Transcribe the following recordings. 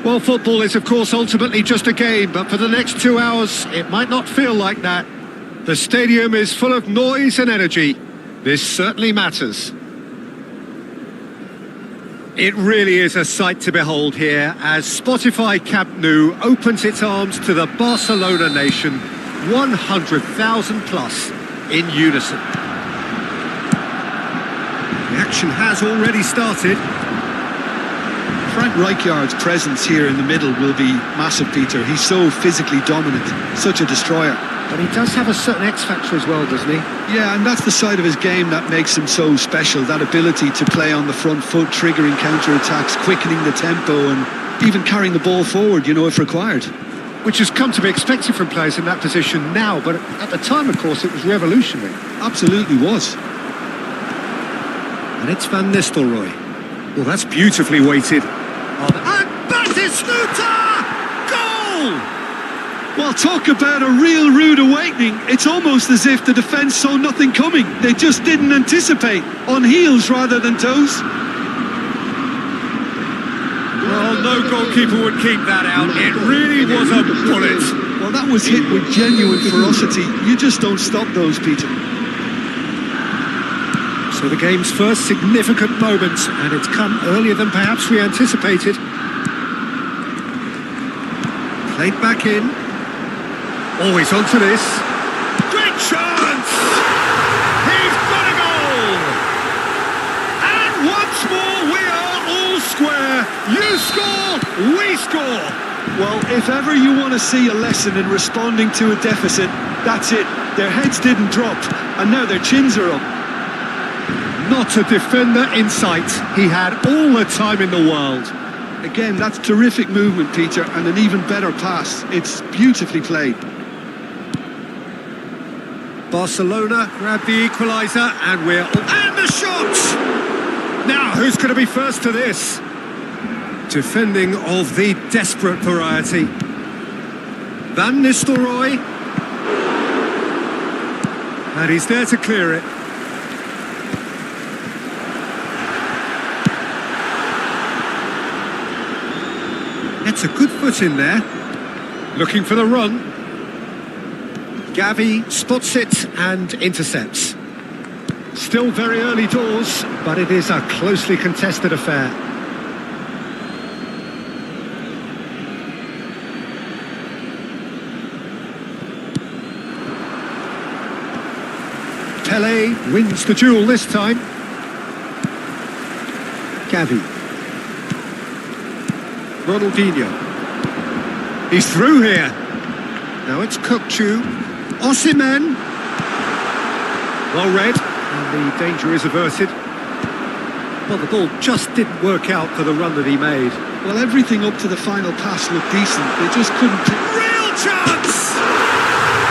Well, football is, of course, ultimately just a game, but for the next 2 hours, it might not feel like that. The stadium is full of noise and energy. This certainly matters. It really is a sight to behold here as Spotify Camp Nou opens its arms to the Barcelona nation, 100,000 plus in unison. The action has already started. Frank Rijkaard's presence here in the middle will be massive, Peter. He's so physically dominant, such a destroyer. But he does have a certain X-factor as well, doesn't he? Yeah, and that's the side of his game that makes him so special, that ability to play on the front foot, triggering counter-attacks, quickening the tempo and even carrying the ball forward, if required. Which has come to be expected from players in that position now, but at the time, of course, it was revolutionary. Absolutely was. And it's Van Nistelrooy. Well, that's beautifully weighted. And Batistuta! Goal! Well, talk about a real rude awakening. It's almost as if the defence saw nothing coming. They just didn't anticipate, on heels rather than toes. Well, no goalkeeper would keep that out. It really was a bullet. Well, that was hit with genuine ferocity. You just don't stop those, Peter. So the game's first significant moment, and it's come earlier than perhaps we anticipated. Played back in. Always onto this. Great chance! He's got a goal! And once more we are all square. You score, we score. Well, if ever you want to see a lesson in responding to a deficit, that's it. Their heads didn't drop, and now their chins are up. Not a defender in sight. He had all the time in the world. Again, that's terrific movement, Peter, and an even better pass. It's beautifully played. Barcelona grab the equaliser, and and the shot! Now, who's going to be first to this? Defending of the desperate variety. Van Nistelrooy. And he's there to clear it. That's a good foot in there. Looking for the run. Gavi spots it and intercepts. Still very early doors, but it is a closely contested affair. Pele wins the duel this time. Gavi. Ronaldinho. He's through here. Now it's Kukçu. Osimhen. Well read, and the danger is averted. Well, the ball just didn't work out for the run that he made. Well, everything up to the final pass looked decent. They just couldn't... Real chance!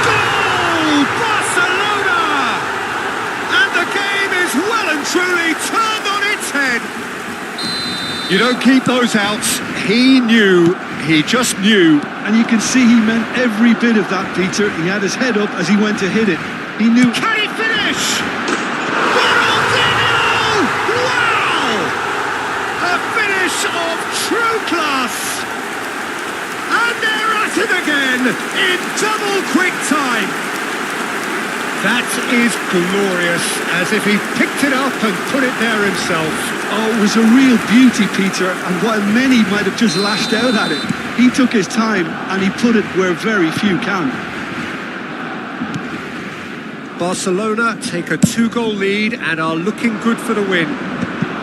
Goal! Barcelona! And the game is well and truly turned on its head. You don't keep those out. He knew, he just knew. And you can see he meant every bit of that, Peter. He had his head up as he went to hit it. He knew... Can he finish? Ronaldinho! Wow! A finish of true class. And they're at it again in double quick time. That is glorious, as if he picked it up and put it there himself. Oh, it was a real beauty, Peter, and while many might have just lashed out at it, he took his time and he put it where very few can. Barcelona take a 2-goal lead and are looking good for the win.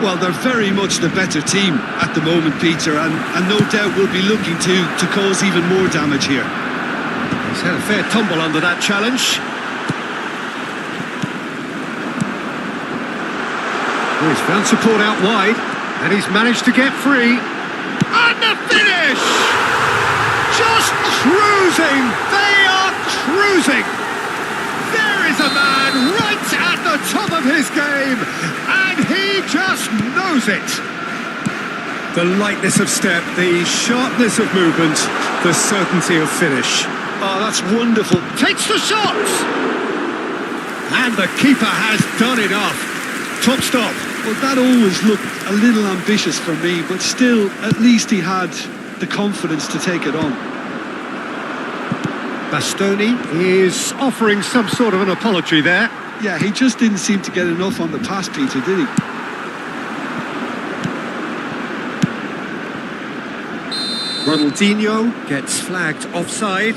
Well, they're very much the better team at the moment, Peter, and no doubt will be looking to cause even more damage here. He's had a fair tumble under that challenge. He's found support out wide, and he's managed to get free. And the finish! Just cruising! They are cruising! There is a man right at the top of his game, and he just knows it. The lightness of step, the sharpness of movement, the certainty of finish. Oh, that's wonderful. Takes the shot! And the keeper has done enough. Top stop. Well, that always looked a little ambitious for me, but still, at least he had the confidence to take it on. Bastoni is offering some sort of an apology there. Yeah, he just didn't seem to get enough on the pass, Peter, did he? Ronaldinho gets flagged offside.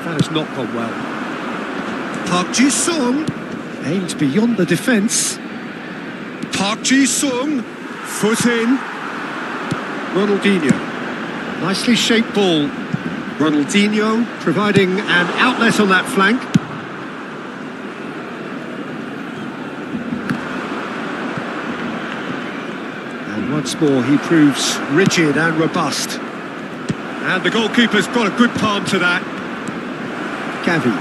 That has not gone well. Park Ji-sung aimed beyond the defence. Park Ji-sung, foot in. Ronaldinho. Nicely shaped ball. Ronaldinho providing an outlet on that flank. And once more he proves rigid and robust. And the goalkeeper's got a good palm to that. Gavi.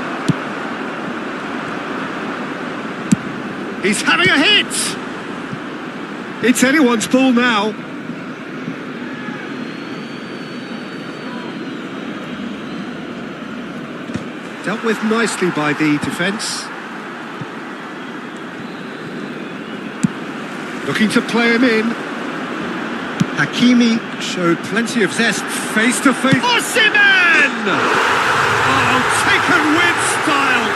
He's having a hit! It's anyone's ball now. Dealt with nicely by the defence. Looking to play him in. Hakimi showed plenty of zest face to face. Osimhen! Oh, taken with style.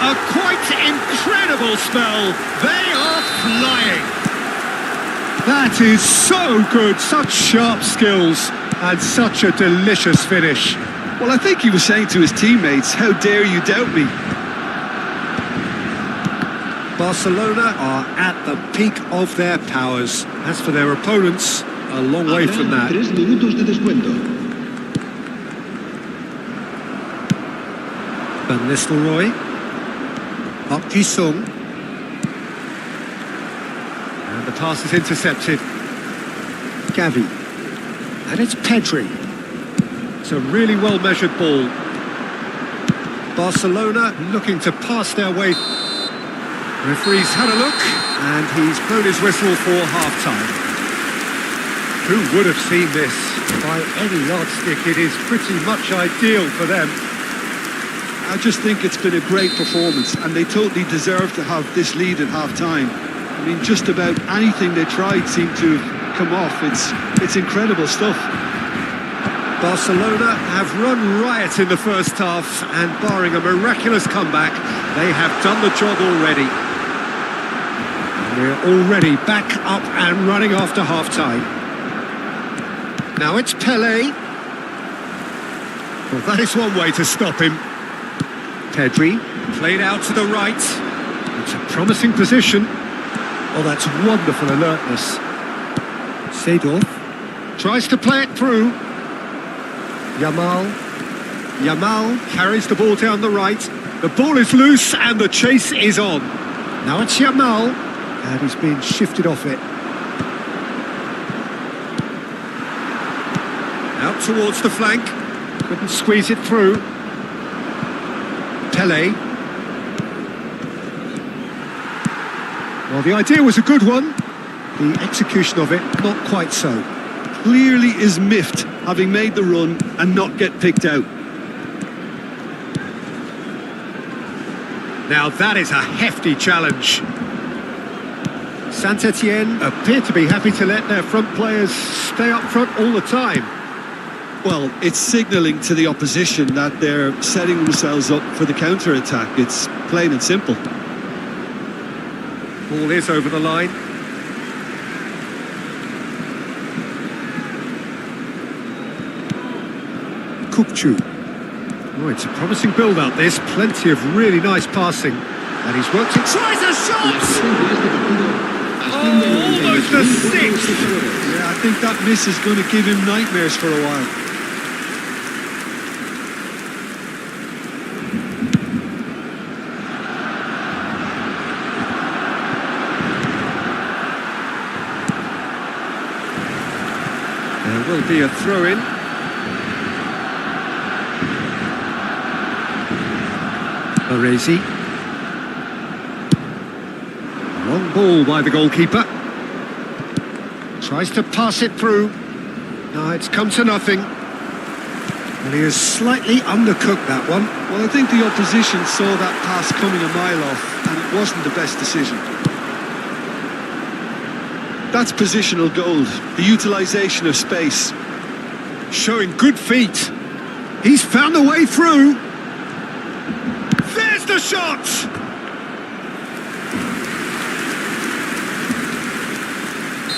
A quite incredible spell. They are flying. That is so good. Such sharp skills and such a delicious finish. Well, I think he was saying to his teammates, how dare you doubt me? Barcelona are at the peak of their powers. As for their opponents, a long way from that. 3 minutos de descuento. Van Nistelrooy. Park Ji-sung. And the pass is intercepted. Gavi. And it's Pedri. It's a really well-measured ball. Barcelona looking to pass their way. Referee's had a look, and he's blown his whistle for half-time. Who would have seen this? By any yardstick, it is pretty much ideal for them. I just think it's been a great performance, and they totally deserve to have this lead at half-time. I mean, just about anything they tried seemed to have come off. It's incredible stuff. Barcelona have run riot in the first half, and barring a miraculous comeback, they have done the job already. We're already back up and running after half-time. Now it's Pelé. Well, that is one way to stop him. Pedri, played out to the right. It's a promising position. Oh, that's wonderful alertness. Seedorf tries to play it through. Yamal carries the ball down the right. The ball is loose and the chase is on. Now it's Yamal, and he's being shifted off it. Out towards the flank. Couldn't squeeze it through. Pelé. Well, the idea was a good one. The execution of it, not quite so. Clearly is miffed, having made the run and not get picked out. Now that is a hefty challenge. Saint-Etienne appear to be happy to let their front players stay up front all the time. Well, it's signalling to the opposition that they're setting themselves up for the counter-attack. It's plain and simple. Ball is over the line. Kukçu. Oh, it's a promising build-up, this. Plenty of really nice passing. And he's worked it. Tries a shot! Oh, almost a six! Yeah, I think that miss is going to give him nightmares for a while. There will be a throw-in. Baresi. Long ball by the goalkeeper. Tries to pass it through. No, it's come to nothing. And he has slightly undercooked that one. Well, I think the opposition saw that pass coming a mile off, and it wasn't the best decision. That's positional gold, the utilisation of space. Showing good feet. He's found a way through. There's the shot!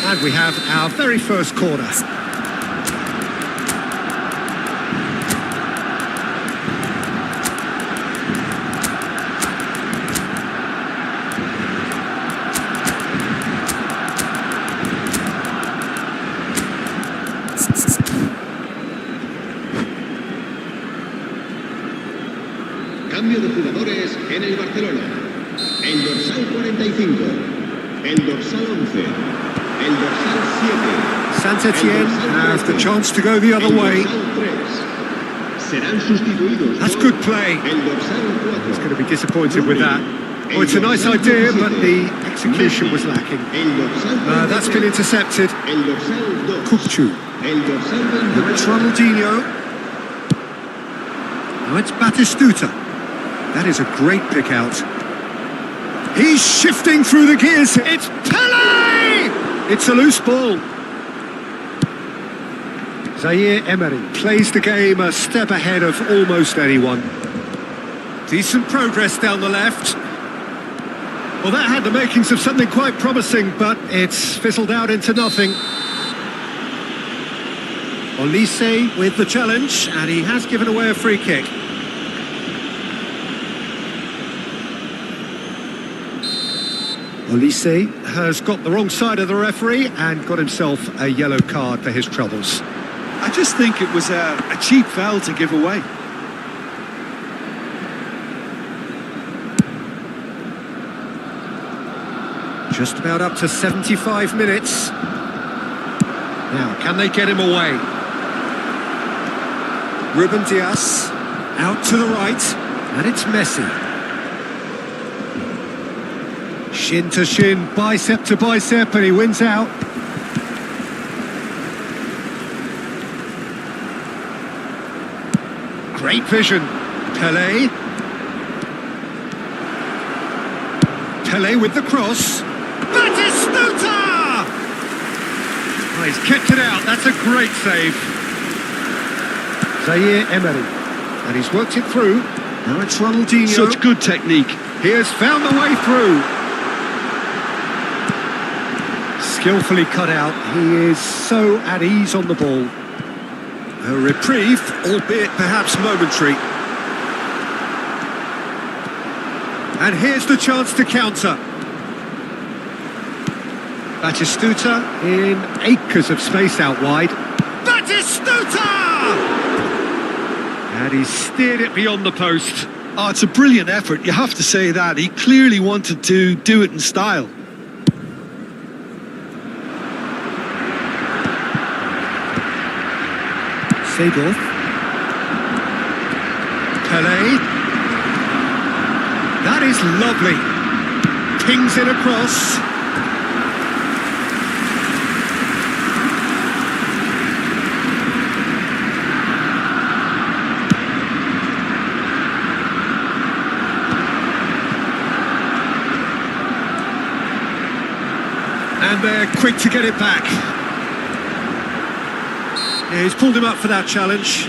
And we have our very first corner. Cambio de jugadores en el Barcelona. El dorsal 45, el dorsal 11, el dorsal 7. Saint-Etienne have the chance to go the other way. Serán sustituidos. That's good play. El dorsal 4. He's going to be disappointed with that. Oh, it's a nice idea, but the execution was lacking. That's been intercepted. El dorsal 2. Kukchu. El dorsal 23. Now it's Ronaldinho. Now it's Batistuta. That is a great pick out. He's shifting through the gears. It's Pele! It's a loose ball. Zaire Emery plays the game a step ahead of almost anyone. Decent progress down the left. Well, that had the makings of something quite promising, but it's fizzled out into nothing. Olise with the challenge, and he has given away a free kick. Olise has got the wrong side of the referee and got himself a yellow card for his troubles. I just think it was a cheap foul to give away. Just about up to 75 minutes. Now, can they get him away? Ruben Dias out to the right, and it's Messi. Shin to shin, bicep to bicep, and he wins out. Great vision. Pele. Pele with the cross. Batistuta! Oh, he's kept it out. That's a great save. Zaire Emery. And he's worked it through. Now it's Ronaldinho. Such good technique. He has found the way through. Skillfully cut out. He is so at ease on the ball. A reprieve, albeit perhaps momentary. And here's the chance to counter. Batistuta in acres of space out wide. Batistuta! And he steered it beyond the post. Oh, it's a brilliant effort, you have to say that. He clearly wanted to do it in style. Seedorf. Pele. That is lovely. Pings it across. And they're quick to get it back. Yeah, he's pulled him up for that challenge.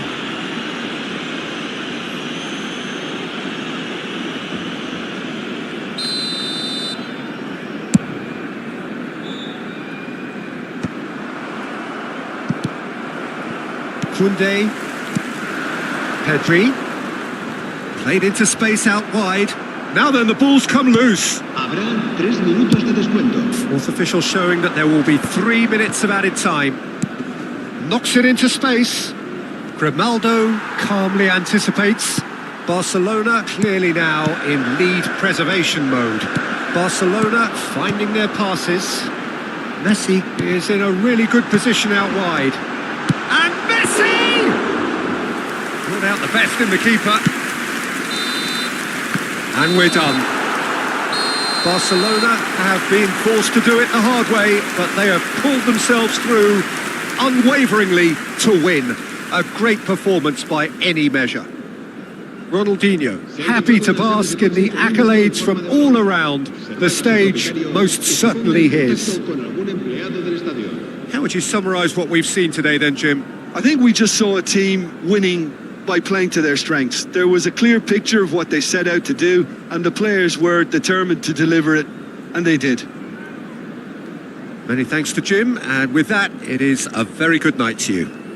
Koundé. Pedri. Played into space out wide. Now then, the ball's come loose. Habrá 3 minutos de descuento. Fourth official showing that there will be 3 minutes of added time. Knocks it into space. Grimaldo calmly anticipates. Barcelona clearly now in lead preservation mode. Barcelona finding their passes. Messi is in a really good position out wide. And Messi! Brought out the best in the keeper. And we're done. Barcelona have been forced to do it the hard way, but they have pulled themselves through unwaveringly to win. A great performance by any measure. Ronaldinho, happy to bask in the accolades from all around. The stage most certainly his. How would you summarise what we've seen today then, Jim? I think we just saw a team winning by playing to their strengths. There was a clear picture of what they set out to do, and the players were determined to deliver it, and they did. Many thanks to Jim, and with that, it is a very good night to you.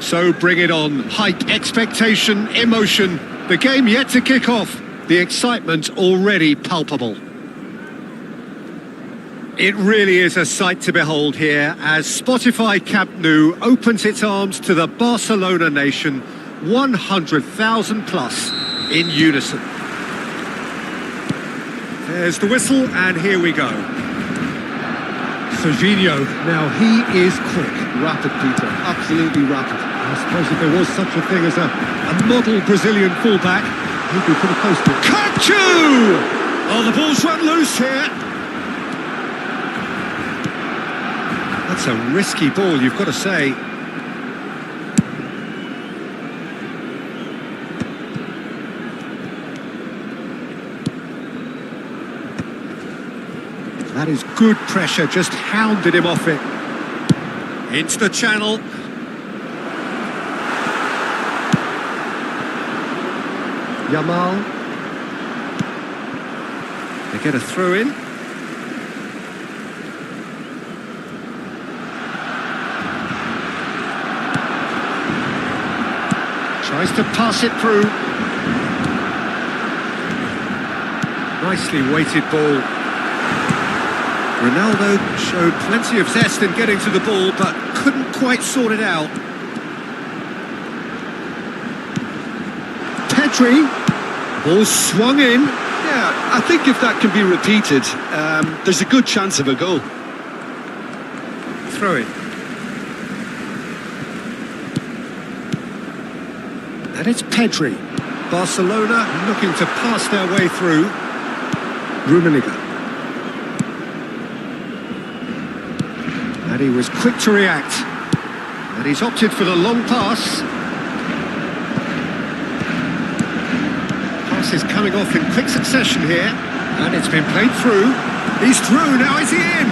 So bring it on. Hype, expectation, emotion. The game yet to kick off. The excitement already palpable. It really is a sight to behold here as Spotify Camp Nou opens its arms to the Barcelona nation, 100,000 plus in unison. There's the whistle and here we go. Serginho, now he is quick. Rapid, Peter, absolutely rapid. I suppose if there was such a thing as a model Brazilian fullback, he'd be pretty close to it. Thansu! Oh, the ball's run loose here. That's a risky ball, you've got to say. That is good pressure, just hounded him off it. Into the channel. Yamal. They get a throw in. Tries to pass it through. Nicely weighted ball. Ronaldo showed plenty of zest in getting to the ball, but couldn't quite sort it out. Pedri, ball swung in. Yeah, I think if that can be repeated, there's a good chance of a goal. Throw it. And it's Pedri. Barcelona looking to pass their way through. Rummenigge. And he was quick to react. And he's opted for the long pass. Pass is coming off in quick succession here. And it's been played through. He's through, now is he in?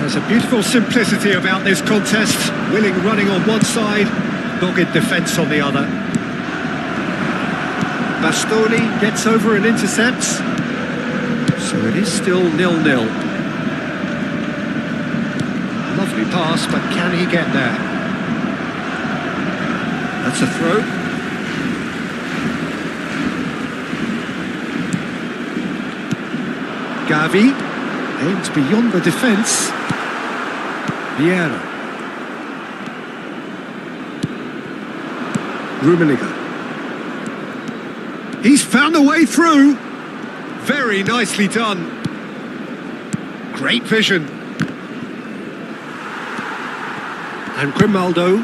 There's a beautiful simplicity about this contest. Willing running on one side, dogged defence on the other. Bastoni gets over and intercepts. So it is still 0-0. Lovely pass, but can he get there? That's a throw. Gavi aims beyond the defence. Vieira. Rummenigge. He's found a way through. Very nicely done. Great vision. And Grimaldo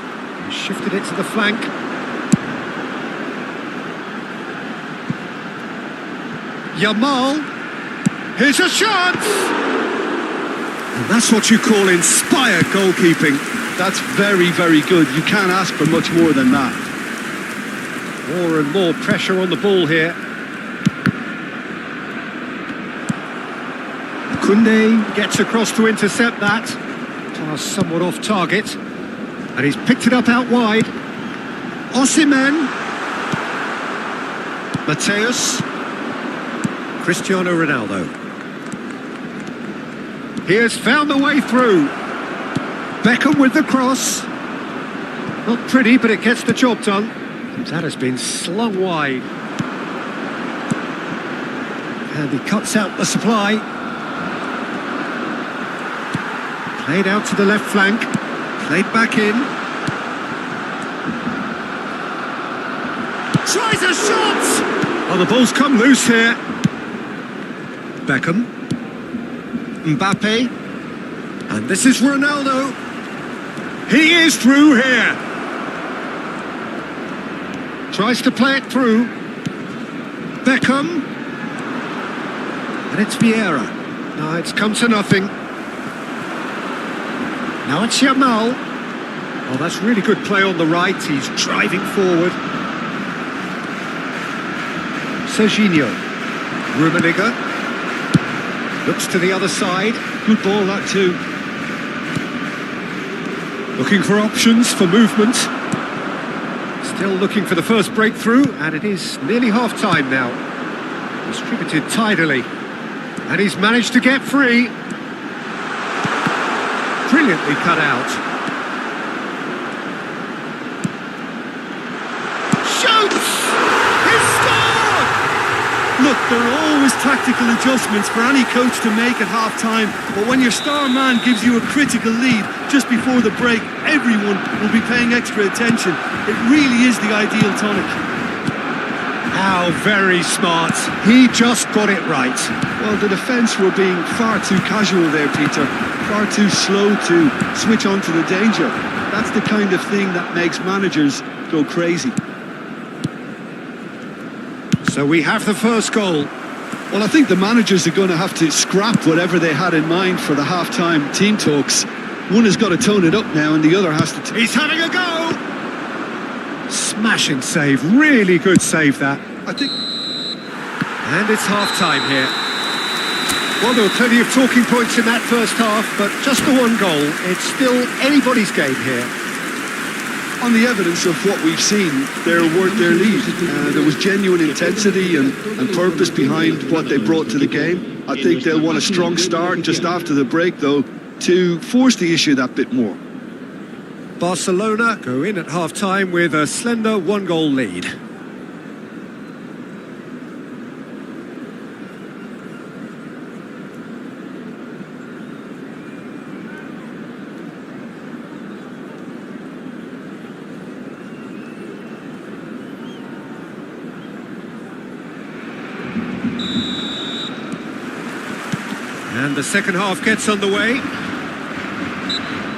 shifted it to the flank. Yamal. Here's a chance! And that's what you call inspired goalkeeping. That's very, very good. You can't ask for much more than that. More and more pressure on the ball here. Koundé gets across to intercept that. Pass somewhat off target. And he's picked it up out wide. Osimhen. Mateus. Cristiano Ronaldo. He has found the way through. Beckham with the cross. Not pretty, but it gets the job done. And that has been slung wide. And he cuts out the supply. Played out to the left flank. Played back in. Tries a shot! Oh, the ball's come loose here. Beckham. Mbappe. And this is Ronaldo. He is through here. Tries to play it through. Beckham. And it's Vieira. No, it's come to nothing. Now it's Yamal. Oh, that's really good play on the right. He's driving forward. Serginho. Rummenigge. Looks to the other side. Good ball, that too. Looking for options for movement. Still looking for the first breakthrough, and it is nearly half-time now. Distributed tidily. And he's managed to get free. Brilliantly cut out. Shoots! He's scored! Look, there are always tactical adjustments for any coach to make at half-time, but when your star man gives you a critical lead just before the break, everyone will be paying extra attention. It really is the ideal tonic. How very smart. He just got it right. Well, the defence were being far too casual there, Peter. Far too slow to switch on to the danger. That's the kind of thing that makes managers go crazy. So we have the first goal. Well, I think the managers are going to have to scrap whatever they had in mind for the half-time team talks. One has got to tone it up now and the other has to... He's having a go! Smashing save, really good save that. I think... And it's half-time here. Well, there were plenty of talking points in that first half, but just the one goal. It's still anybody's game here. On the evidence of what we've seen, they're worth their lead. There was genuine intensity and purpose behind what they brought to the game. I think they'll want a strong start just after the break, though, to force the issue that bit more. Barcelona go in at half-time with a slender one-goal lead. And the second half gets underway.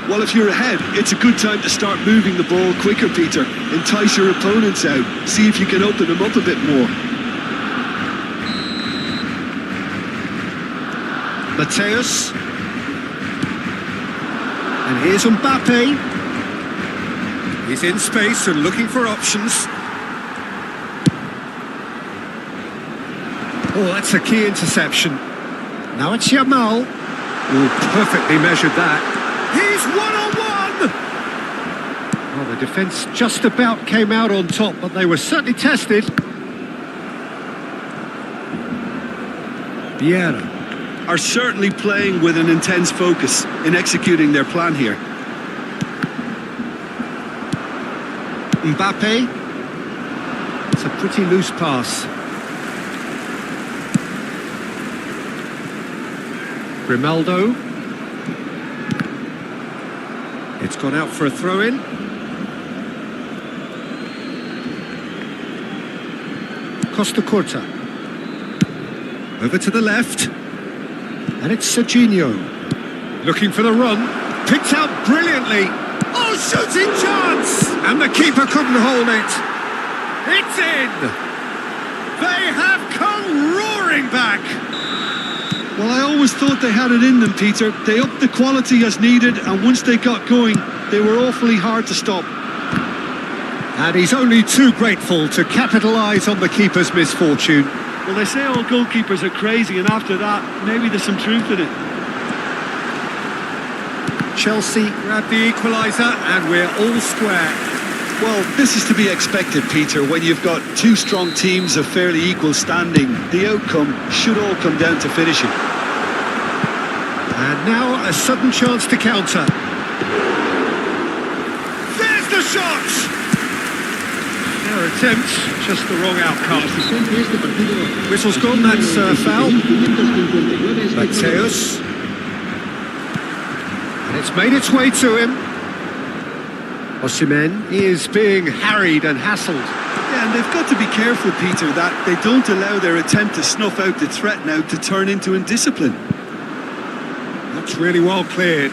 Well, if you're ahead, it's a good time to start moving the ball quicker, Peter. Entice your opponents out. See if you can open them up a bit more. Mateus. And here's Mbappe. He's in space and looking for options. Oh, that's a key interception. Now it's Yamal. Oh, perfectly measured that. He's one-on-one! Well, the defence just about came out on top, but they were certainly tested. Vieira are certainly playing with an intense focus in executing their plan here. Mbappe. It's a pretty loose pass. Grimaldo. It's gone out for a throw-in. Costa Corta. Over to the left. And it's Serginho. Looking for the run. Picked out brilliantly. Oh, shooting chance! And the keeper couldn't hold it. It's in! They have come roaring back! Well, I always thought they had it in them, Peter. They upped the quality as needed, and once they got going, they were awfully hard to stop. And he's only too grateful to capitalise on the keeper's misfortune. Well, they say all goalkeepers are crazy, and after that, maybe there's some truth in it. Chelsea grab the equaliser, and we're all square. Well, this is to be expected, Peter. When you've got two strong teams of fairly equal standing, the outcome should all come down to finishing. And now a sudden chance to counter. There's the shot! Their attempt, just the wrong outcome. Whistle's gone, that's foul. Mateus. And it's made its way to him. Osimhen is being harried and hassled. Yeah, and they've got to be careful, Peter, that they don't allow their attempt to snuff out the threat now to turn into indiscipline. That's really well cleared.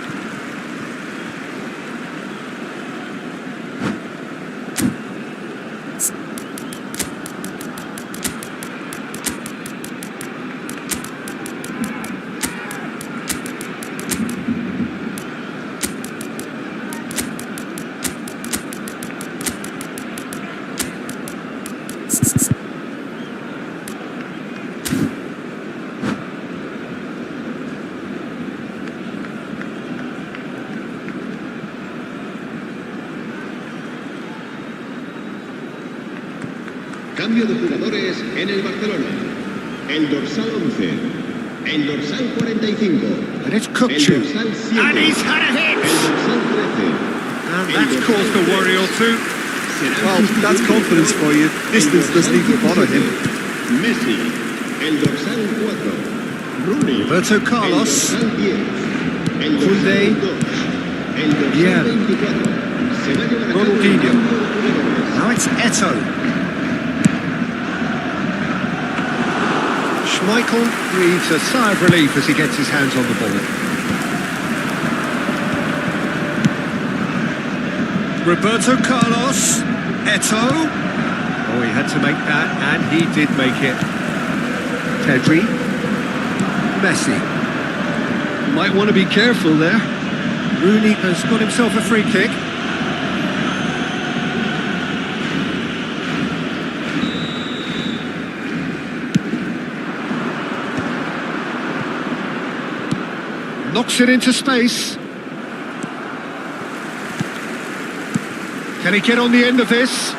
Cambio de jugadores en el Barcelona. El dorsal 11. El dorsal 45. And it's El Kukcu. dorsal 7. And he's had a hit! El dorsal 13. And that's caused a worry or two. Well, that's confidence for you. Distance doesn't even bother him. Messi. El dorsal 4. Rooney. Roberto Carlos. El dorsal 10. El Koundé. dorsal 2. El dorsal Bien. 24. Se va a llevar a cabo el Ronaldinho. cambio de jugadores. Now it's Eto. Schmeichel breathes a sigh of relief as he gets his hands on the ball. Roberto Carlos. Eto. Oh, he had to make that, and he did make it. Pedri. Messi. Might want to be careful there. Rooney has got himself a free kick. Knocks it into space. Can he get on the end of this?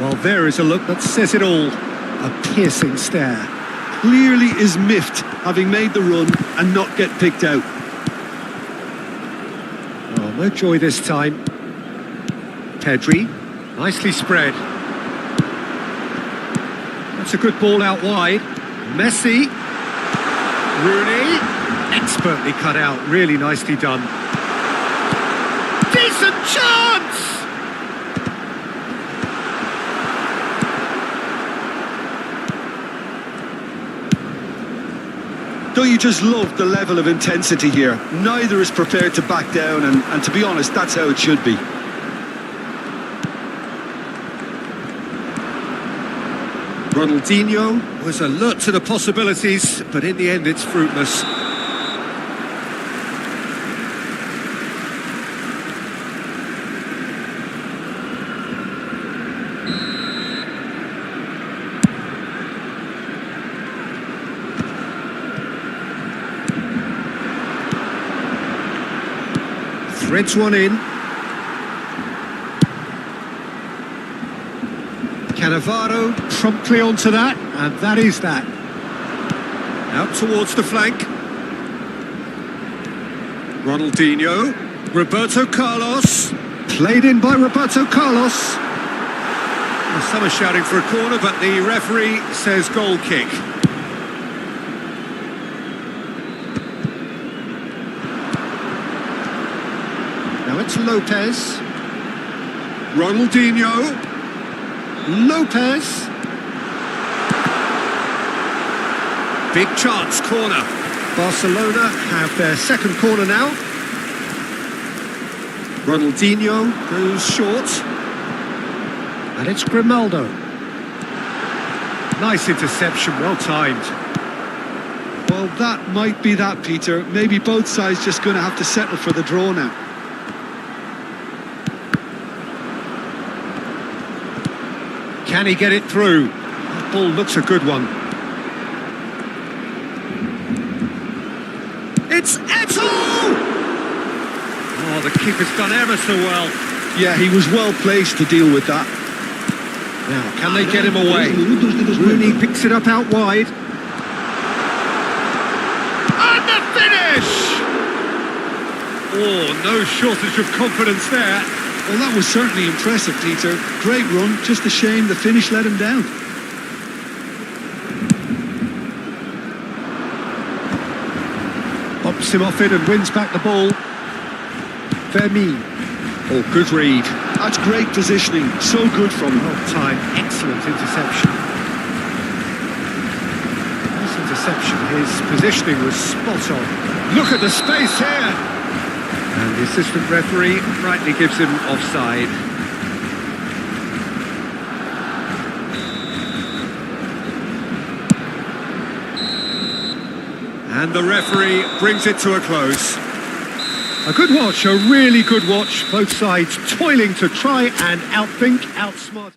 Well, there is a look that says it all. A piercing stare. Clearly is miffed, having made the run and not get picked out. Oh, no joy this time. Pedri, nicely spread. That's a good ball out wide. Messi. Rooney. Expertly cut out, really nicely done. Decent chance! Don't you just love the level of intensity here? Neither is prepared to back down, and to be honest, that's how it should be. Ronaldinho was alert to the possibilities, but in the end it's fruitless. Threads one in. Cannavaro promptly onto that, and that is that. Out towards the flank. Ronaldinho. Roberto Carlos. Played in by Roberto Carlos. Well, some are shouting for a corner, but the referee says goal kick. Now it's Lopez. Ronaldinho. Lopez. Big chance, corner. Barcelona have their second corner now. Ronaldinho goes short. And it's Grimaldo. Nice interception, well timed. Well, that might be that, Peter. Maybe both sides just going to have to settle for the draw now. Can he get it through? That ball looks a good one. It's Eto! Oh, the keeper's done ever so well. Yeah, he was well placed to deal with that. Now, can they get him away? Rooney picks it up out wide. And the finish! Oh, no shortage of confidence there. Well, that was certainly impressive, Peter. Great run, just a shame the finish let him down. Pops him off it and wins back the ball. Vermi. Oh, good read. That's great positioning, so good from him. Well timed, excellent interception. This interception, his positioning was spot on. Look at the space here! And the assistant referee rightly gives him offside. And the referee brings it to a close. A good watch, a really good watch. Both sides toiling to try and outthink, outsmart.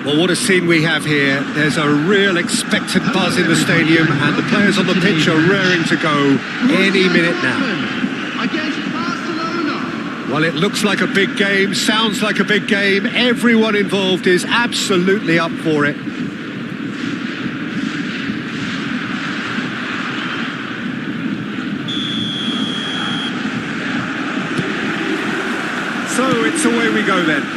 Well, what a scene we have here. There's a real expectant buzz in the stadium and the players on the pitch are raring to go any minute now. Against Barcelona. Well, it looks like a big game, sounds like a big game. Everyone involved is absolutely up for it. So it's away we go then.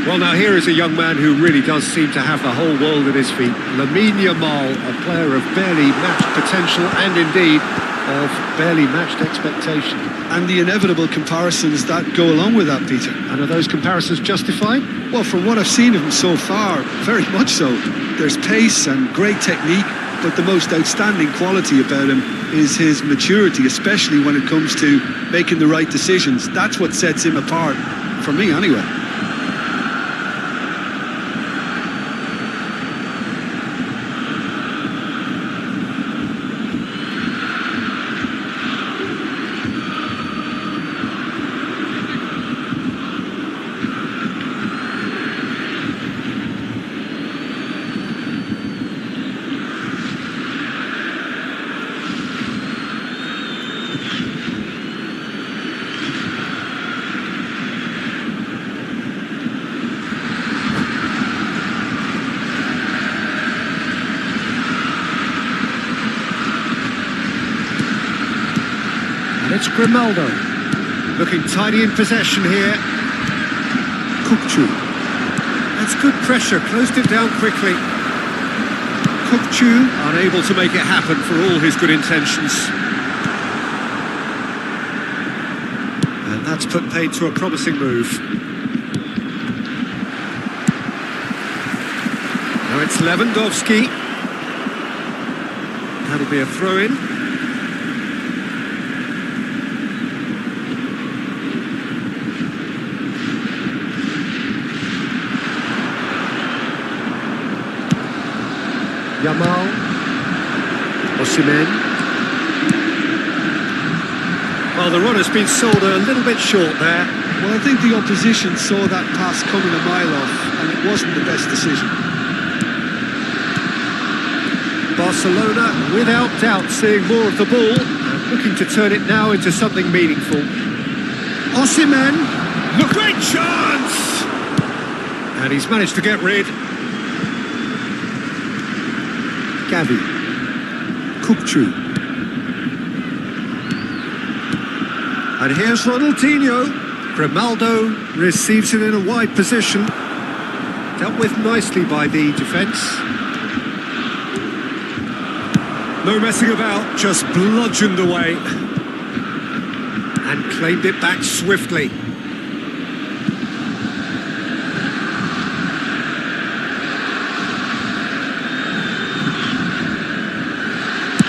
Well, now here is a young man who really does seem to have the whole world at his feet. Lamine Yamal, a player of barely matched potential and indeed of barely matched expectation. And the inevitable comparisons that go along with that, Peter. And are those comparisons justified? Well, from what I've seen of him so far, very much so. There's pace and great technique, but the most outstanding quality about him is his maturity, especially when it comes to making the right decisions. That's what sets him apart, for me anyway. It's Grimaldo, looking tidy in possession here. Kukcu. That's good pressure, closed it down quickly. Kukcu, unable to make it happen for all his good intentions. And that's put paid to a promising move. Now it's Lewandowski. That'll be a throw-in. Yamal, Osimhen. Well, the run has been sold a little bit short there. Well, I think the opposition saw that pass coming a mile off, and it wasn't the best decision. Barcelona, without doubt, seeing more of the ball and looking to turn it now into something meaningful. Osimhen, look, great chance! And he's managed to get rid. Gavi, Kukcu, and here's Ronaldinho. Grimaldo receives it in a wide position, dealt with nicely by the defence. No messing about, just bludgeoned away. and claimed it back swiftly.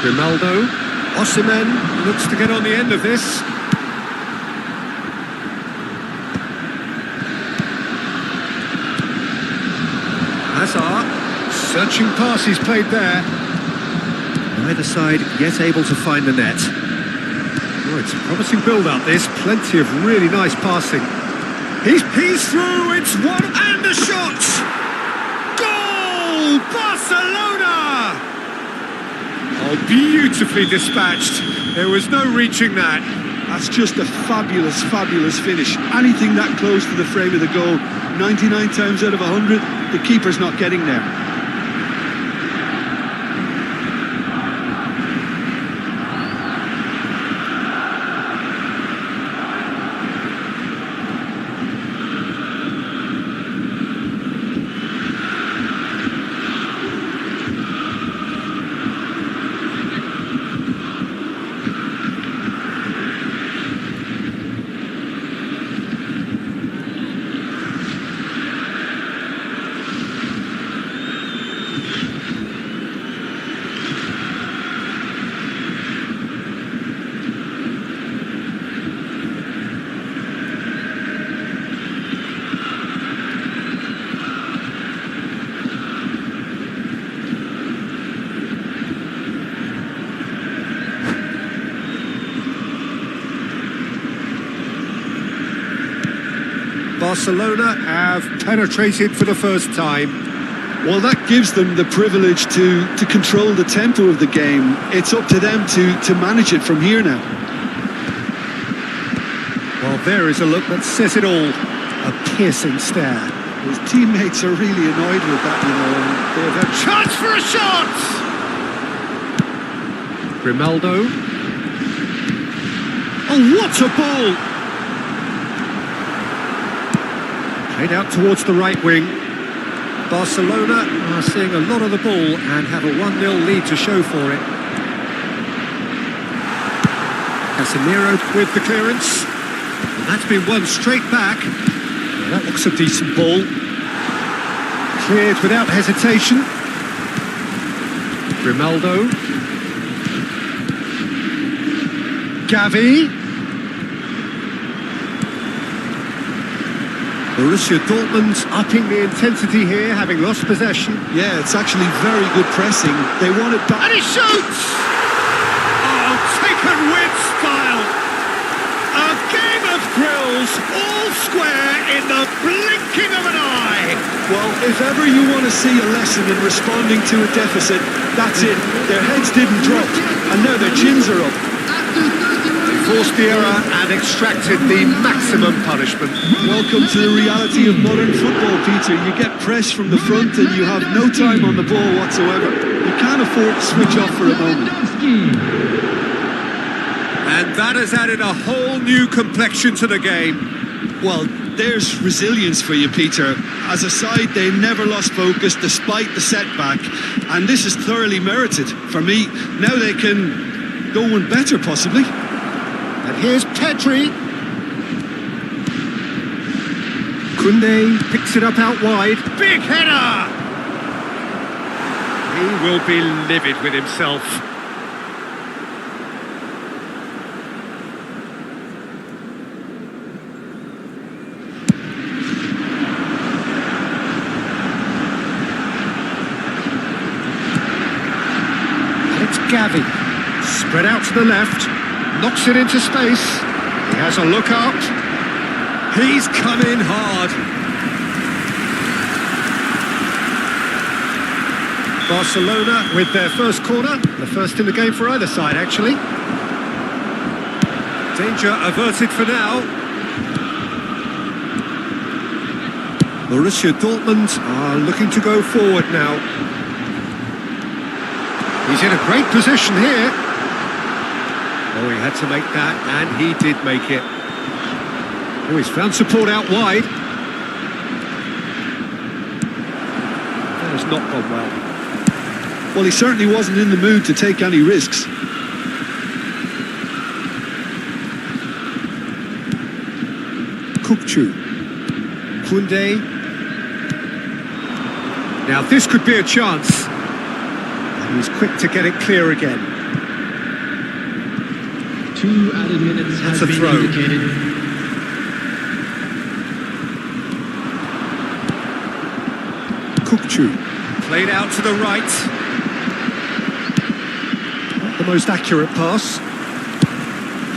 Ronaldo, Osimhen looks to get on the end of this. Hazard, searching pass he's played there. Neither side yet able to find the net. Oh, it's a promising build-up this, plenty of really nice passing. He's through, it's one, and the shot! Goal! Barcelona! Oh, beautifully dispatched. There was no reaching that. That's just a fabulous, fabulous finish. Anything that close to the frame of the goal, 99 times out of 100, the keeper's not getting there. Barcelona have penetrated for the first time. Well, that gives them the privilege to control the tempo of the game. It's up to them to manage it from here now. Well, there is a look that says it all. A piercing stare. His teammates are really annoyed with that, you know. They've had Chance for a shot! Grimaldo. Oh, what a ball! Played out towards the right wing. Barcelona are seeing a lot of the ball and have a 1-0 lead to show for it. Casemiro with the clearance. And that's been won straight back. Well, that looks a decent ball. Cleared without hesitation. Grimaldo. Gavi. Borussia Dortmund upping the intensity here, having lost possession. Yeah, it's actually very good pressing. They want it back. And he shoots! Oh, taken with style. A game of thrills, all square in the blinking of an eye. Well, if ever you want to see a lesson in responding to a deficit, that's it. Their heads didn't drop, and now their chins are up. Forced the error and extracted the maximum punishment. Welcome to the reality of modern football, Peter. You get pressed from the front and you have no time on the ball whatsoever. You can't afford to switch off for a moment. And that has added a whole new complexion to the game. Well, there's resilience for you, Peter. As a side, they never lost focus despite the setback. And this is thoroughly merited. For me, now they can go one better, possibly. And here's Pedri. Koundé picks it up out wide. Big header! He will be livid with himself. And it's Gavi. Spread out to the left. Knocks it into space. He has a look up. He's come in hard. Barcelona with their first corner. The first in the game for either side, actually. Danger averted for now. Borussia Dortmund are looking to go forward now. He's in a great position here. Oh, he had to make that, and he did make it. Oh, he's found support out wide. That has not gone well. Well, he certainly wasn't in the mood to take any risks. Kunde. Now this could be a chance. And he's quick to get it clear again. 2 added minutes has been indicated. Played out to the right. Not the most accurate pass.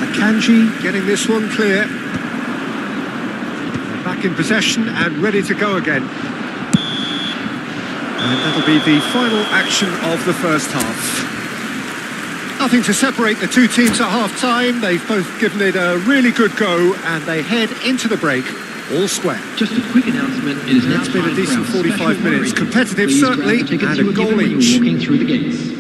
Akanji getting this one clear. They're back in possession and ready to go again. And that'll be the final action of the first half. Nothing to separate the two teams at half-time. They've both given it a really good go and they head into the break all square. Just a quick announcement. It is now It's been a decent 45 minutes. Competitive, Please certainly, grab the tickets and you a were given goal when you were each. walking through the gates.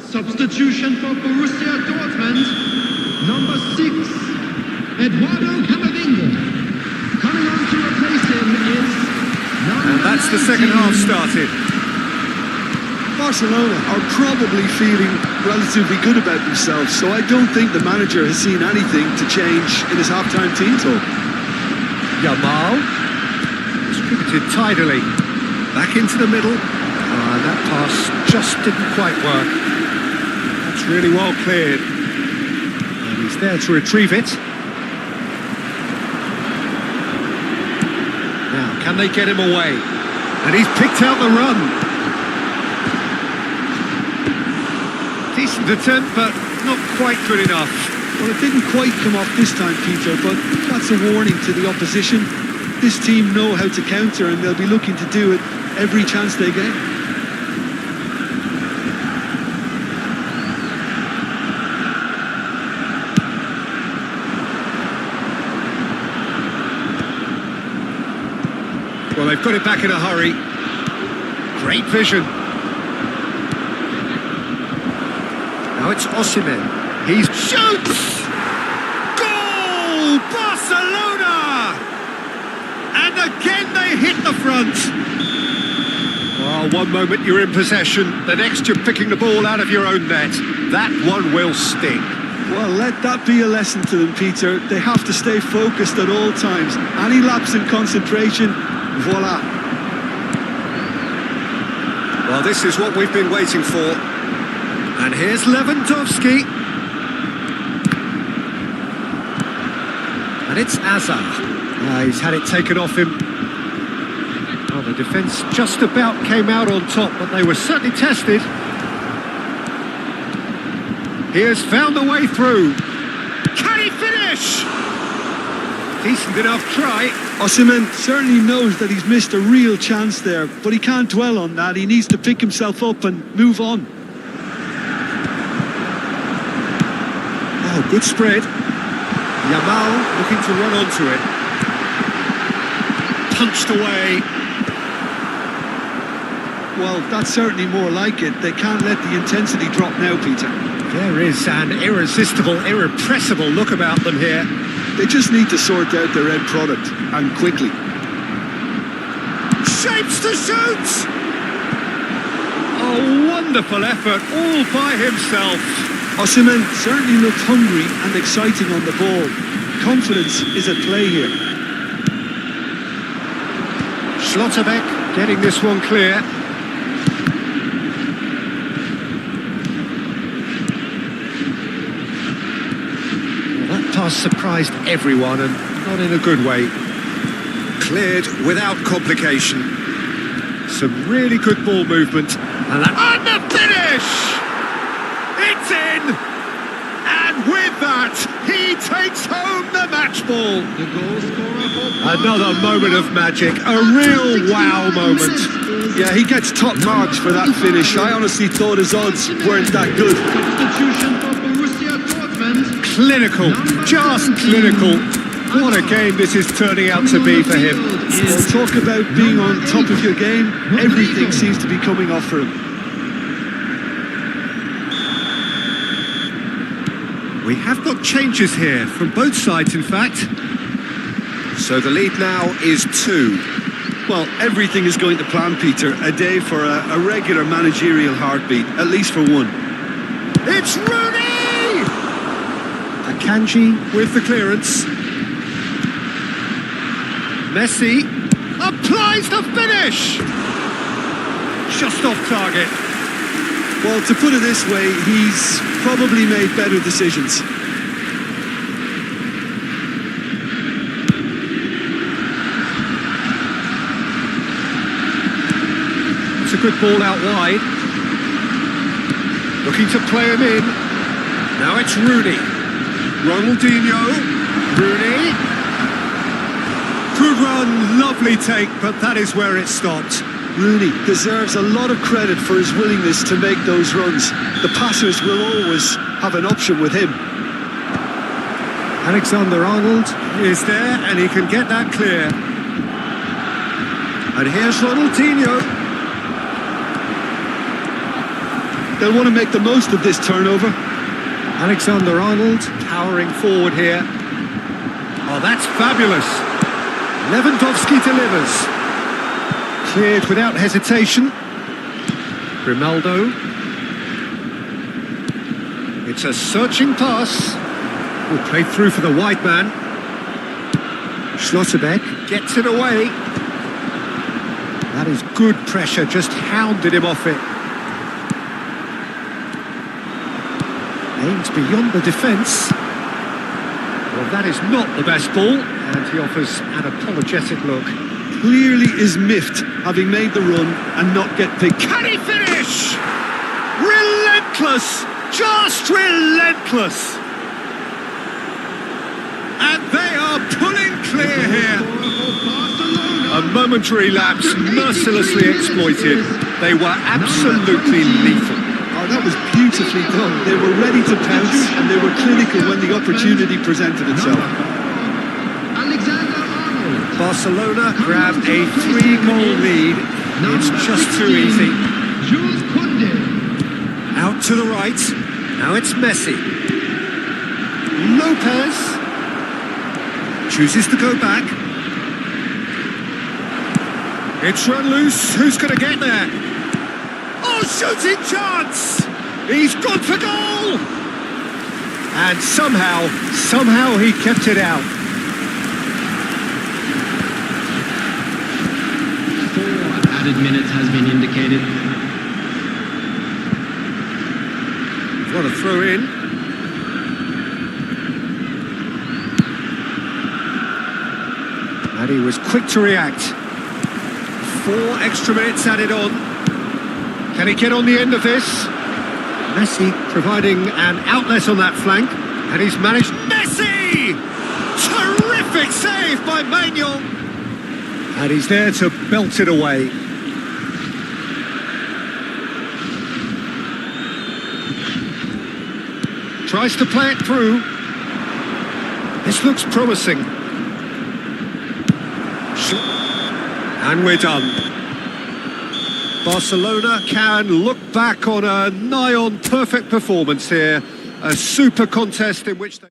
Substitution for Borussia Dortmund, number 6, Eduardo Camavinga. Coming on to replace him is number And that's the second half 19. started. Barcelona are probably feeling relatively good about themselves, so I don't think the manager has seen anything to change in his half-time team talk. Yamal distributed tidily. Back into the middle. That pass just didn't quite work. That's really well cleared. And he's there to retrieve it. Now, can they get him away? And he's picked out the run. Decent attempt, but not quite good enough. Well, it didn't quite come off this time, Peter, but that's a warning to the opposition. This team know how to counter and they'll be looking to do it every chance they get. Well, they've got it back in a hurry. Great vision. Now it's Osimhen. He shoots! Goal! Barcelona! And again they hit the front. Oh, one moment you're in possession, the next you're picking the ball out of your own net. That one will sting. Well, let that be a lesson to them, Peter. They have to stay focused at all times. Any lapse in concentration, voila. Well, this is what we've been waiting for. And here's Lewandowski. And it's Azar. He's had it taken off him. Well, the defence just about came out on top, but they were certainly tested. He has found a way through. Can he finish? Decent enough try. Osimhen certainly knows that he's missed a real chance there, but he can't dwell on that. He needs to pick himself up and move on. Oh, good spread. Yamal looking to run onto it. Punched away. Well, that's certainly more like it. They can't let the intensity drop now, Peter. There is an irresistible, irrepressible look about them here. They just need to sort out their end product, and quickly. Shapes to shoot! A wonderful effort all by himself. Osimhen certainly looked hungry and exciting on the ball. Confidence is at play here. Schlotterbeck getting this one clear. Well, that pass surprised everyone and not in a good way. Cleared without complication. Some really good ball movement. And the finish! It's in! And And with that, he takes home the match ball. The goal scorer for Another moment of magic, a real wow moment. Yeah, he gets top marks for that finish. I honestly thought his odds weren't that good. Substitution for Borussia Dortmund. Clinical, just clinical. What a game this is turning out to be for him. Well, talk about being on top of your game. Everything seems to be coming off for him. We have got changes here from both sides, in fact. So the lead now is 2. Well, everything is going to plan, Peter. A day for a regular managerial heartbeat, at least for one. It's Rooney! Akanji with the clearance. Messi applies the finish! Just off target. Well, to put it this way, he's probably made better decisions. It's a good ball out wide. Looking to play him in. Now it's Rooney. Ronaldinho. Rooney. Good run, lovely take, but that is where it stopped. Rooney deserves a lot of credit for his willingness to make those runs. The passers will always have an option with him. Alexander-Arnold is there and he can get that clear. And here's Ronaldinho. They'll want to make the most of this turnover. Alexander-Arnold powering forward here. Oh, that's fabulous. Lewandowski delivers. Cleared without hesitation. Grimaldo. It's a searching pass. Will play through for the wide man. Schlotterbeck gets it away. That is good pressure, just hounded him off it. Aimed beyond the defence. Well, that is not the best ball, and he offers an apologetic look. Clearly is miffed, having made the run and not get picked. Can he finish? Relentless, just relentless. And they are pulling clear here. A momentary lapse mercilessly exploited. They were absolutely lethal. Oh, that was beautifully done. They were ready to pounce and they were clinical when the opportunity presented itself. Barcelona grab a 3-goal lead. It's just too easy. Out to the right. Now it's Messi. Lopez chooses to go back. It's run loose. Who's going to get there? Oh, shooting chance! He's gone for goal! And somehow he kept it out. 4 added minutes has been indicated. Got to throw in. And he was quick to react. 4 extra minutes added on. Can he get on the end of this? Messi providing an outlet on that flank. And he's managed... Messi! Terrific save by Maignan. And he's there to belt it away. Tries to play it through. This looks promising. And we're done. Barcelona can look back on a nigh-on perfect performance here. A super contest in which they...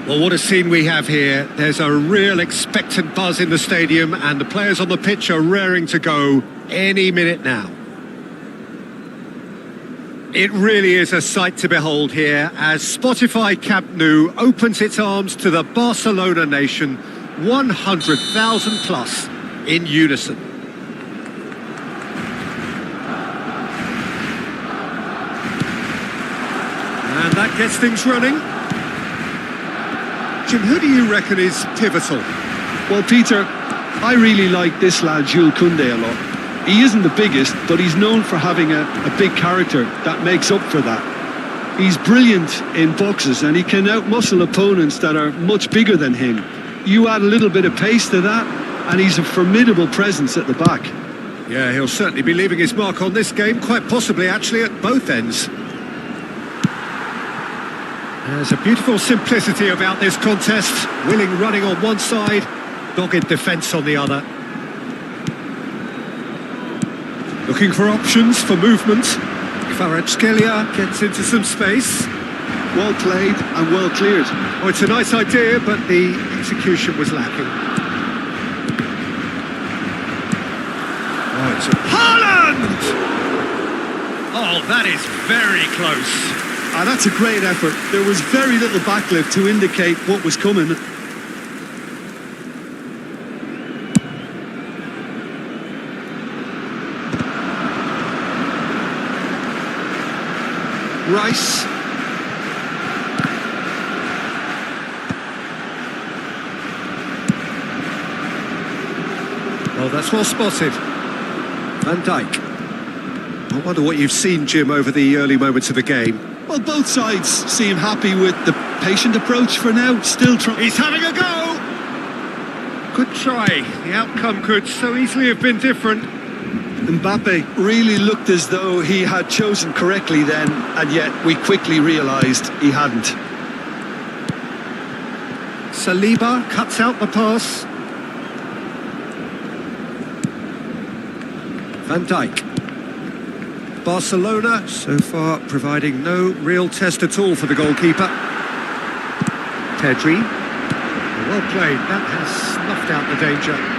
Well, what a scene we have here. There's a real expectant buzz in the stadium, and the players on the pitch are raring to go any minute now. It really is a sight to behold here as Spotify Camp Nou opens its arms to the Barcelona nation, 100,000 plus in unison. And that gets things running. Jim, who do you reckon is pivotal? Well, Peter, I really like this lad, Jules Koundé, a lot. He isn't the biggest, but he's known for having a big character that makes up for that. He's brilliant in boxes and he can outmuscle opponents that are much bigger than him. You add a little bit of pace to that and he's a formidable presence at the back. Yeah, he'll certainly be leaving his mark on this game, quite possibly actually at both ends. There's a beautiful simplicity about this contest. Willing running on one side, dogged defence on the other. Looking for options for movement. Kvaratskhelia gets into some space. Well played and well cleared. Oh, it's a nice idea, but the execution was lacking. Oh, it's a Haaland! Oh, that is very close. Ah, that's a great effort. There was very little backlift to indicate what was coming. Rice. Well, that's well spotted. Van Dijk. I wonder what you've seen, Jim, over the early moments of the game. Well, both sides seem happy with the patient approach for now. Still trying. He's having a go! Good try. The outcome could so easily have been different. Mbappe really looked as though he had chosen correctly then, and yet we quickly realised he hadn't. Saliba cuts out the pass. Van Dijk. Barcelona so far providing no real test at all for the goalkeeper. Pedri. Well played. That has snuffed out the danger.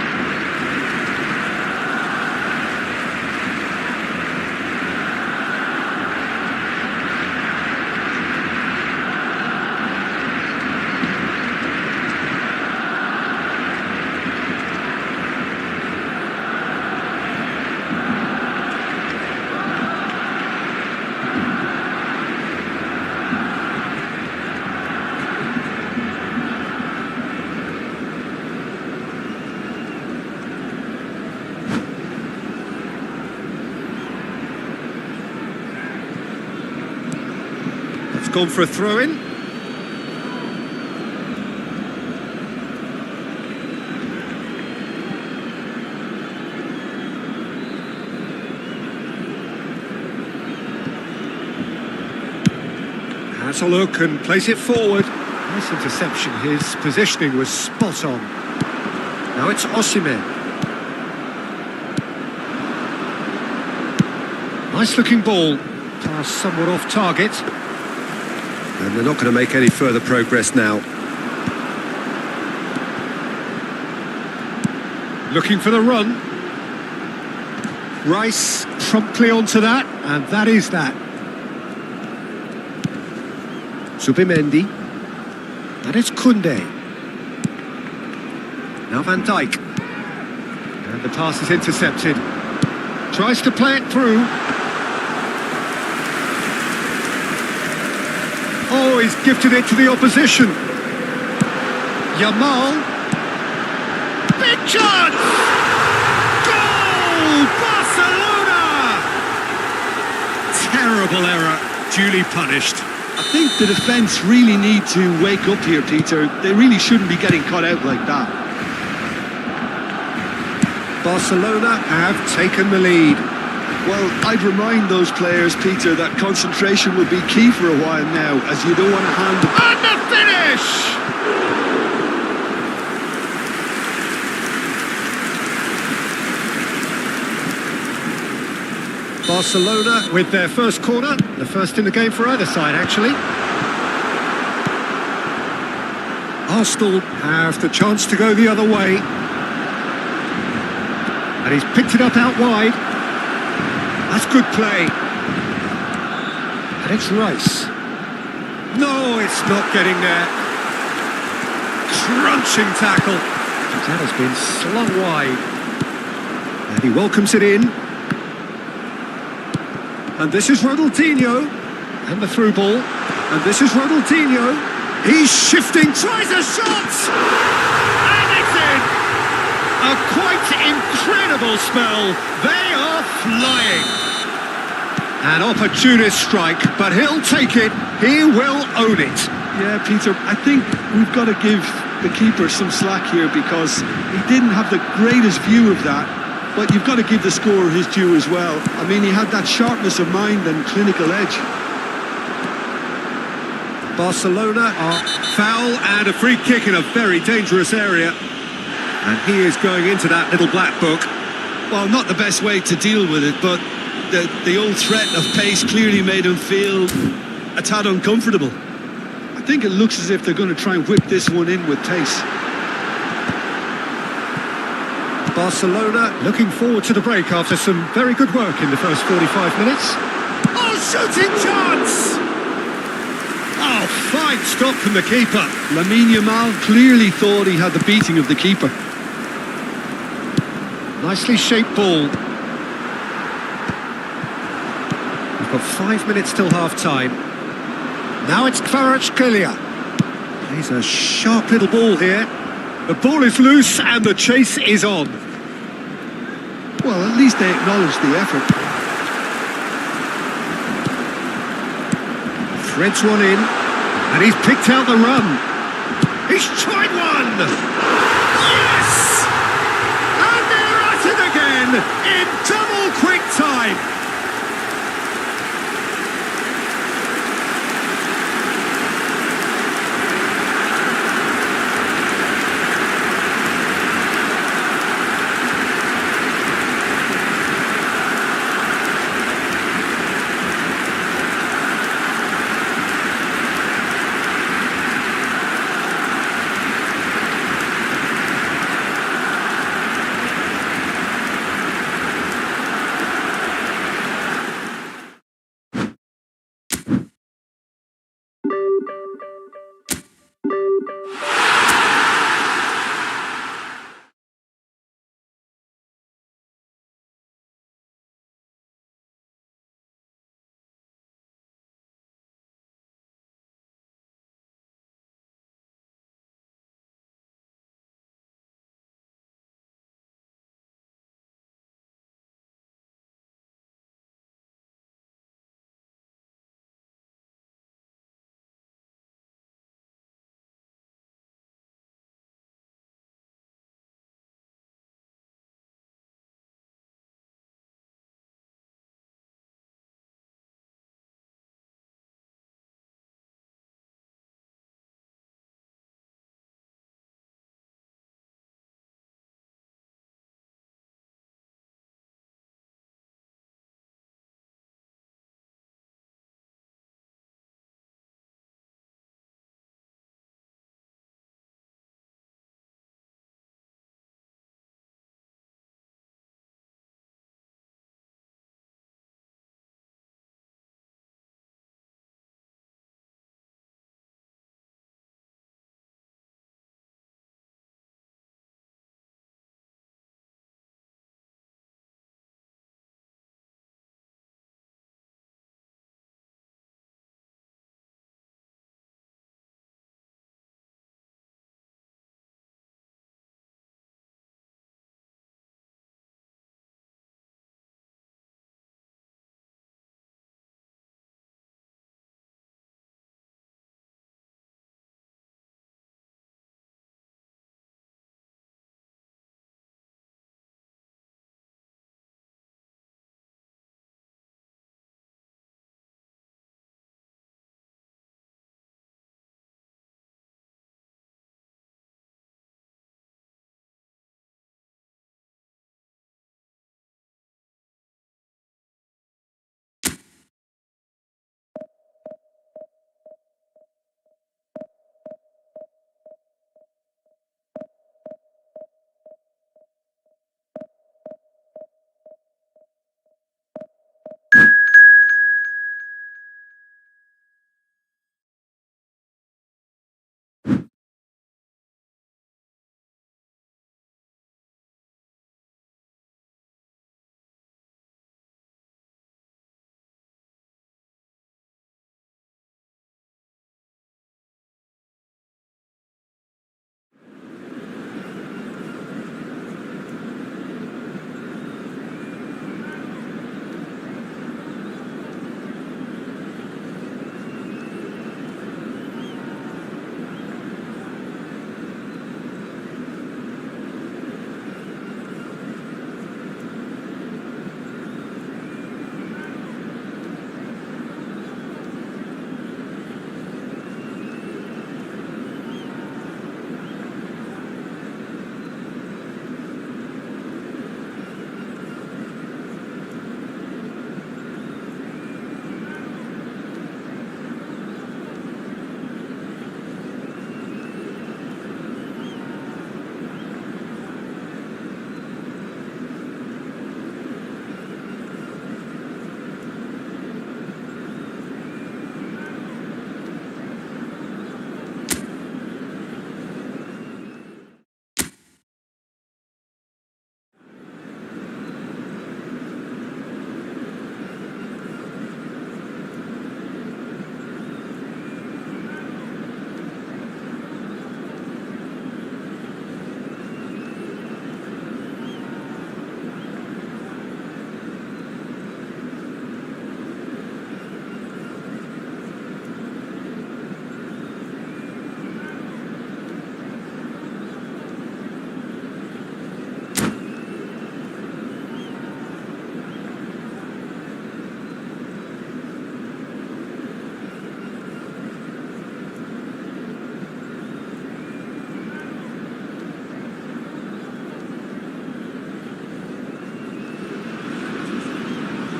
Gone for a throw-in. Has a look and place it forward. Nice interception. His positioning was spot on. Now it's Osimhen. Nice looking ball. Pass somewhat off target. And they're not going to make any further progress now. Looking for the run. Rice promptly onto that, and that is that. Zubimendi. That is Koundé. Now Van Dijk. And the pass is intercepted. Tries to play it through. Oh, he's gifted it to the opposition. Yamal. Big chance! Goal! Barcelona! Terrible error, duly punished. I think the defence really need to wake up here, Peter. They really shouldn't be getting caught out like that. Barcelona have taken the lead. Well, I'd remind those players, Peter, that concentration will be key for a while now, as you don't want to hand... And the finish! Barcelona with their first corner, the first in the game for either side, actually. Arsenal have the chance to go the other way. And he's picked it up out wide. That's good play. And it's Rice. No, it's not getting there. Crunching tackle. That has been slung wide. And he welcomes it in. And this is Ronaldinho. And the through ball. And this is Ronaldinho. He's shifting, tries a shot! And it's in! A quite incredible spell. They are flying. An opportunist strike, but he'll take it. He will own it. Yeah, Peter, I think we've got to give the keeper some slack here because he didn't have the greatest view of that. But you've got to give the scorer his due as well. I mean, he had that sharpness of mind and clinical edge. Barcelona are foul and a free kick in a very dangerous area. And he is going into that little black book. Well, not the best way to deal with it, but the old threat of pace clearly made him feel a tad uncomfortable. I think it looks as if they're going to try and whip this one in with pace. Barcelona looking forward to the break after some very good work in the first 45 minutes. Oh, shooting chance! Oh, fine stop from the keeper. Lamine Yamal clearly thought he had the beating of the keeper. Nicely shaped ball. We've got 5 minutes till half-time. Now it's Kvaratskhelia. He's a sharp little ball here. The ball is loose and the chase is on. Well, at least they acknowledge the effort. Threads one in, and he's picked out the run. He's tried one! Yes! And they're at it again in double quick time.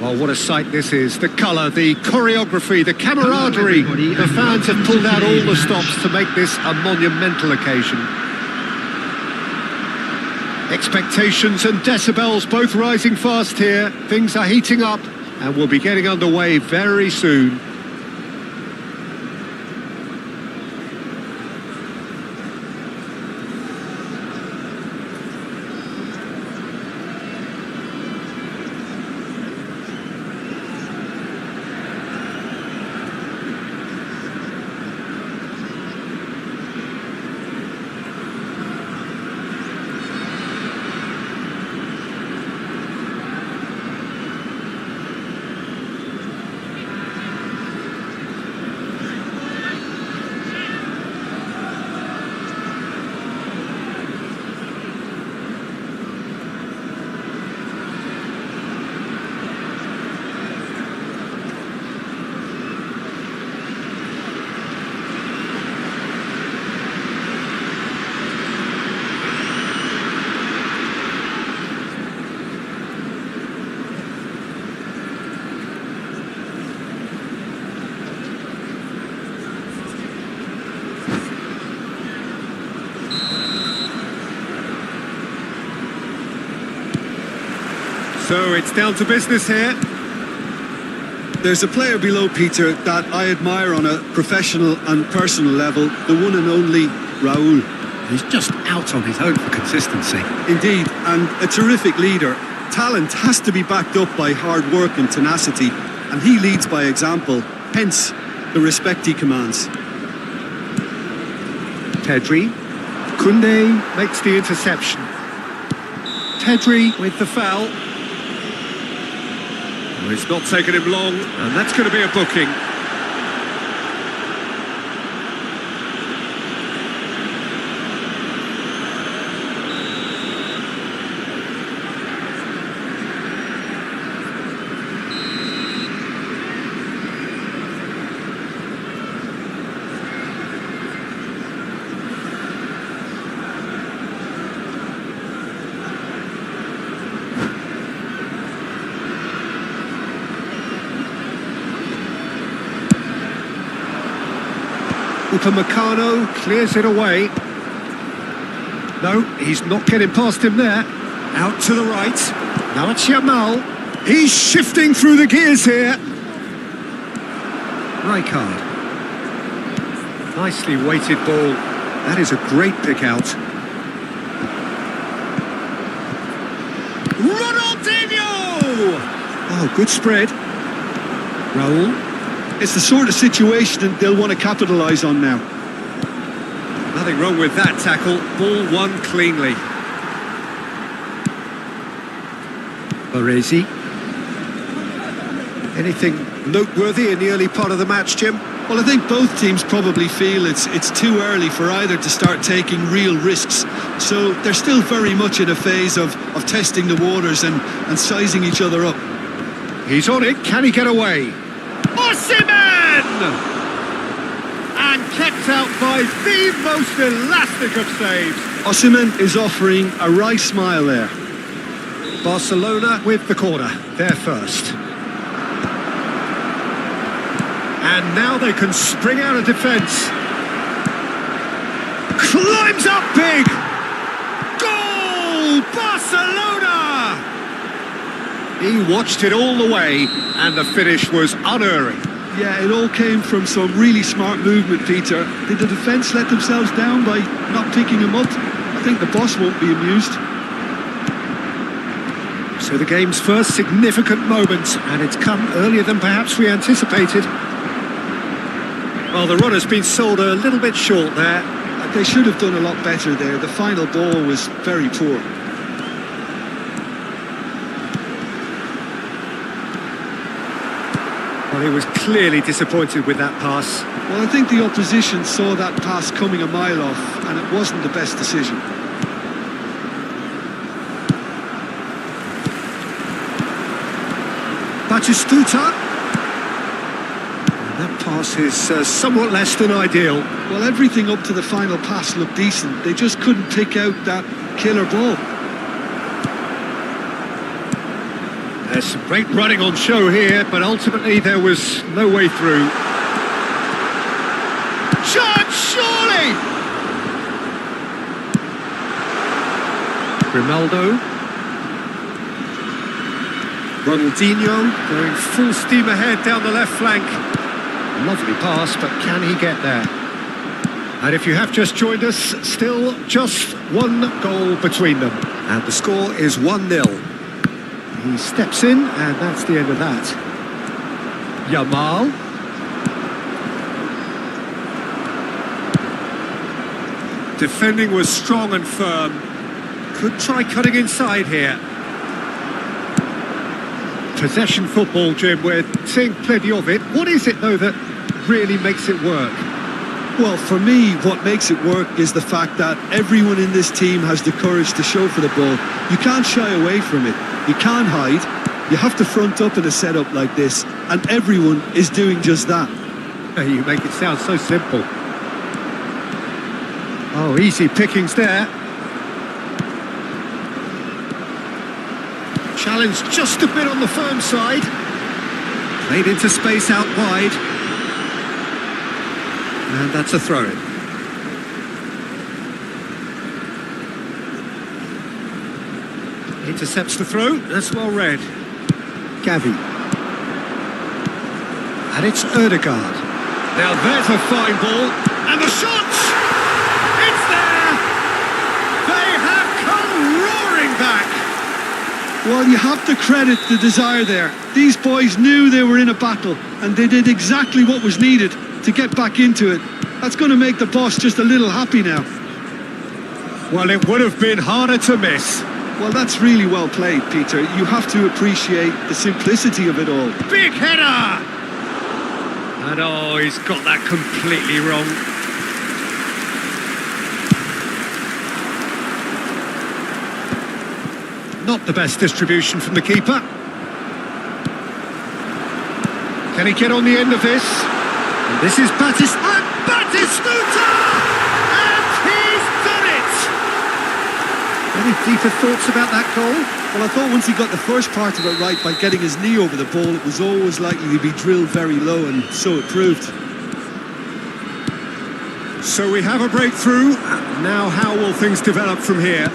Well, what a sight this is. The colour, the choreography, the camaraderie. The fans have pulled out all the stops to make this a monumental occasion. Expectations and decibels both rising fast here. Things are heating up and we'll be getting underway very soon. So it's down to business here. There's a player below, Peter, that I admire on a professional and personal level, the one and only Raúl. He's just out on his own for consistency. Indeed, and a terrific leader. Talent has to be backed up by hard work and tenacity, and he leads by example, hence the respect he commands. Pedri. Koundé makes the interception. Pedri with the foul. Well, it's not taken him long, and that's going to be a booking. Upamecano clears it away. No, he's not getting past him there. Out to the right. Now it's Yamal. He's shifting through the gears here. Rijkaard. Nicely weighted ball. That is a great pick out. Ronaldinho! Oh, good spread. Raúl. It's the sort of situation that they'll want to capitalise on now. Nothing wrong with that tackle. Ball won cleanly. Baresi. Anything noteworthy in the early part of the match, Jim? Well, I think both teams probably feel it's too early for either to start taking real risks. So they're still very much in a phase of testing the waters and sizing each other up. He's on it. Can he get away? Osimhen! And kept out by the most elastic of saves. Osimhen is offering a right smile there. Barcelona with the corner. They're first. And now they can spring out of defence. Climbs up big! Goal! Barcelona! He watched it all the way, and the finish was unerring. Yeah, it all came from some really smart movement, Peter. Did the defence let themselves down by not picking him up? I think the boss won't be amused. So the game's first significant moment, and it's come earlier than perhaps we anticipated. Well, the run has been sold a little bit short there. They should have done a lot better there. The final ball was very poor. Well, he was clearly disappointed with that pass. Well, I think the opposition saw that pass coming a mile off, and it wasn't the best decision. Batistuta. That pass is somewhat less than ideal. Well, everything up to the final pass looked decent. They just couldn't pick out that killer ball. There's some great running on show here, but ultimately there was no way through. Chance, surely! Grimaldo. Ronaldinho going full steam ahead down the left flank. Lovely pass, but can he get there? And if you have just joined us, still just one goal between them. And the score is 1-0. He steps in, and that's the end of that. Yamal. Defending was strong and firm. Could try cutting inside here. Possession football, Jim, we're seeing plenty of it. What is it, though, that really makes it work? Well, for me, what makes it work is the fact that everyone in this team has the courage to show for the ball. You can't shy away from it. You can't hide. You have to front up in a setup like this, and everyone is doing just that. You make it sound so simple. Oh, easy pickings there. Challenge just a bit on the firm side. Played into space out wide. And that's a throw-in. Intercepts the throw. That's well read. Gavi. And it's Ødegaard. Now there's a fine ball. And the shot! It's there! They have come roaring back! Well, you have to credit the desire there. These boys knew they were in a battle, and they did exactly what was needed to get back into it. That's going to make the boss just a little happy now. Well, it would have been harder to miss. Well, that's really well played, Peter. You have to appreciate the simplicity of it all. Big header! And oh, he's got that completely wrong. Not the best distribution from the keeper. Can he get on the end of this? And this is Batistuta! And he's done it! Any deeper thoughts about that goal? Well, I thought once he got the first part of it right by getting his knee over the ball, it was always likely to be drilled very low, and so it proved. So we have a breakthrough. Now how will things develop from here?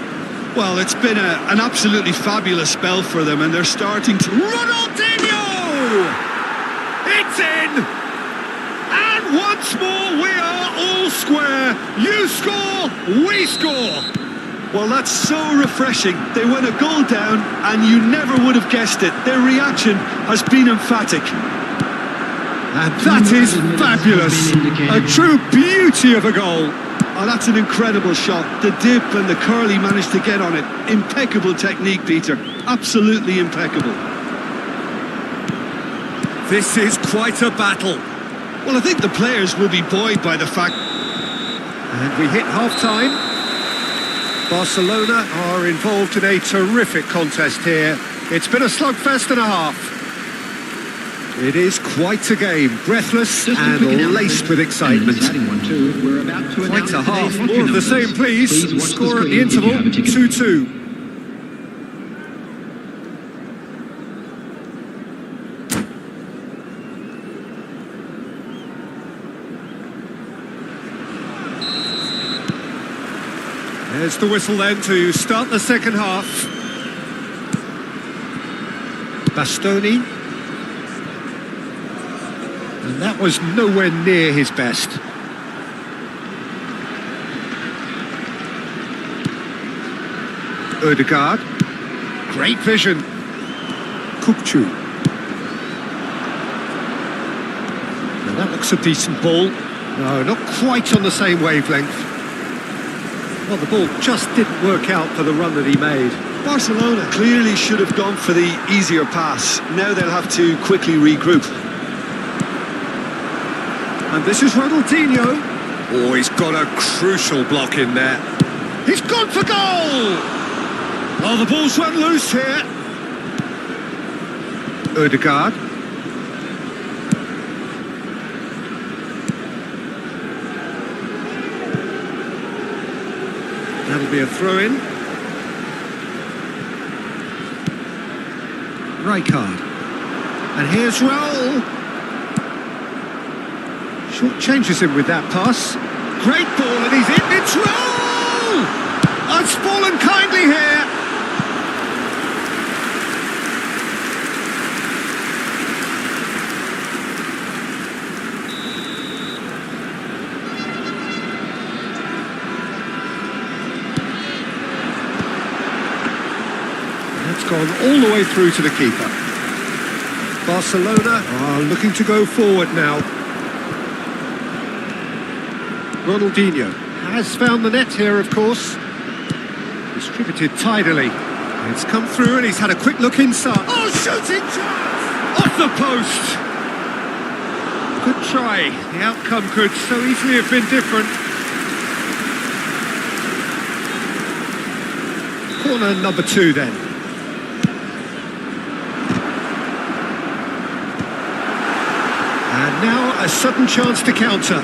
Well, it's been an absolutely fabulous spell for them, and they're starting to... Ronaldinho! It's in! And once more we are all square. You score, we score. Well, that's so refreshing. They went a goal down, and you never would have guessed it. Their reaction has been emphatic. And that is fabulous. A true beauty of a goal. Oh, that's an incredible shot. The dip and the curl he managed to get on it. Impeccable technique, Peter. Absolutely impeccable. This is quite a battle. Well, I think the players will be buoyed by the fact... And we hit half-time. Barcelona are involved in a terrific contest here. It's been a slugfest and a half. It is quite a game, breathless and laced with excitement. Quite a half, more of the same please. Score at the interval, 2-2. There's the whistle then to start the second half. Bastoni. And that was nowhere near his best. Ødegaard. Great vision. Kukçu. Now that looks a decent ball. No, not quite on the same wavelength. Well, the ball just didn't work out for the run that he made. Barcelona clearly should have gone for the easier pass. Now they'll have to quickly regroup. And this is Ronaldinho. Oh, he's got a crucial block in there. He's gone for goal! Oh, the ball's run loose here. Ødegaard. That'll be a throw-in. Rijkaard. And here's Raul. Short changes him with that pass. Great ball, and he's in. It's Raul! Oh, it's fallen kindly here. That's gone all the way through to the keeper. Barcelona are looking to go forward now. Ronaldinho has found the net here, of course. Distributed tidily. It's come through and he's had a quick look inside. Oh, shooting chance! Off the post! Good try. The outcome could so easily have been different. Corner number 2 then. And now a sudden chance to counter.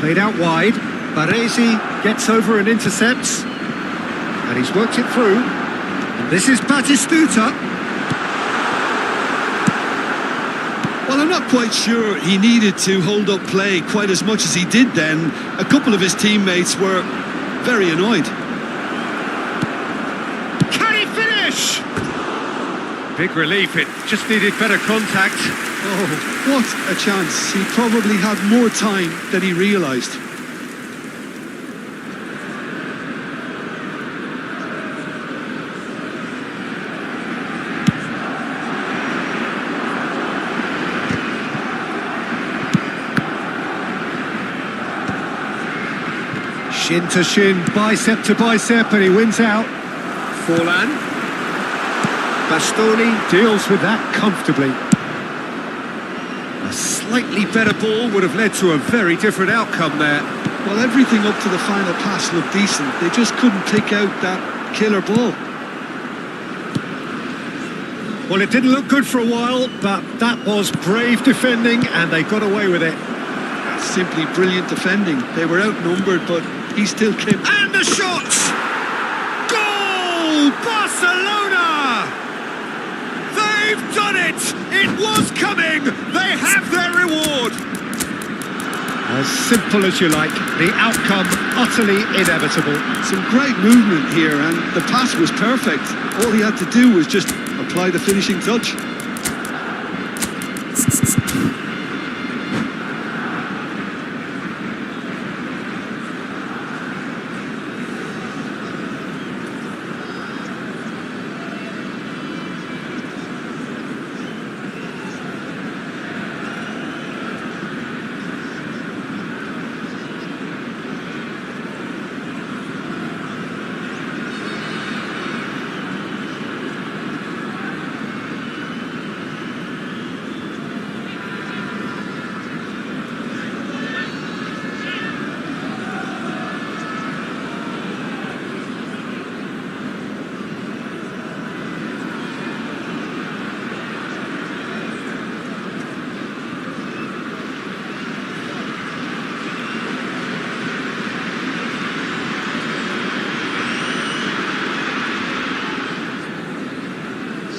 Played out wide. Baresi gets over and intercepts. And he's worked it through. And this is Batistuta. Well, I'm not quite sure he needed to hold up play quite as much as he did then. A couple of his teammates were very annoyed. Can he finish? Big relief, it just needed better contact. Oh, what a chance. He probably had more time than he realised. Shin to shin, bicep to bicep, and he wins out. Forlan. Bastoni deals with that comfortably. A slightly better ball would have led to a very different outcome there. Well, everything up to the final pass looked decent. They just couldn't pick out that killer ball. Well, it didn't look good for a while, but that was brave defending, and they got away with it. That's simply brilliant defending. They were outnumbered, but he still came. And the shot! Goal! Barcelona! They've done it! It was coming! They have their reward! As simple as you like, the outcome utterly inevitable. Some great movement here, and the pass was perfect. All he had to do was just apply the finishing touch.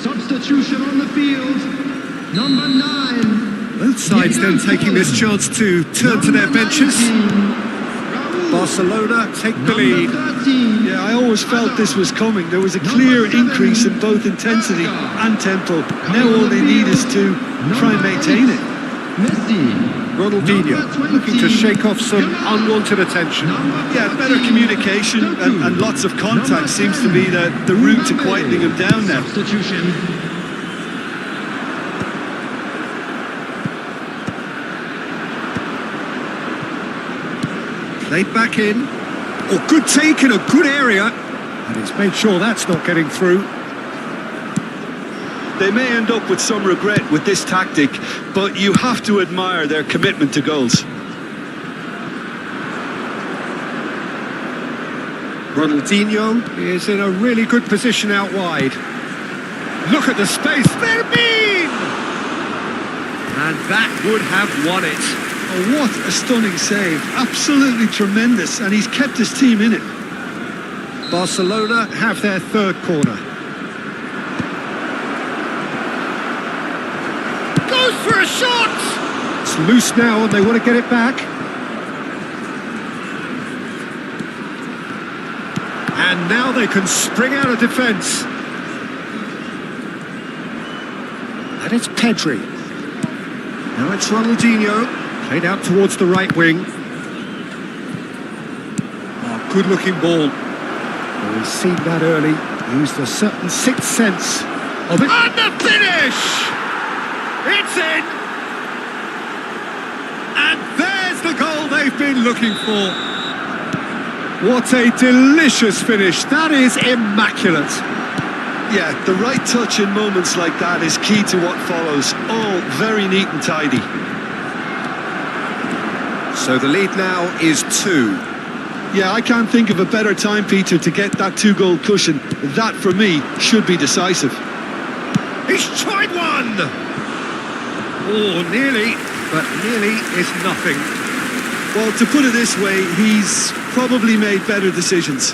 Substitution on the field, number 9. Both sides then taking this chance to turn to their benches. Barcelona take the lead. Yeah, I always felt this was coming. There was a clear increase in both intensity and tempo. Now all they need is to try and maintain it. Ronaldinho looking to shake off some unwanted attention. Yeah, better communication and lots of contact seems to be the route to quietening him down now. Substitution. Played back in. Oh, good take in a good area. And he's made sure that's not getting through. They may end up with some regret with this tactic, but you have to admire their commitment to goals. Ronaldinho is in a really good position out wide. Look at the space. Fermin! And that would have won it. Oh, what a stunning save. Absolutely tremendous, and he's kept his team in it. Barcelona have their third corner. goes for a shot! It's loose now and they want to get it back. And now they can spring out of defence. And it's Pedri. Now it's Ronaldinho. Played out towards the right wing. Oh, good-looking ball. Well, we've seen that early. Used a certain sixth sense of it. And the finish! It's in! And there's the goal they've been looking for. What a delicious finish. That is immaculate. Yeah, the right touch in moments like that is key to what follows. All very neat and tidy. So the lead now is 2. Yeah, I can't think of a better time, Peter, to get that 2-goal cushion. That, for me, should be decisive. He's tried one! Oh, nearly, but nearly is nothing. Well, to put it this way, he's probably made better decisions.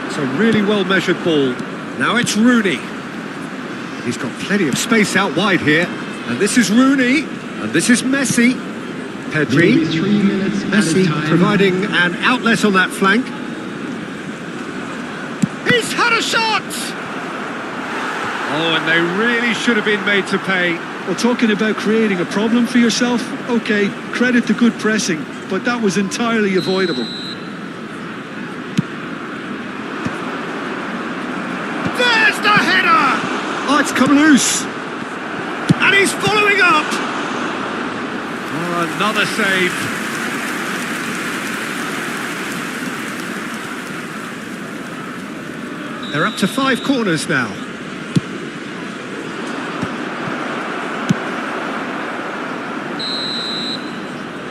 It's a really well-measured ball. Now it's Rooney. He's got plenty of space out wide here. And this is Rooney. And this is Messi. Pedri. Maybe 3 minutes at a Messi time. providing an outlet on that flank. He's had a shot! Oh, and they really should have been made to pay. Well, talking about creating a problem for yourself, okay, credit to good pressing, but that was entirely avoidable. There's the header! Oh, it's come loose. And he's following up! Oh, another save. They're up to 5 corners now.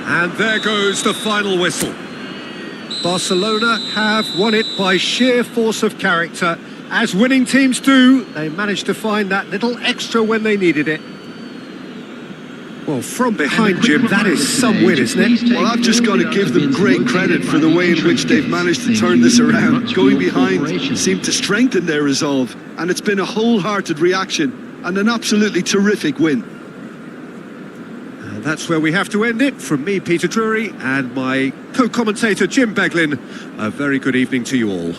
And there goes the final whistle. Barcelona have won it by sheer force of character. As winning teams do, they managed to find that little extra when they needed it. Well, from behind, Jim, that is some win, isn't it? Well, I've just got to give them great credit for the way in which they've managed to turn this around. Going behind seemed to strengthen their resolve, and it's been a wholehearted reaction and an absolutely terrific win. And that's where we have to end it. From me, Peter Drury, and my co-commentator, Jim Beglin, a very good evening to you all.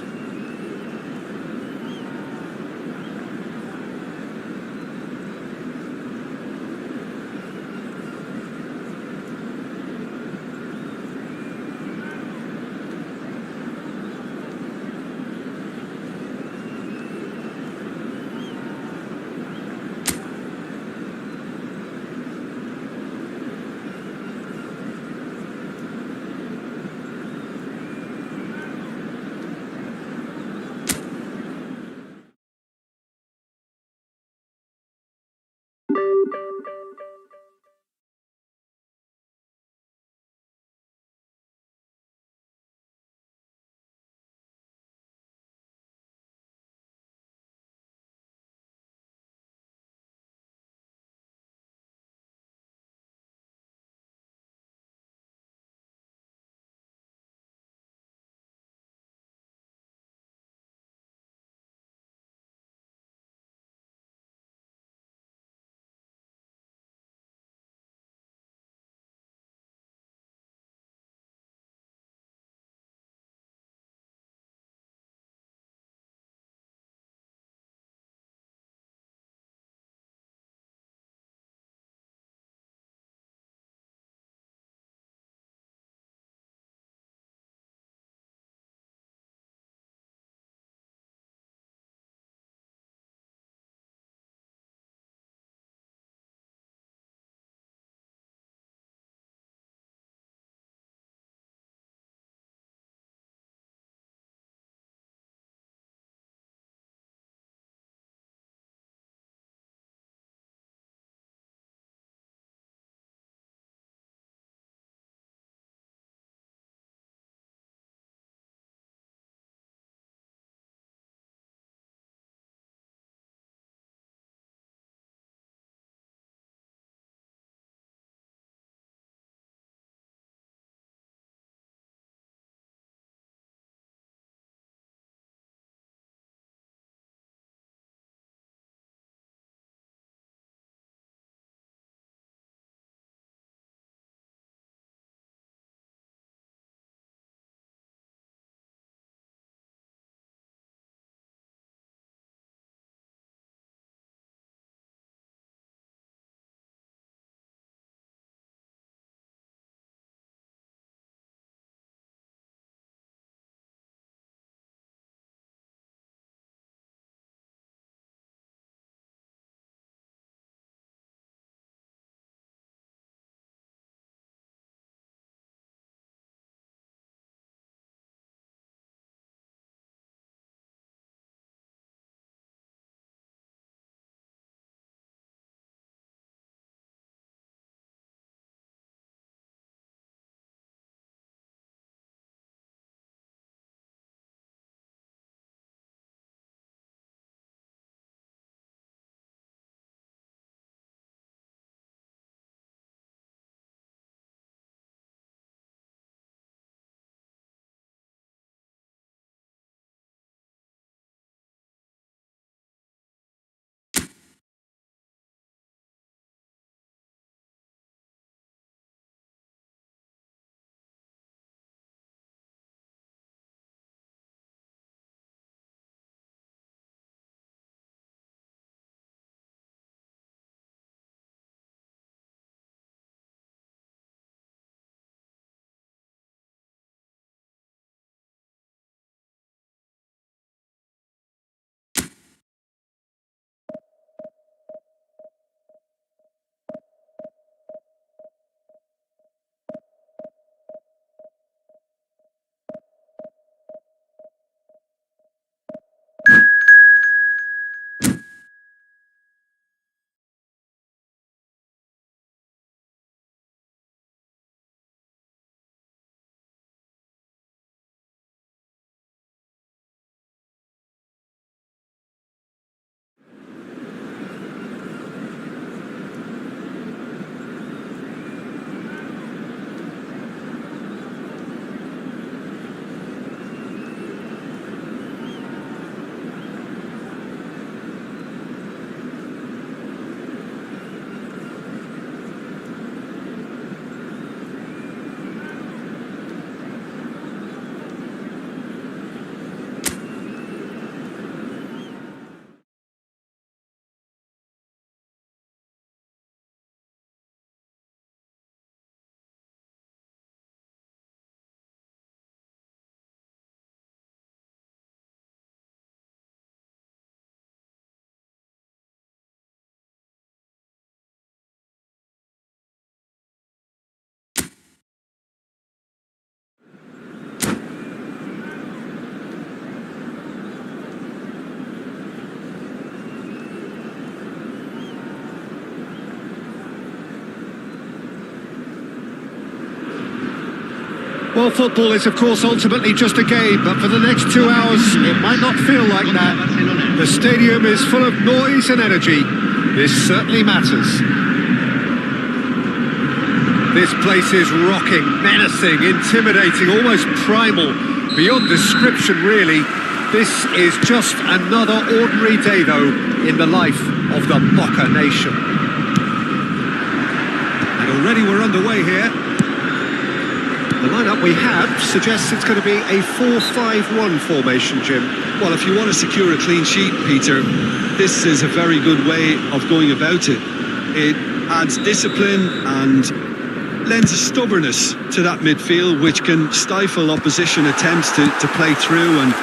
Well, football is, of course, ultimately just a game, but for the next 2 hours, it might not feel like that. The stadium is full of noise and energy. This certainly matters. This place is rocking, menacing, intimidating, almost primal, beyond description, really. This is just another ordinary day, though, in the life of the Boca Nation. And already we're underway here. The lineup we have suggests it's going to be a 4-5-1 formation, Jim. Well, if you want to secure a clean sheet, Peter, this is a very good way of going about it. It adds discipline and lends a stubbornness to that midfield, which can stifle opposition attempts to play through, and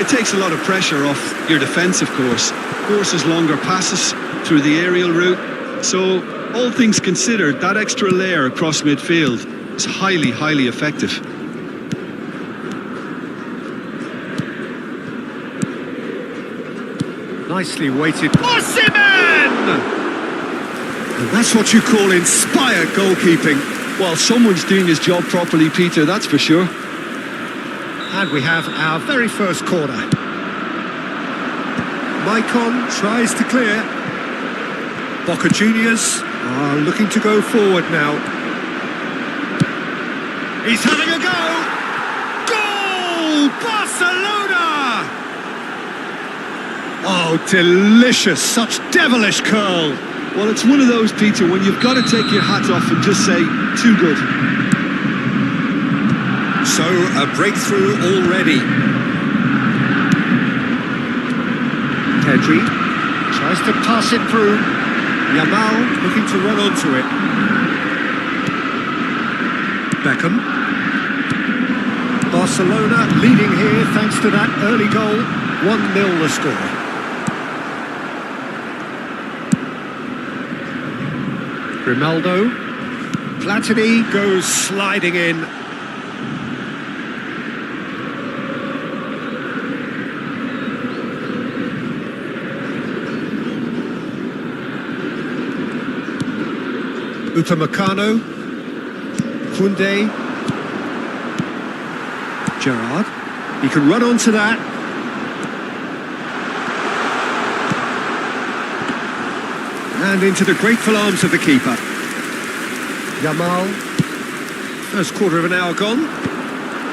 it takes a lot of pressure off your defence, of course. Forces longer passes through the aerial route. So, all things considered, that extra layer across midfield is highly, highly effective. Nicely weighted. Osimhen! And that's what you call inspired goalkeeping. Well, someone's doing his job properly, Peter, that's for sure. And we have our very first corner. Maicon tries to clear. Boca Juniors are looking to go forward now. He's having a go! Goal! Barcelona! Oh, delicious, such devilish curl. Well, it's one of those, Peter, when you've got to take your hat off and just say, too good. So, a breakthrough already. Pedri tries to pass it through. Yamal looking to run onto it. Beckham. Barcelona leading here thanks to that early goal. 1-0 the score. Grimaldo. Platini goes sliding in. Upamecano. Koundé. Gerrard. He can run onto that. And into the grateful arms of the keeper. Yamal. First quarter of an hour gone.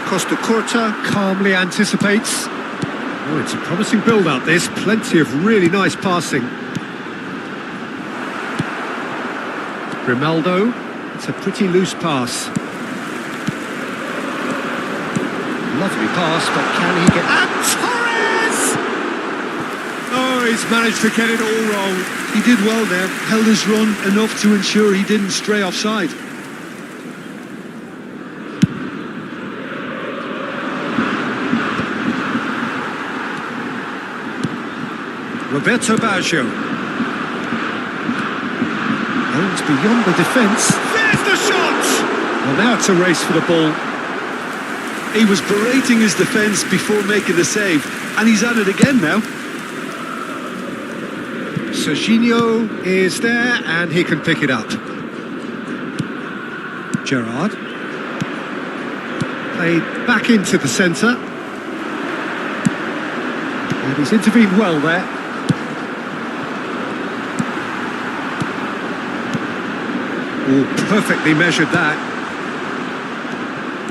Costa Curta calmly anticipates. Oh, it's a promising build-up, this. Plenty of really nice passing. Grimaldo. It's a pretty loose pass. Lovely pass, but can he get... And Torres! Oh, he's managed to get it all wrong. He did well there, held his run enough to ensure he didn't stray offside. Roberto Baggio. Oh, it's beyond the defence. There's the shot! Well, now it's a race for the ball. He was berating his defence before making the save, and he's at it again now. Serginho is there, and he can pick it up. Gerrard. Played back into the centre. And he's intervened well there. Oh, perfectly measured that.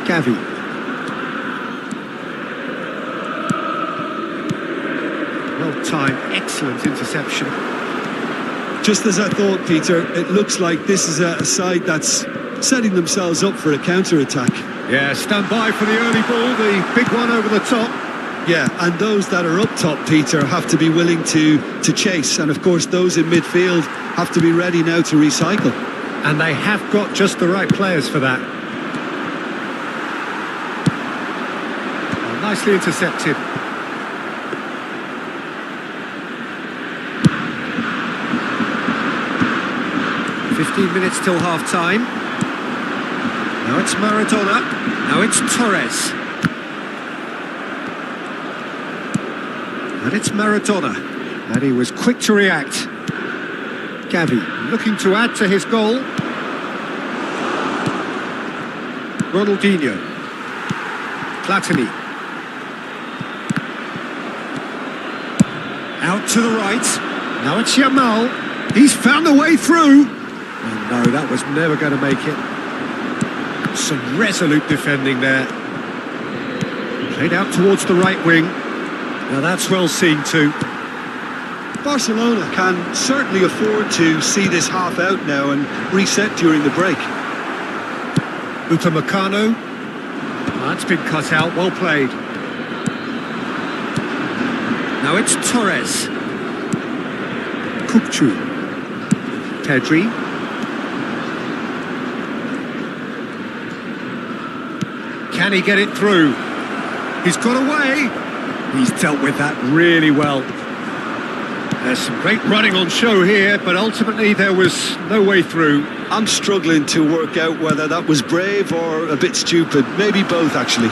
Gavi. Well-timed, excellent interception. Just as I thought, Peter, it looks like this is a side that's setting themselves up for a counter-attack. Yeah, stand by for the early ball, the big one over the top. Yeah, and those that are up top, Peter, have to be willing to chase. And of course, those in midfield have to be ready now to recycle. And they have got just the right players for that. Oh, nicely intercepted. "15 minutes till half-time. Now it's Maradona. Now it's Torres. And it's Maradona. And he was quick to react. Gavi looking to add to his goal. Ronaldinho. Platini. Out to the right. Now it's Yamal. He's found a way through. Oh no, that was never going to make it. Some resolute defending there. Played out towards the right wing. Now that's well seen too. Barcelona can certainly afford to see this half out now and reset during the break. Upamecano. That's been cut out, well played. Now it's Torres. Kukçu. Pedri. Can he get it through? He's got away. He's dealt with that really well. There's some great running on show here, but ultimately there was no way through. I'm struggling to work out whether that was brave or a bit stupid. Maybe both, actually.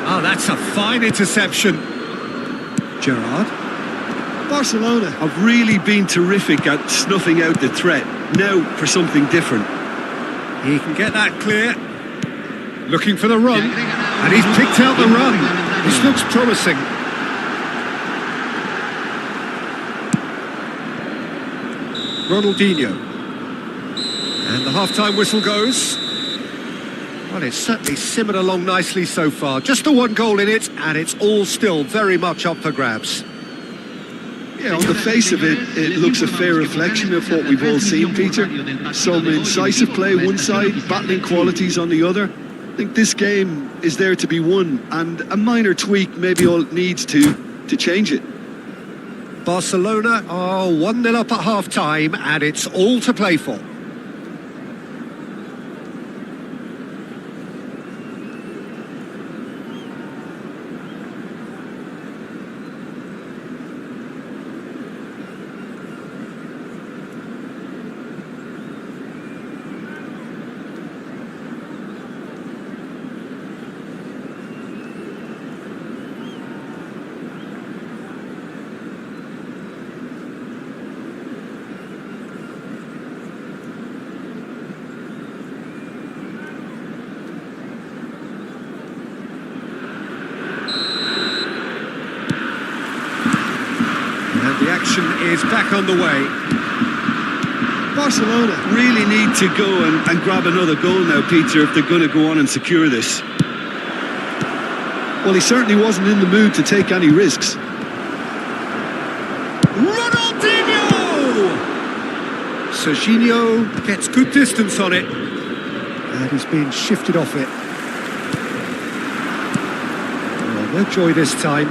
Oh, that's a fine interception. Gerrard. Barcelona have really been terrific at snuffing out the threat. Now for something different. He can get that clear. Looking for the run. And he's picked out the run. This looks promising. Ronaldinho. And the half-time whistle goes. Well, it's certainly simmered along nicely so far. Just the one goal in it, and it's all still very much up for grabs. Yeah, on the face of it, it looks a fair reflection of what we've all seen, Peter. Some incisive play one side, battling qualities on the other. I think this game is there to be won, and a minor tweak maybe all it needs to change it. Barcelona are 1-0 up at half-time, and it's all to play for. The action is back on the way. Barcelona really need to go and grab another goal now, Peter, if they're going to go on and secure this. Well, he certainly wasn't in the mood to take any risks. Ronaldinho! Serginho gets good distance on it. And he's being shifted off it. Oh, no joy this time.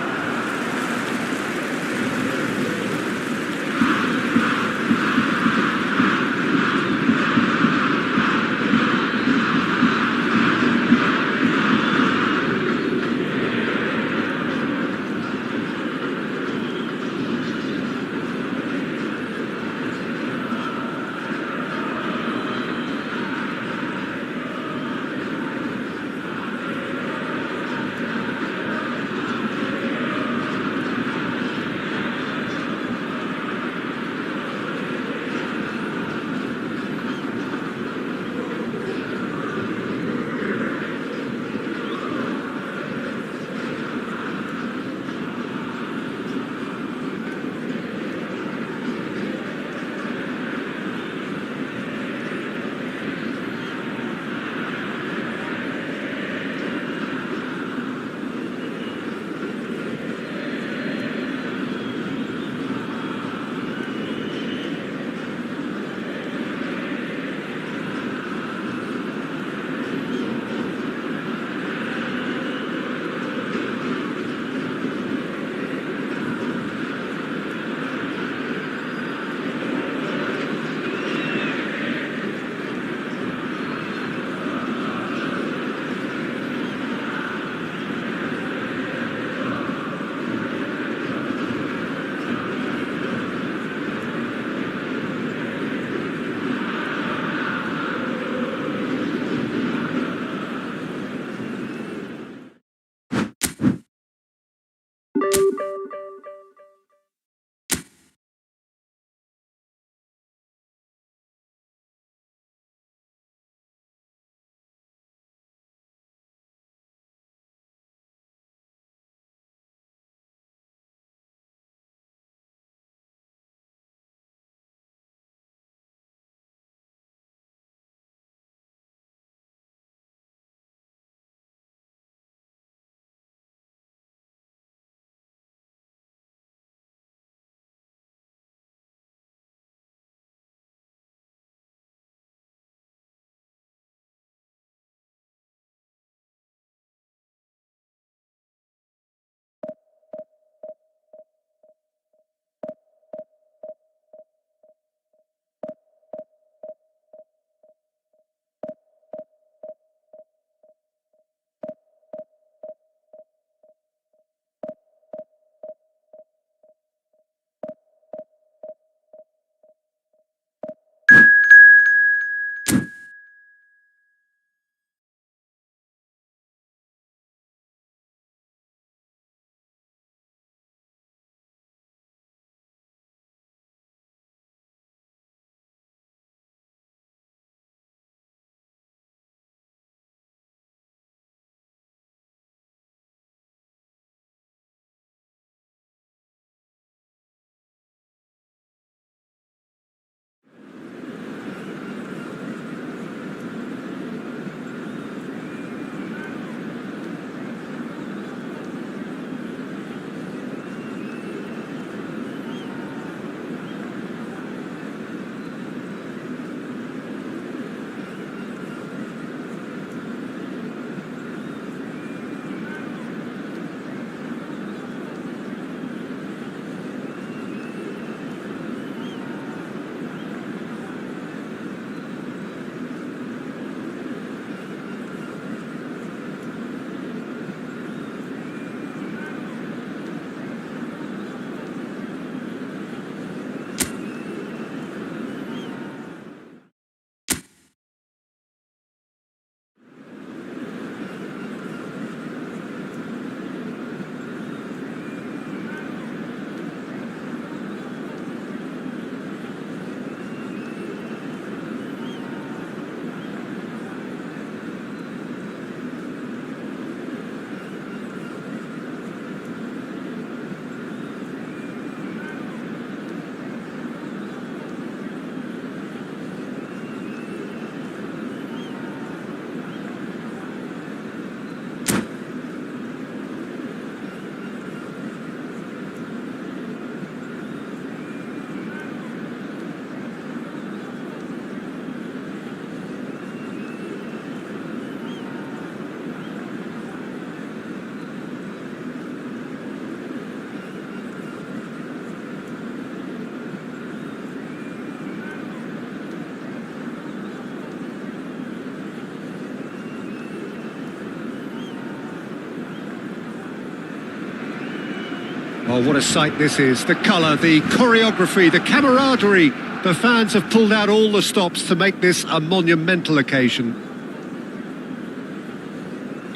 Oh, what a sight this is. The colour, the choreography, the camaraderie. The fans have pulled out all the stops to make this a monumental occasion.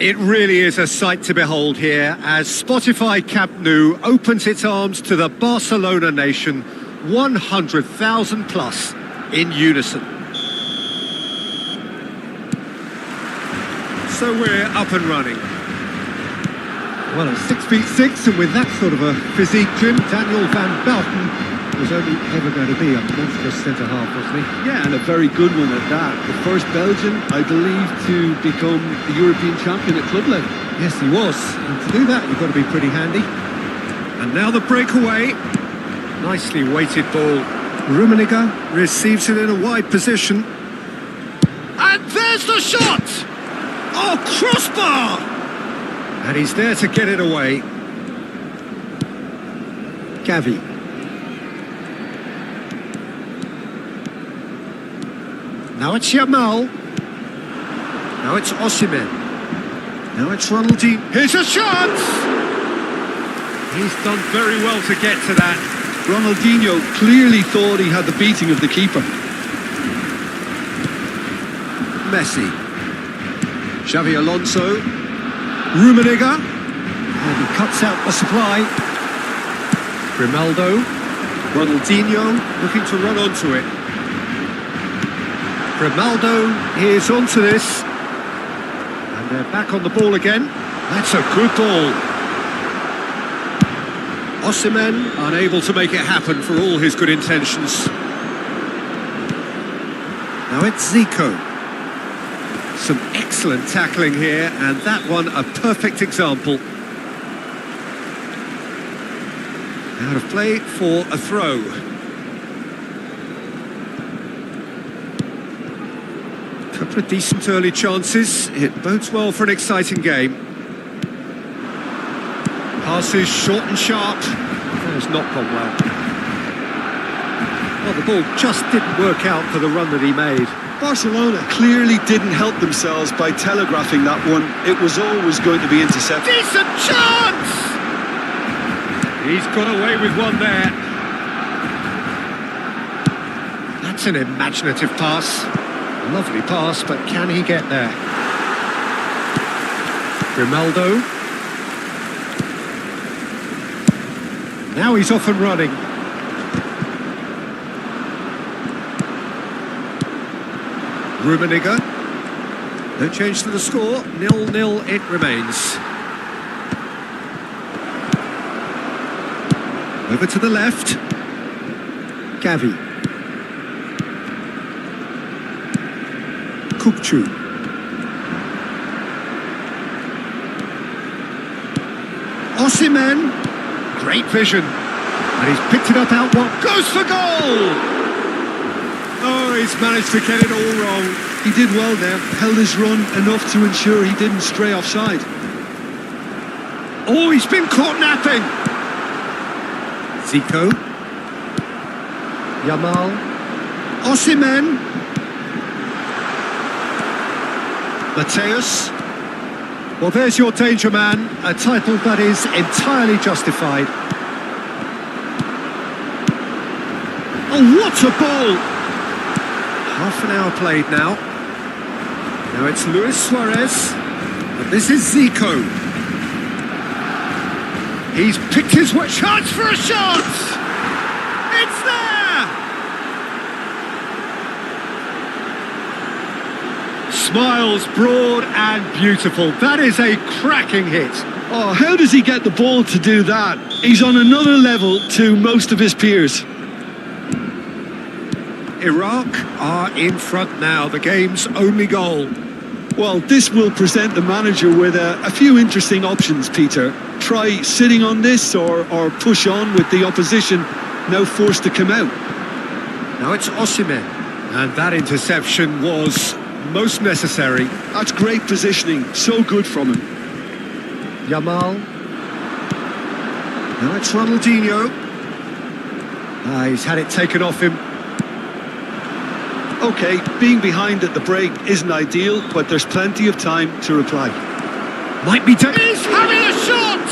It really is a sight to behold here as Spotify Camp Nou opens its arms to the Barcelona nation, 100,000 plus in unison. So we're up and running. Well, at 6'6", and with that sort of a physique, Jim, Daniel van Belten was only ever going to be a monstrous centre-half, wasn't he? Yeah, and a very good one at that. The first Belgian, I believe, to become the European champion at club level. Yes, he was. And to do that, you've got to be pretty handy. And now the breakaway. Nicely weighted ball. Rummenigge receives it in a wide position. And there's the shot! Oh, crossbar! And he's there to get it away. Gavi. Now it's Yamal. Now it's Osimhen. Now it's Ronaldinho. Here's a shot! He's done very well to get to that. Ronaldinho clearly thought he had the beating of the keeper. Messi. Xavi Alonso. Rummenigge. And he cuts out the supply. Grimaldo. Ronaldinho looking to run onto it. Grimaldo is onto this. And they're back on the ball again. That's a good ball. Osimhen unable to make it happen for all his good intentions. Now it's Zico. Some excellent tackling here, and that one a perfect example. Out of play for a throw. Couple of decent early chances. It bodes well for an exciting game. Passes short and sharp. That has not gone well. Well, the ball just didn't work out for the run that he made. Barcelona clearly didn't help themselves by telegraphing that one. It was always going to be intercepted. Decent chance! He's got away with one there. That's an imaginative pass. Lovely pass, but can he get there? Grimaldo. Now he's off and running. Rummenigge. No change to the score. 0-0 it remains. Over to the left. Gavi. Kupchu. Osimhen. Great vision. And he's picked it up out what goes for goal! Oh, he's managed to get it all wrong. He did well there, held his run enough to ensure he didn't stray offside. Oh, he's been caught napping. Zico. Yamal. Osimhen. Mateus. Well, there's your danger man, a title that is entirely justified. Oh, what a ball! Half an hour played now. Now it's Luis Suarez, and this is Zico. He's picked his way. Chance for a shot! It's there! Smiles broad and beautiful. That is a cracking hit. Oh, how does he get the ball to do that? He's on another level to most of his peers. Iraq are in front now, the game's only goal. Well, this will present the manager with a few interesting options, Peter. Try sitting on this or push on with the opposition now forced to come out. Now it's Osimhen, and that interception was most necessary. That's great positioning, so good from him. Yamal. Now it's Ronaldinho. He's had it taken off him. Okay, being behind at the break isn't ideal, but there's plenty of time to reply. Might be... He's having a shot!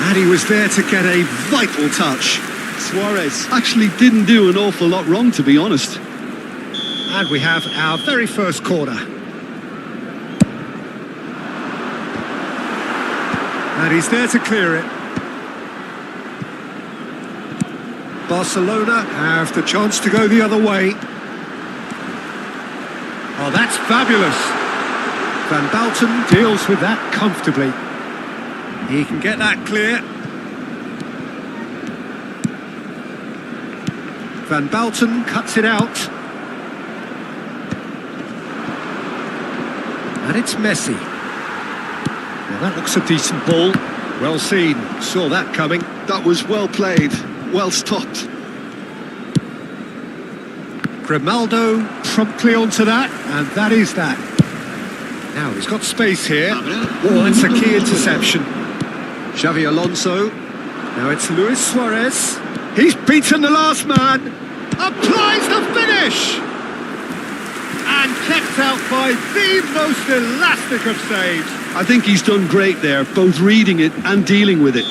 And he was there to get a vital touch. Suarez actually didn't do an awful lot wrong, to be honest. And we have our very first corner. And he's there to clear it. Barcelona have the chance to go the other way. Oh, that's fabulous. Van Balten deals with that comfortably. He can get that clear. Van Balten cuts it out. And it's Messi. Well, that looks a decent ball. Well seen. Saw that coming. That was well played, well stopped. Grimaldo promptly onto that, and that is that. Now he's got space here. Oh, that's a key interception. Xavi Alonso. Now it's Luis Suarez. He's beaten the last man. Applies the finish. And kept out by the most elastic of saves. I think he's done great there, both reading it and dealing with it.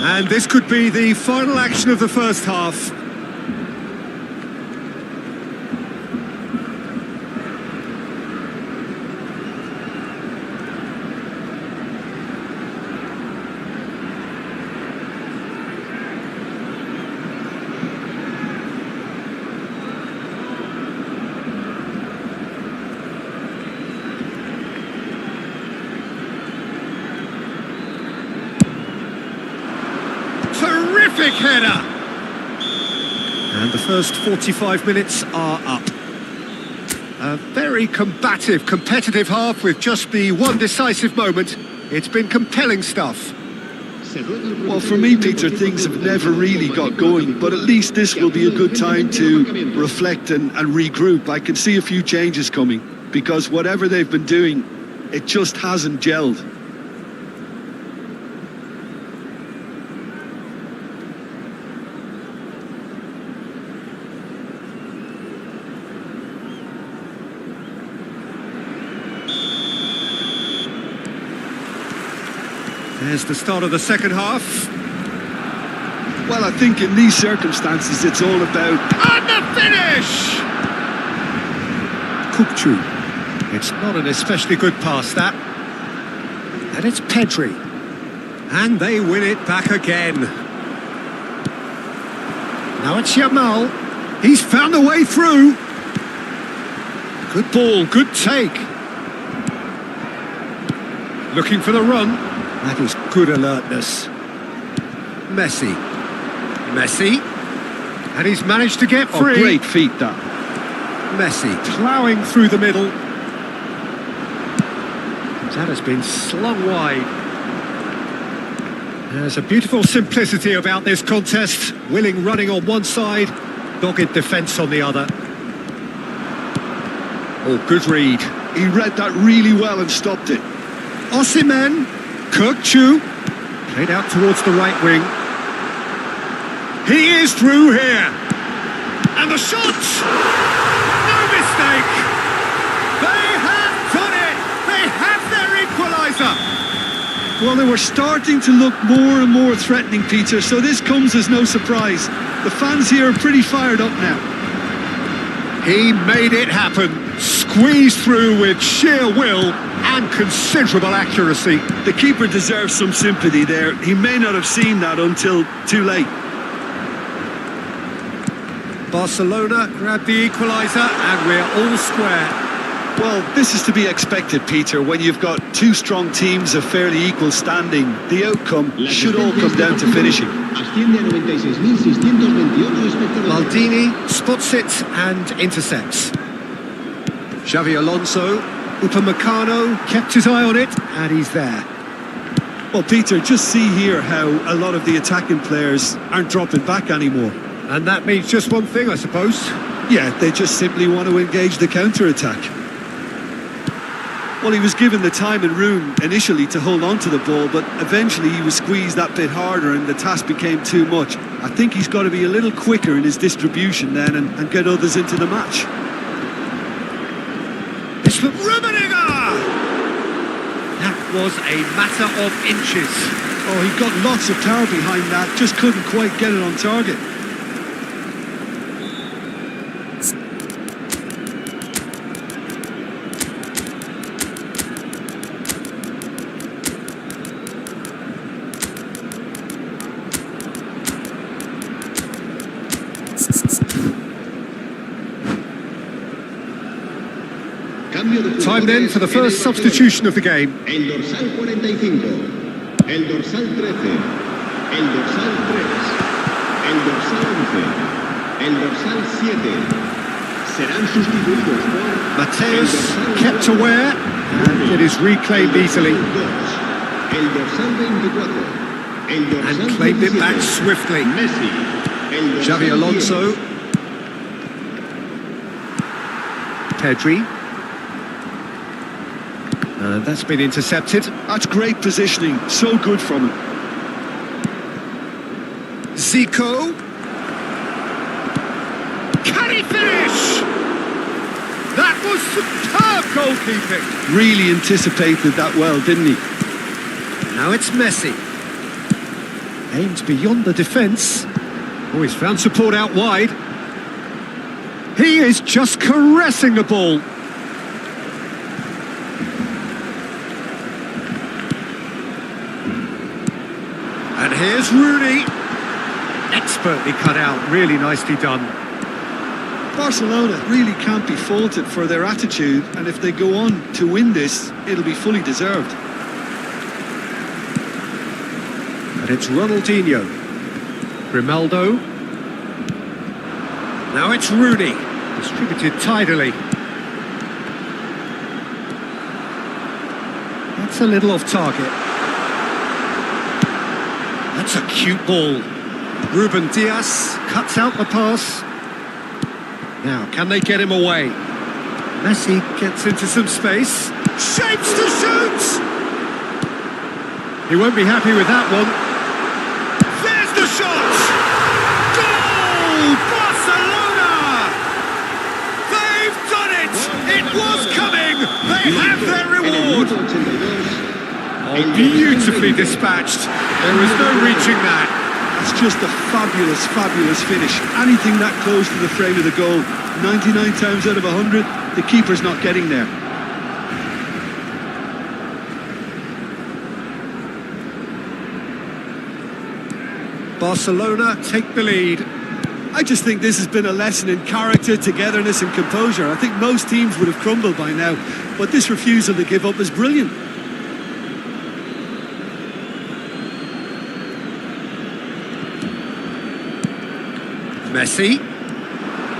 And this could be the final action of the first half. Terrific header! And the first 45 minutes are up. A very combative, competitive half with just the one decisive moment. It's been compelling stuff. Well, for me, Peter, things have never really got going, but at least this will be a good time to reflect and regroup. I can see a few changes coming, because whatever they've been doing, it just hasn't gelled. There's the start of the second half. Well, I think in these circumstances, it's all about... And the finish! Kukçu. It's not an especially good pass, that. And it's Pedri. And they win it back again. Now it's Yamal. He's found a way through. Good ball, good take. Looking for the run. That is good alertness. Messi. Messi. And he's managed to get free. Oh, great feat, that. Messi ploughing through the middle. That has been slung wide. There's a beautiful simplicity about this contest. Willing running on one side, dogged defence on the other. Oh, good read. He read that really well and stopped it. Osimhen. Kukçu. Played out towards the right wing. He is through here. And the shot! No mistake! They have done it! They have their equaliser! Well, they were starting to look more and more threatening, Peter, so this comes as no surprise. The fans here are pretty fired up now. He made it happen. Squeezed through with sheer will and considerable accuracy. The keeper deserves some sympathy there. He may not have seen that until too late. Barcelona grabbed the equaliser and we're all square. Well, this is to be expected, Peter, when you've got two strong teams of fairly equal standing. The outcome should all come down to finishing. Maldini spots it and intercepts. Xavi Alonso, Upamecano kept his eye on it and he's there. Well, Peter, just see here how a lot of the attacking players aren't dropping back anymore. And that means just one thing, I suppose. Yeah, they just simply want to engage the counter-attack. Well, he was given the time and room initially to hold on to the ball, but eventually he was squeezed that bit harder and the task became too much. I think he's got to be a little quicker in his distribution then and get others into the match. It's for Rummenigge! That was a matter of inches. Oh, he got lots of power behind that, just couldn't quite get it on target. Time then for the first substitution of the game. El dorsal 45, el dorsal 13, el dorsal 3, el dorsal 11, el dorsal 7. Serán sustituidos por Mateus kept aware and it is reclaimed easily el dorsal 24, el dorsal and claimed it 17, back swiftly. Messi, el dorsal Xavi Alonso. 10. Pedri. And that's been intercepted. That's great positioning, so good from him. Zico. Can he finish? That was superb goalkeeping. Really anticipated that well, didn't he? Now it's Messi. Aimed beyond the defence. Oh, he's found support out wide. He is just caressing the ball. And here's Rooney. Expertly cut out, really nicely done. Barcelona really can't be faulted for their attitude, and if they go on to win this, it'll be fully deserved. And it's Ronaldinho. Grimaldo. Now it's Rooney. Distributed tidily. That's a little off target. That's a cute ball. Ruben Dias cuts out the pass. Now, can they get him away? Messi gets into some space. Shapes to shoot! He won't be happy with that one. There's the shot! Goal! Barcelona! They've done it! It was coming! They have their reward! Oh, beautifully dispatched. There was no reaching that. That's just a fabulous, fabulous finish. Anything that close to the frame of the goal, 99 times out of 100, the keeper's not getting there. Barcelona take the lead. I just think this has been a lesson in character, togetherness and composure. I think most teams would have crumbled by now, but this refusal to give up is brilliant. Messi.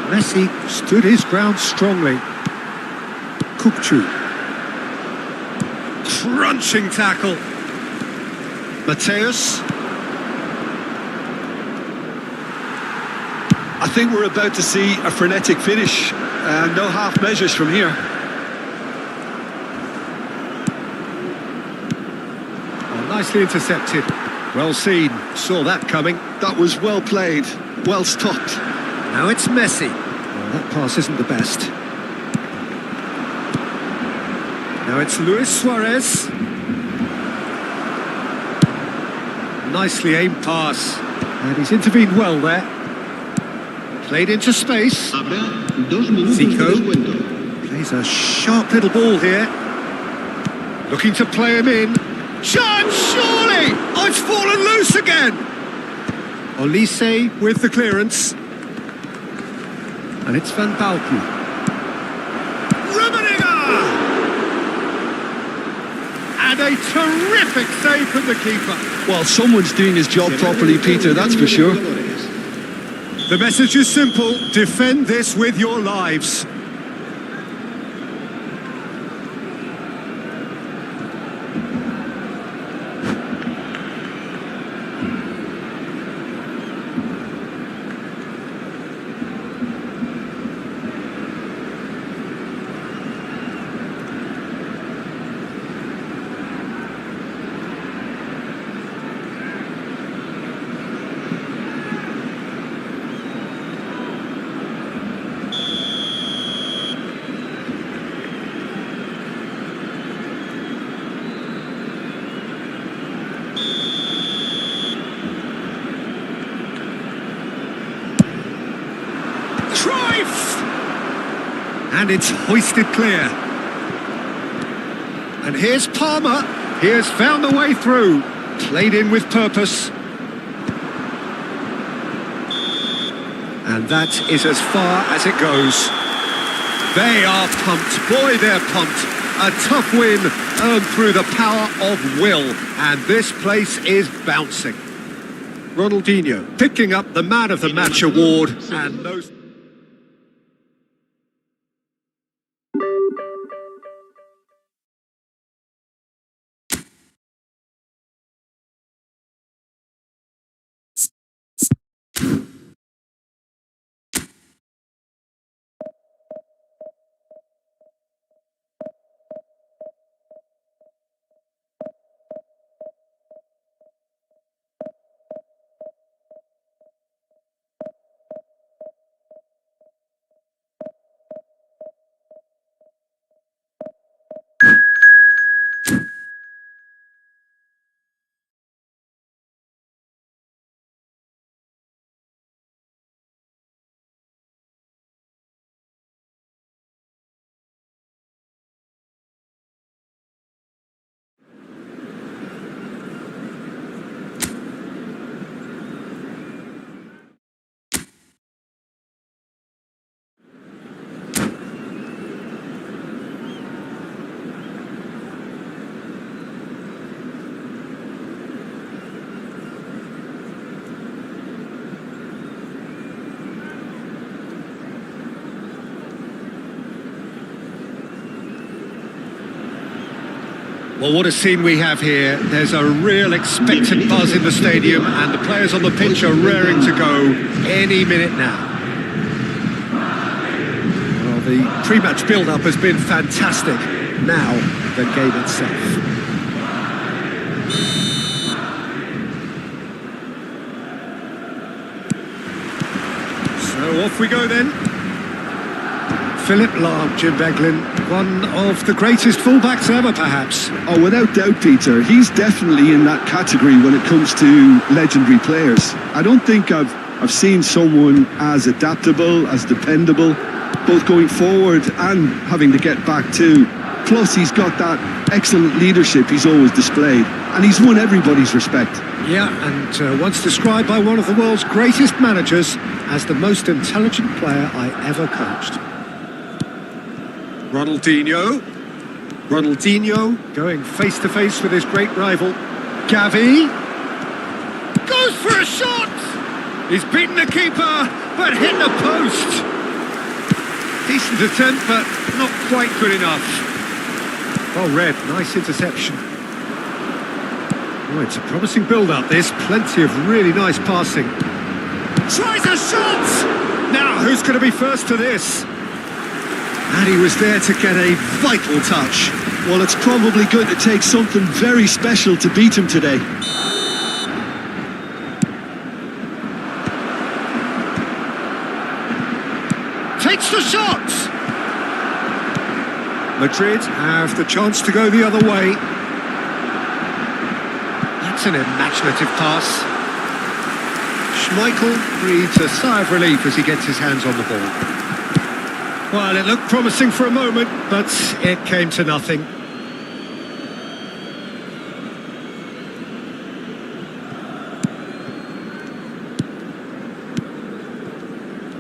Messi stood his ground strongly. Kukçu. Crunching tackle. Mateus. I think we're about to see a frenetic finish. No half measures from here. Oh, nicely intercepted. Well seen. Saw that coming. That was well played, well stopped. Now it's Messi. Well, that pass isn't the best. Now it's Luis Suarez. Nicely aimed pass. And he's intervened well there. Played into space. Zico plays a sharp little ball here. Looking to play him in. Chance, surely! Oh, it's fallen loose again! Olise with the clearance. And it's Van Balken. Rummenigge! And a terrific save from the keeper. Well, someone's doing his job properly, Peter, that's for sure. The message is simple. Defend this with your lives. And it's hoisted clear. And here's Palmer. He has found a way through. Played in with purpose. And that is as far as it goes. They are pumped. Boy, they're pumped. A tough win earned through the power of will. And this place is bouncing. Ronaldinho picking up the Man of the Match award. And those... Well, what a scene we have here. There's a real expectant buzz in the stadium and the players on the pitch are raring to go any minute now. Well, the pre-match build-up has been fantastic. Now, the game itself. So off we go then. Philip Lahm, Jim Beglin, one of the greatest fullbacks ever, perhaps. Oh, without doubt, Peter. He's definitely in that category when it comes to legendary players. I don't think I've seen someone as adaptable, as dependable, both going forward and having to get back too. Plus, he's got that excellent leadership he's always displayed, and he's won everybody's respect. Yeah, and once described by one of the world's greatest managers as the most intelligent player I ever coached. Ronaldinho going face-to-face with his great rival. Gavi goes for a shot! He's beaten the keeper, but hit the post! Decent attempt, but not quite good enough. Well read, nice interception. Oh, it's a promising build-up, this. Plenty of really nice passing. Tries a shot! Now, who's going to be first to this? And he was there to get a vital touch. Well, it's probably going to take something very special to beat him today. Takes the shot! Madrid have the chance to go the other way. That's an imaginative pass. Schmeichel breathes a sigh of relief as he gets his hands on the ball. Well, it looked promising for a moment, but it came to nothing.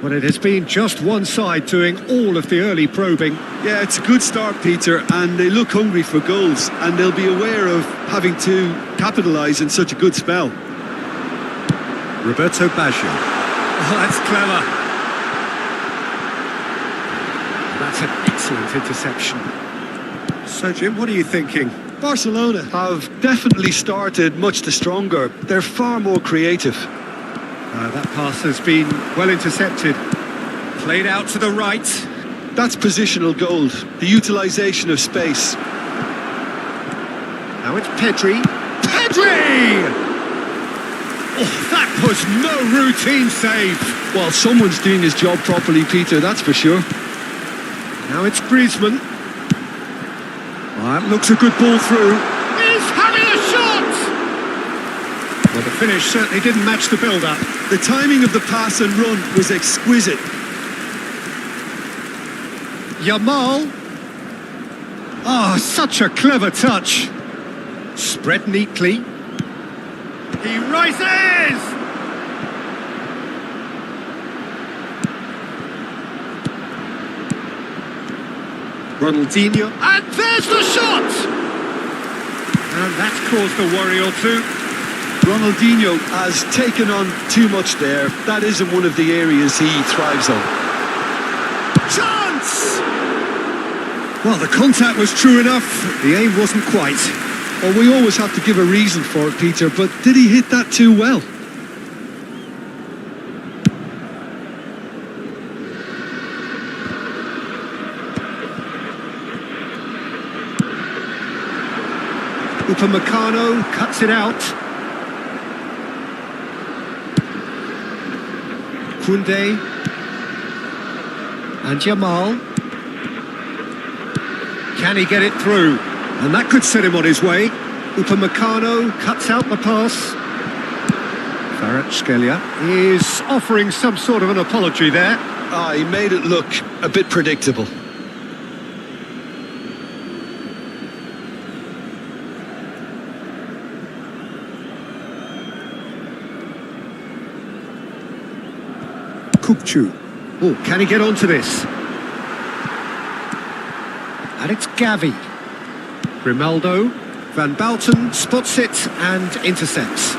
Well, it has been just one side doing all of the early probing. Yeah, it's a good start, Peter, and they look hungry for goals, and they'll be aware of having to capitalise in such a good spell. Roberto Baggio. Oh, that's clever. That's an excellent interception. So, Jim, what are you thinking? Barcelona have definitely started much the stronger. They're far more creative. That pass has been well intercepted. Played out to the right. That's positional gold, the utilisation of space. Now it's Pedri. Pedri! Oh, that was no routine save. Well, someone's doing his job properly, Peter, that's for sure. Now it's Griezmann. Well, that looks a good ball through. He's having a shot! Well, the finish certainly didn't match the build-up. The timing of the pass and run was exquisite. Yamal. Oh, such a clever touch. Spread neatly. He rises! Ronaldinho. And there's the shot! And that's caused a worry or two. Ronaldinho has taken on too much there. That isn't one of the areas he thrives on. Chance! Well, the contact was true enough. The aim wasn't quite. Well, we always have to give a reason for it, Peter, but did he hit that too well? Upamecano cuts it out. Koundé and Yamal. Can he get it through? And that could set him on his way. Upamecano cuts out the pass. Kvaratskhelia is offering some sort of an apology there. He made it look a bit predictable. Kupchu. Oh, can he get onto this? And it's Gavi. Grimaldo. Van Bouten spots it and intercepts.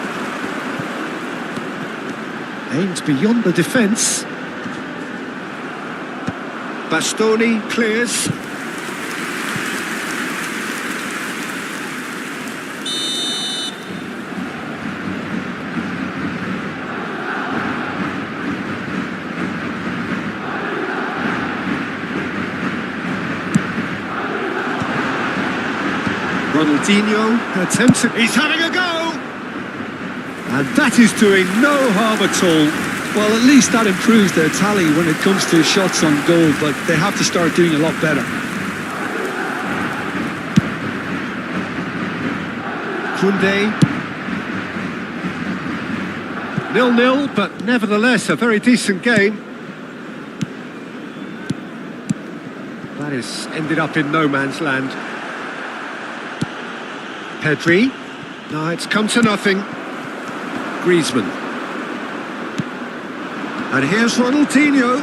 Aims beyond the defence. Bastoni clears. Ronaldinho attempts it. He's having a go! And that is doing no harm at all. Well, at least that improves their tally when it comes to shots on goal, but they have to start doing a lot better. Koundé. 0-0, but nevertheless a very decent game. That has ended up in no man's land. Pedri. No, it's come to nothing. Griezmann. And here's Ronaldinho.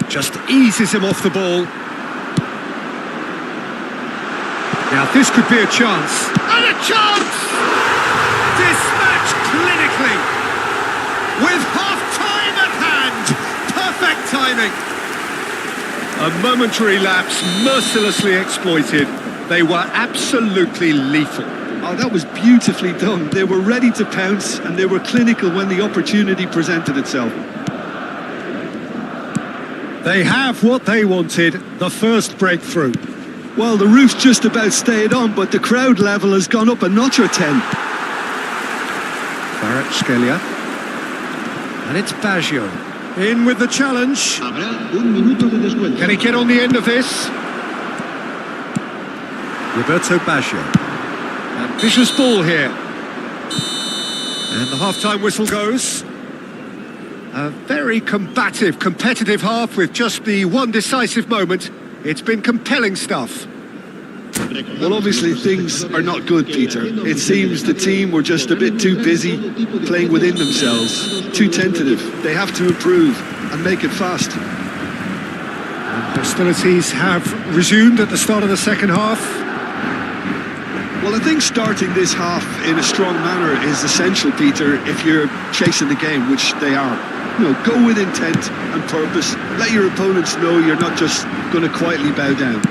Just eases him off the ball. Now this could be a chance. And a chance! Dispatched clinically. With half-time at hand. Perfect timing. A momentary lapse mercilessly exploited. They were absolutely lethal. Oh, that was beautifully done. They were ready to pounce and they were clinical when the opportunity presented itself. They have what they wanted, the first breakthrough. Well, the roof's just about stayed on, but the crowd level has gone up a notch or 10. Kvaratskhelia. And it's Baggio. In with the challenge. Can he get on the end of this? Roberto Baggio. Ambitious ball here. And the half-time whistle goes. A very combative, competitive half with just the one decisive moment. It's been compelling stuff. Well, obviously things are not good, Peter. It seems the team were just a bit too busy playing within themselves, too tentative. They have to improve and make it fast. And hostilities have resumed at the start of the second half. Well, I think starting this half in a strong manner is essential, Peter, if you're chasing the game, which they are. You know, go with intent and purpose. Let your opponents know you're not just going to quietly bow down.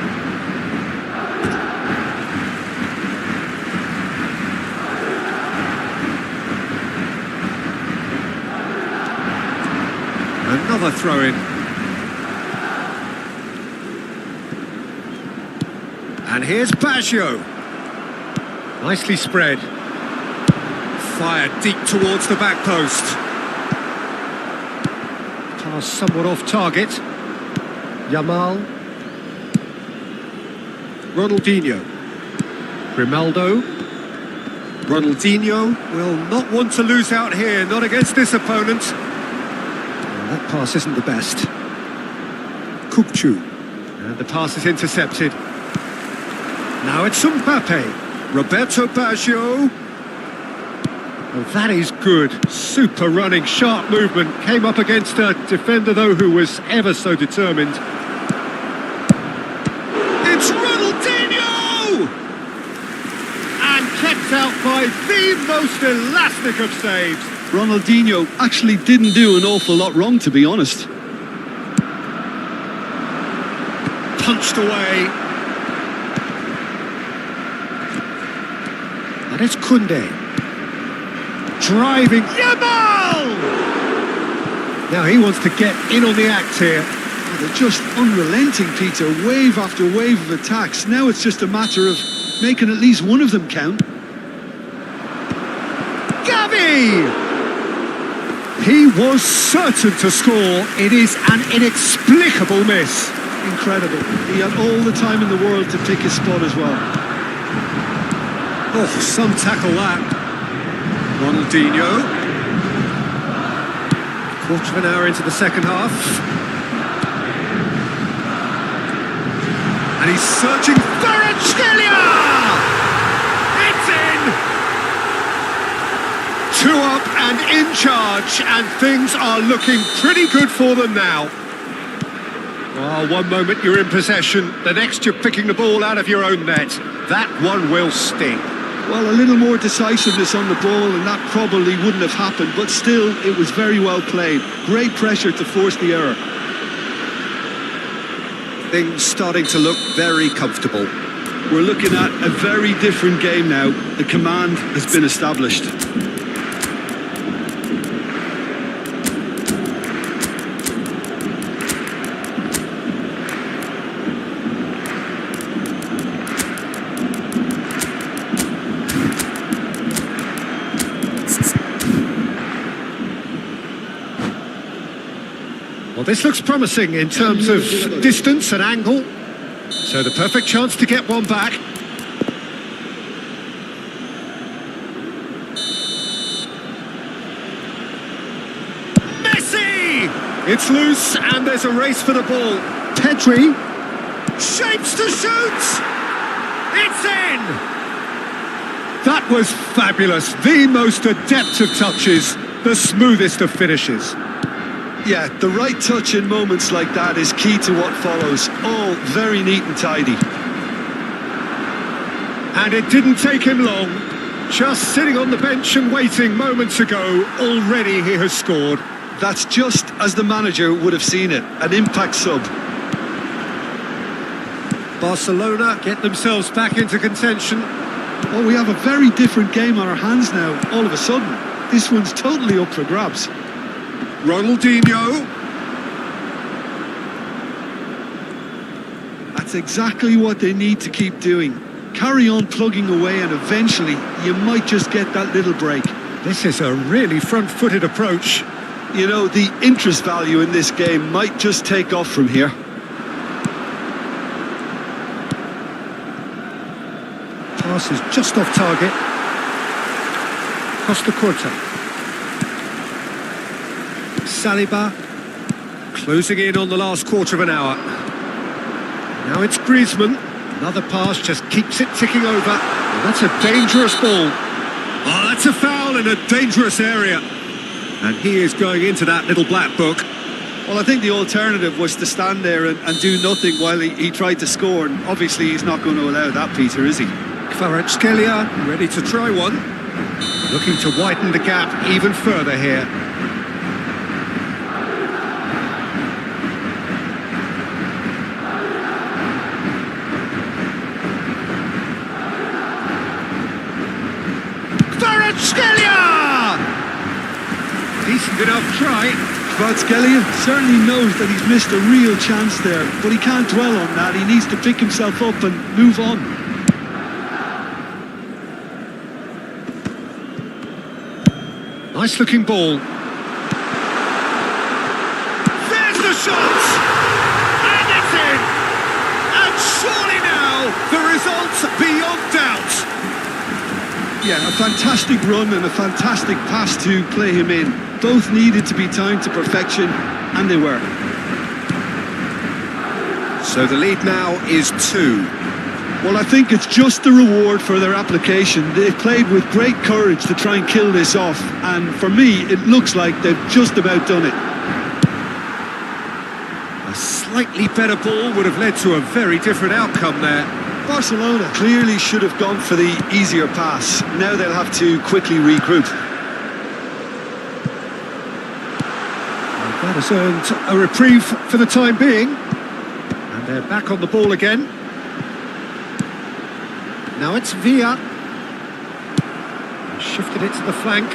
Another throw-in. And here's Baggio. Nicely spread. Fired deep towards the back post. Pass somewhat off target. Yamal. Ronaldinho. Grimaldo. Ronaldinho will not want to lose out here, not against this opponent. Well, that pass isn't the best. Kupchu. And the pass is intercepted. Now it's Mbappe. Roberto Baggio. Oh, that is good. Super running, sharp movement. Came up against a defender, though, who was ever so determined. It's Ronaldinho! And kept out by the most elastic of saves. Ronaldinho actually didn't do an awful lot wrong, to be honest. Punched away. And it's Koundé. Driving Yamal! Now he wants to get in on the act here. Oh, they're just unrelenting, Peter. Wave after wave of attacks. Now it's just a matter of making at least one of them count. Gavi! He was certain to score. It is an inexplicable miss. Incredible. He had all the time in the world to pick his spot as well. Oh, some tackle that. Ronaldinho. Quarter of an hour into the second half. And he's searching for it. It's in! 2 up and in charge, and things are looking pretty good for them now. Oh, one moment you're in possession, the next you're picking the ball out of your own net. That one will sting. Well, a little more decisiveness on the ball and that probably wouldn't have happened, but still, it was very well played. Great pressure to force the error. Things starting to look very comfortable. We're looking at a very different game now. The command has been established. Well, this looks promising in terms of distance and angle. So the perfect chance to get one back. Messi! It's loose and there's a race for the ball. Pedri shapes to shoot! It's in! That was fabulous. The most adept of touches, the smoothest of finishes. Yeah, the right touch in moments like that is key to what follows. All very neat and tidy. And it didn't take him long. Just sitting on the bench and waiting moments ago, already he has scored. That's just as the manager would have seen it, an impact sub. Barcelona get themselves back into contention. Oh, we have a very different game on our hands now, all of a sudden. This one's totally up for grabs. Ronaldinho. That's exactly what they need to keep doing. Carry on plugging away and eventually you might just get that little break. This is a really front-footed approach. You know, the interest value in this game might just take off from here. Pass is just off target. Costa Corta. Saliba closing in on the last quarter of an hour. Now it's Griezmann. Another pass just keeps it ticking over. And that's a dangerous ball. Oh, that's a foul in a dangerous area. And he is going into that little black book. Well, I think the alternative was to stand there and do nothing while he tried to score. And obviously he's not going to allow that, Peter, is he? Kvaratskhelia ready to try one. Looking to widen the gap even further here. Decent enough try. Kvaratskhelia certainly knows that he's missed a real chance there, but he can't dwell on that. He needs to pick himself up and move on. Nice looking ball. There's the shot! And it's in! And surely now, the result's beyond doubt. Yeah, a fantastic run and a fantastic pass to play him in. Both needed to be timed to perfection, and they were. So the lead now is 2. Well, I think it's just the reward for their application. They've played with great courage to try and kill this off, and for me, it looks like they've just about done it. A slightly better ball would have led to a very different outcome there. Barcelona clearly should have gone for the easier pass. Now they'll have to quickly regroup. That has earned a reprieve for the time being. And they're back on the ball again. Now it's Villa. Shifted it to the flank.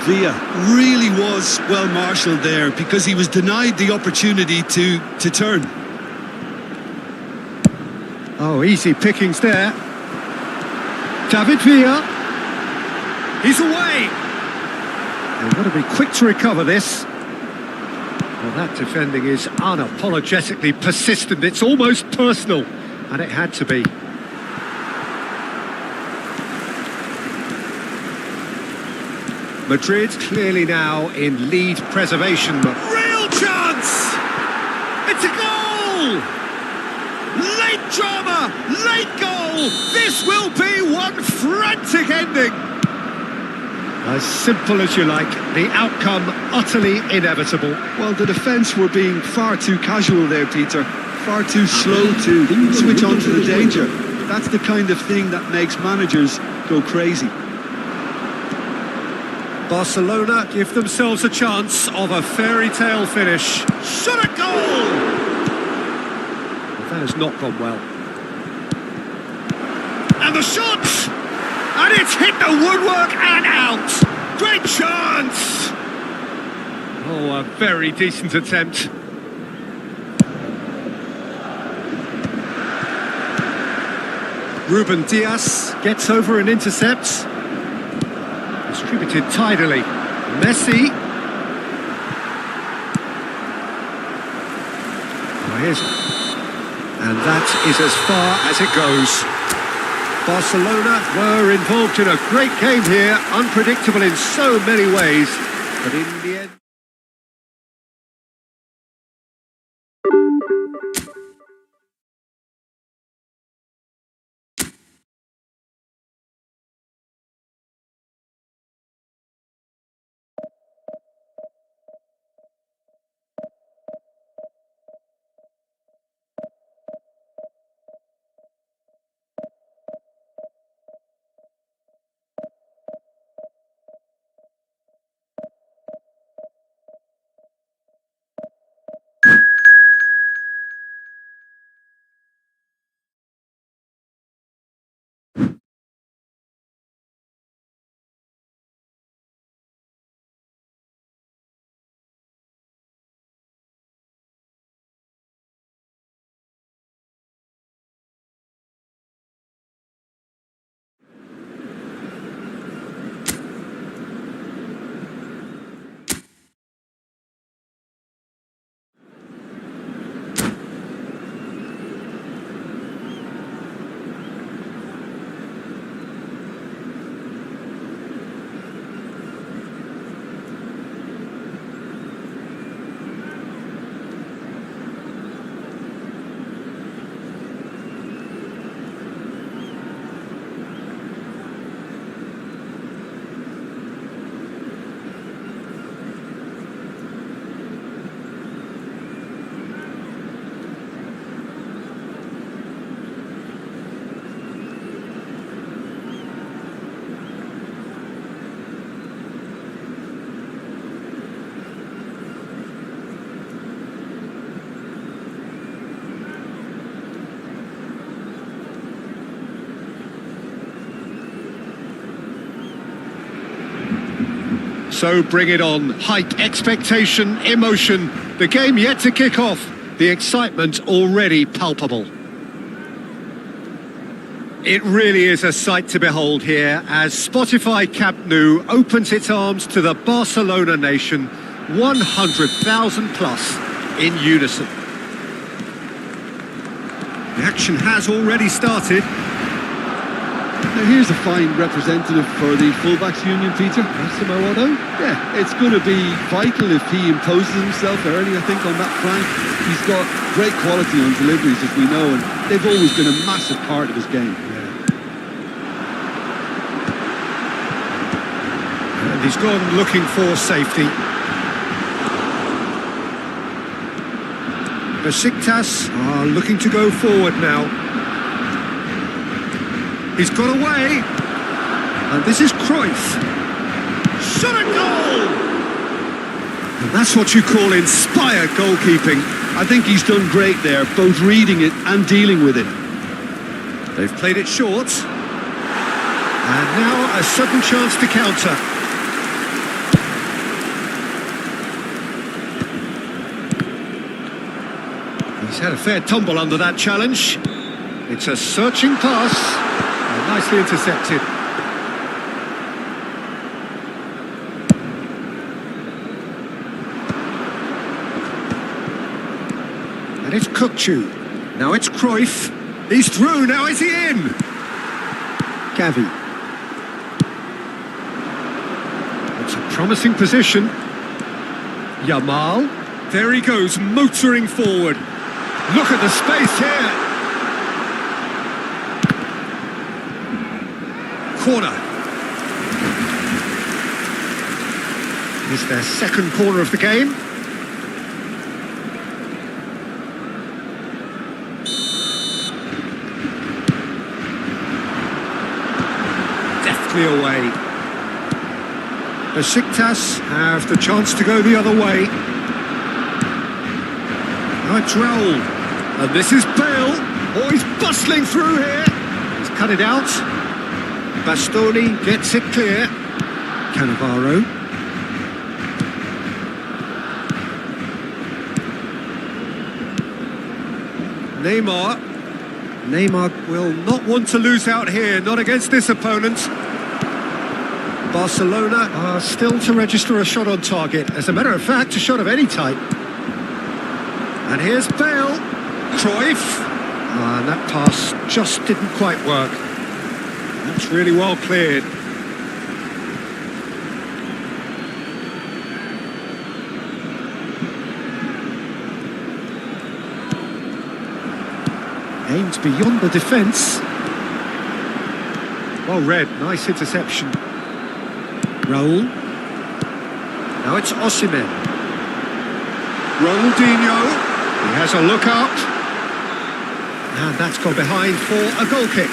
Villa really was well marshalled there because he was denied the opportunity to turn. Oh, easy pickings there. David Villa. He's away. They've got to be quick to recover this. Well, that defending is unapologetically persistent. It's almost personal, and it had to be. Madrid clearly now in lead preservation. Real chance! It's a goal! Late drama, late goal! This will be one frantic ending! As simple as you like, the outcome utterly inevitable. Well, the defence were being far too casual there, Peter. Far too slow to switch on to the danger. That's the kind of thing that makes managers go crazy. Barcelona give themselves a chance of a fairy tale finish. Shot a goal! That has not gone well. And the shot! And it's hit the woodwork and out! Great chance! Oh, a very decent attempt. Ruben Dias gets over and intercepts. Distributed tidily. Messi. And that is as far as it goes. Barcelona were involved in a great game here, unpredictable in so many ways, but in the end... So bring it on. Hype, expectation, emotion. The game yet to kick off. The excitement already palpable. It really is a sight to behold here as Spotify Camp Nou opens its arms to the Barcelona nation, 100,000 plus in unison. The action has already started. Now here's a fine representative for the fullbacks union, Peter. Massimo Otto? Yeah, it's going to be vital if he imposes himself early, I think, on that flank. He's got great quality on deliveries, as we know, and they've always been a massive part of his game. And he's gone looking for safety. Besiktas are looking to go forward now. He's got away. And this is Cruyff. Shot a goal! And that's what you call inspired goalkeeping. I think he's done great there, both reading it and dealing with it. They've played it short. And now a sudden chance to counter. He's had a fair tumble under that challenge. It's a searching pass. And nicely intercepted. And it's Kukcu. Now it's Cruyff. He's through, now is he in? Gavi. It's a promising position. Yamal. There he goes, motoring forward. Look at the space here. Corner. Is their second corner of the game. Deftly away. Besiktas have the chance to go the other way. Now it's Raul. And this is Bale. Oh, he's bustling through here. He's cut it out. Bastoni gets it clear. Cannavaro. Neymar will not want to lose out here, not against this opponent. Barcelona are still to register a shot on target. As a matter of fact, a shot of any type. And here's Bale. Cruyff. And that pass just didn't quite work. That's really well cleared. Aimed beyond the defence. Well read, nice interception. Raul. Now it's Osimhen. Ronaldinho. He has a look out. And that's gone behind for a goal kick.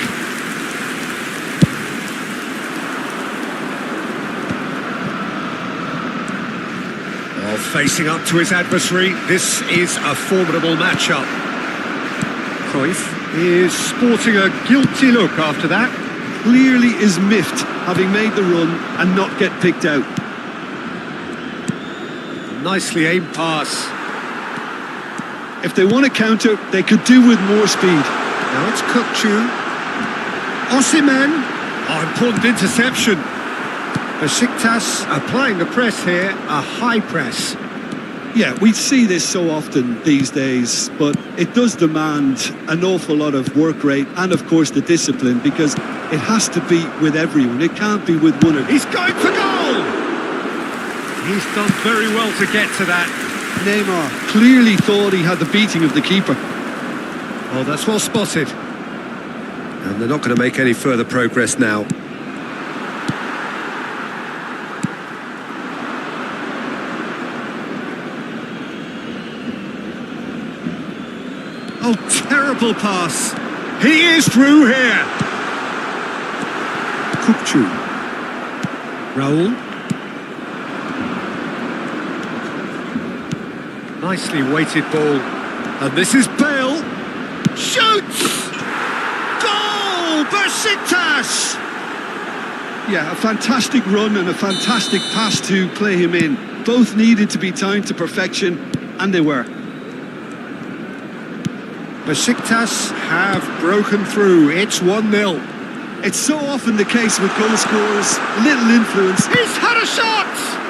Oh, facing up to his adversary, this is a formidable matchup. Cruyff is sporting a guilty look after that. Clearly is miffed, having made the run and not get picked out. Nicely aimed pass. If they want to counter, they could do with more speed. Now it's Kukcu. Osimhen. Oh, important interception. Besiktas applying the press here, a high press. Yeah, we see this so often these days, but it does demand an awful lot of work rate and, of course, the discipline, because it has to be with everyone. It can't be with one or... He's going for goal! He's done very well to get to that. Neymar clearly thought he had the beating of the keeper. Oh, that's well spotted. And they're not going to make any further progress now. Oh, terrible pass. He is through here. Kukcu. Raul. Nicely weighted ball. And this is Bale. Shoots! Goal! Besiktas! Yeah, a fantastic run and a fantastic pass to play him in. Both needed to be timed to perfection, and they were. Besiktas have broken through. It's 1-0. It's so often the case with goal scorers. Little influence. He's had a shot!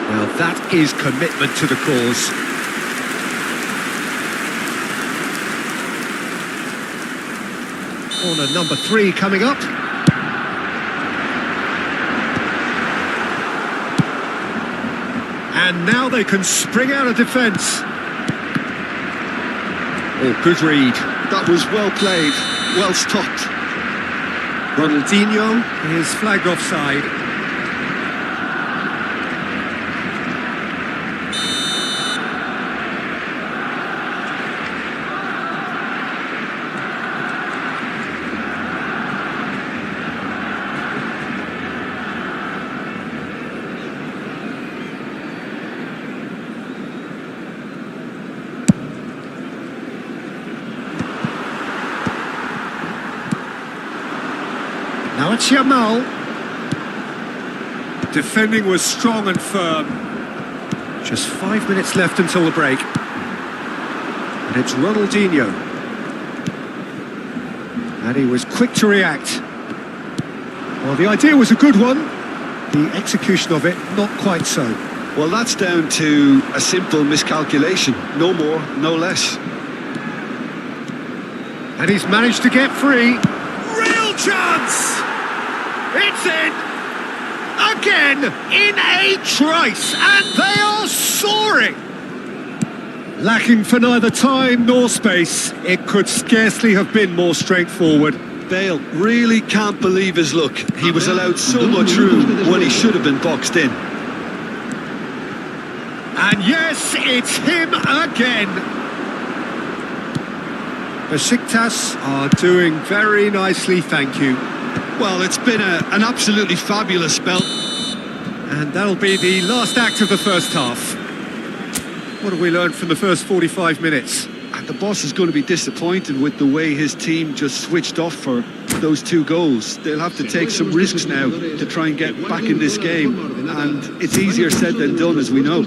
Well, that is commitment to the cause. Corner number 3 coming up. And now they can spring out of defence. Oh, good read. That was well played, well stopped. Ronaldinho is flagged offside. Now it's Yamal. Defending was strong and firm. Just 5 minutes left until the break. And it's Ronaldinho. And he was quick to react. Well, the idea was a good one. The execution of it, not quite so. Well, that's down to a simple miscalculation. No more, no less. And he's managed to get free. Real chance! It's in! Again, in a trice, and they are soaring! Lacking for neither time nor space, it could scarcely have been more straightforward. Bale really can't believe his luck. He was allowed so much room when he should have been boxed in. And yes, it's him again! Besiktas are doing very nicely, thank you. Well, it's been an absolutely fabulous spell. And that'll be the last act of the first half. What have we learned from the first 45 minutes? And the boss is going to be disappointed with the way his team just switched off for those 2 goals. They'll have to take some risks now to try and get back in this game. And it's easier said than done, as we know.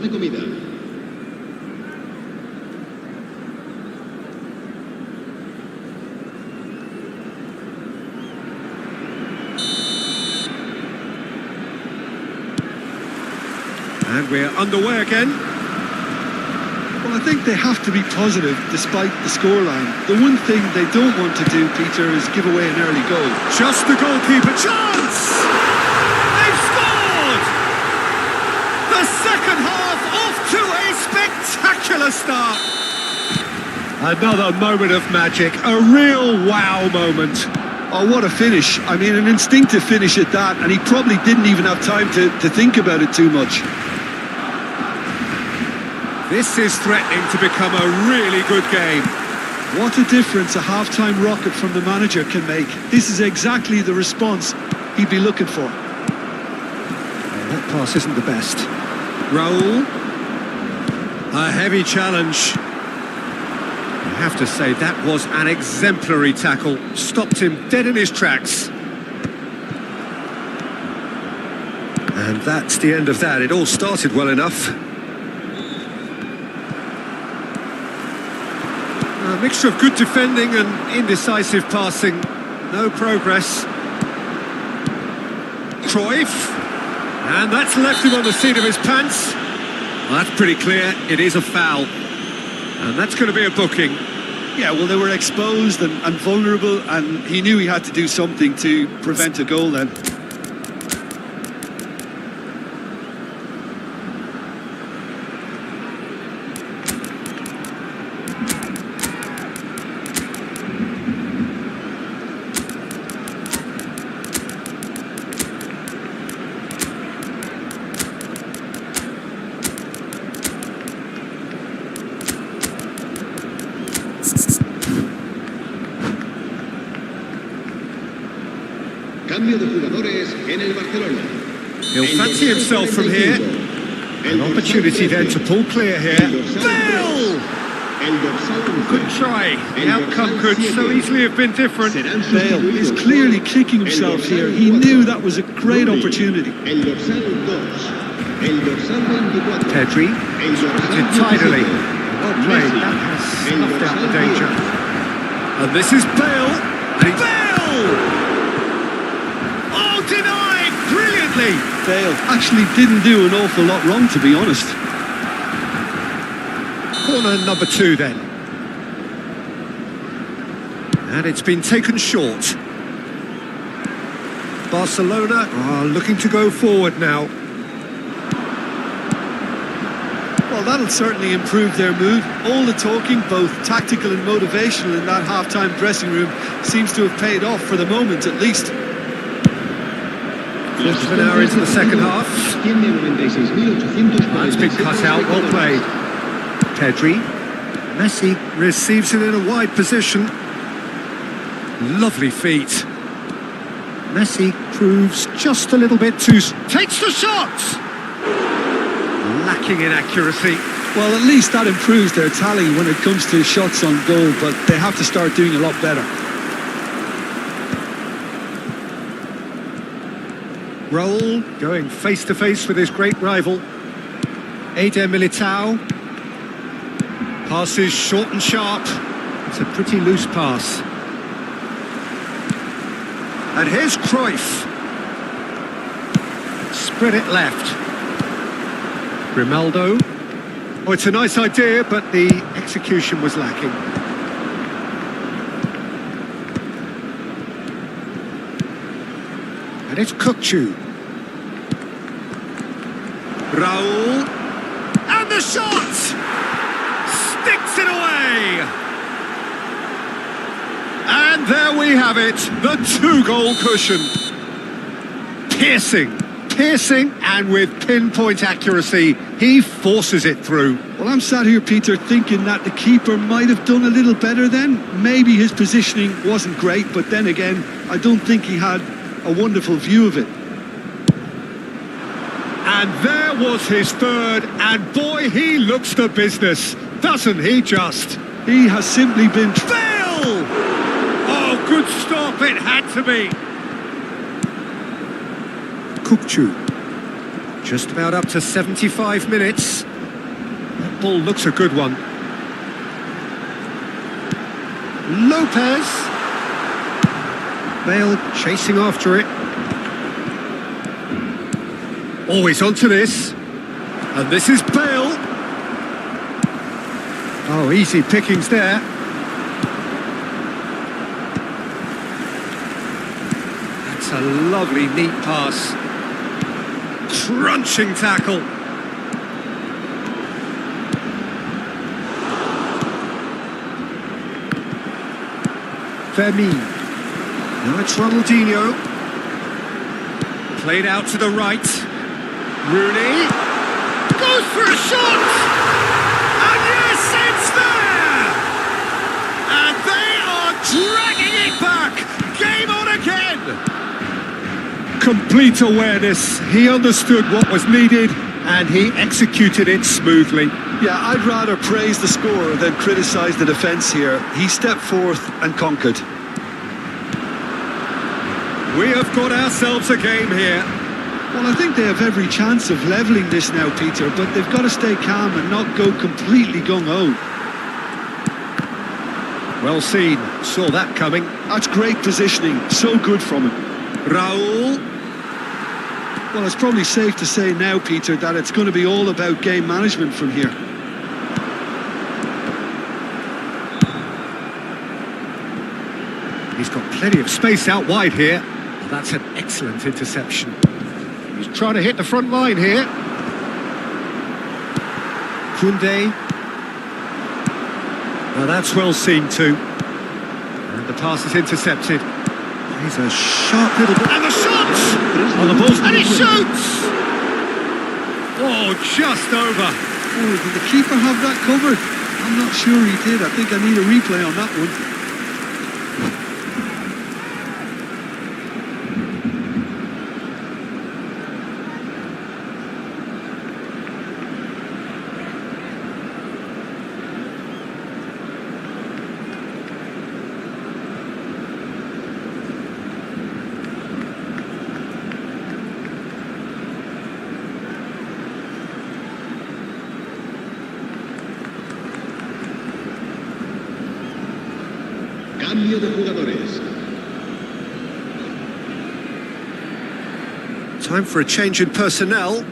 And we're underway again. Well, I think they have to be positive despite the scoreline. The one thing they don't want to do, Peter, is give away an early goal. Just the goalkeeper chance! They've scored! The second half off to a spectacular start. Another moment of magic, a real wow moment. Oh, what a finish. I mean, an instinctive finish at that, and he probably didn't even have time to think about it too much. This is threatening to become a really good game. What a difference a half-time rocket from the manager can make. This is exactly the response he'd be looking for. That pass isn't the best. Raul. A heavy challenge. I have to say, that was an exemplary tackle. Stopped him dead in his tracks. And that's the end of that. It all started well enough. A mixture of good defending and indecisive passing. No progress. Cruyff. And that's left him on the seat of his pants. Well, that's pretty clear. It is a foul. And that's going to be a booking. Yeah, well, they were exposed and vulnerable, and he knew he had to do something to prevent a goal then. Cambio de jugadores en el Barcelona. He'll fancy himself from here. An opportunity then to pull clear here. Bale! Good try. The outcome could so easily have been different. Bale is clearly kicking himself here. He knew that was a great opportunity. Pedri did tidily. Well played. That has snuffed out the danger. And this is Bale. And Bale! Oh, denied brilliantly. Bale actually didn't do an awful lot wrong, to be honest. Corner number 2 then. And it's been taken short. Barcelona are looking to go forward now. Well, that'll certainly improve their mood. All the talking, both tactical and motivational, in that half-time dressing room seems to have paid off for the moment, at least. Quarter of an hour into the second half. That's been cut out, well played. Pedri. Messi receives it in a wide position. Lovely feet. Messi proves just a little bit too... Takes the shot! Lacking in accuracy. Well, at least that improves their tally when it comes to shots on goal, but they have to start doing a lot better. Raul going face-to-face with his great rival. Eder Militao. Passes short and sharp. It's a pretty loose pass. And here's Cruyff. Spread it left. Grimaldo. Oh, it's a nice idea, but the execution was lacking. And it's Kukçu. Raul. And the shot! Sticks it away! And there we have it, the two-goal cushion. Piercing, and with pinpoint accuracy, he forces it through. Well, I'm sat here, Peter, thinking that the keeper might have done a little better then. Maybe his positioning wasn't great, but then again, I don't think he had a wonderful view of it. And there was his third, and boy, he looks the business, doesn't he just? He has simply been... Bale! Oh, good stop, it had to be. Kukçu. Just about up to 75 minutes. That ball looks a good one. Lopez. Bale chasing after it. Always onto this. And this is Bale. Oh, easy pickings there. That's a lovely, neat pass. Crunching tackle. Fermin. Now it's Ronaldinho. Played out to the right. Rooney. Goes for a shot! And yes, it's there! And they are dragging it back! Game on again! Complete awareness. He understood what was needed and he executed it smoothly. Yeah, I'd rather praise the scorer than criticise the defence here. He stepped forth and conquered. We have got ourselves a game here. Well, I think they have every chance of levelling this now, Peter, but they've got to stay calm and not go completely gung-ho. Well seen. Saw that coming. That's great positioning. So good from him. Raul. Well, it's probably safe to say now, Peter, that it's going to be all about game management from here. He's got plenty of space out wide here. Well, that's an excellent interception. He's trying to hit the front line here. Koundé. Now that's well seen too. And the pass is intercepted. He's a sharp little... And the shot! On the ball. And he shoots! Oh, just over. Oh, did the keeper have that covered? I'm not sure he did. I think I need a replay on that one. Cambio de jugadores. Time for a change in personnel.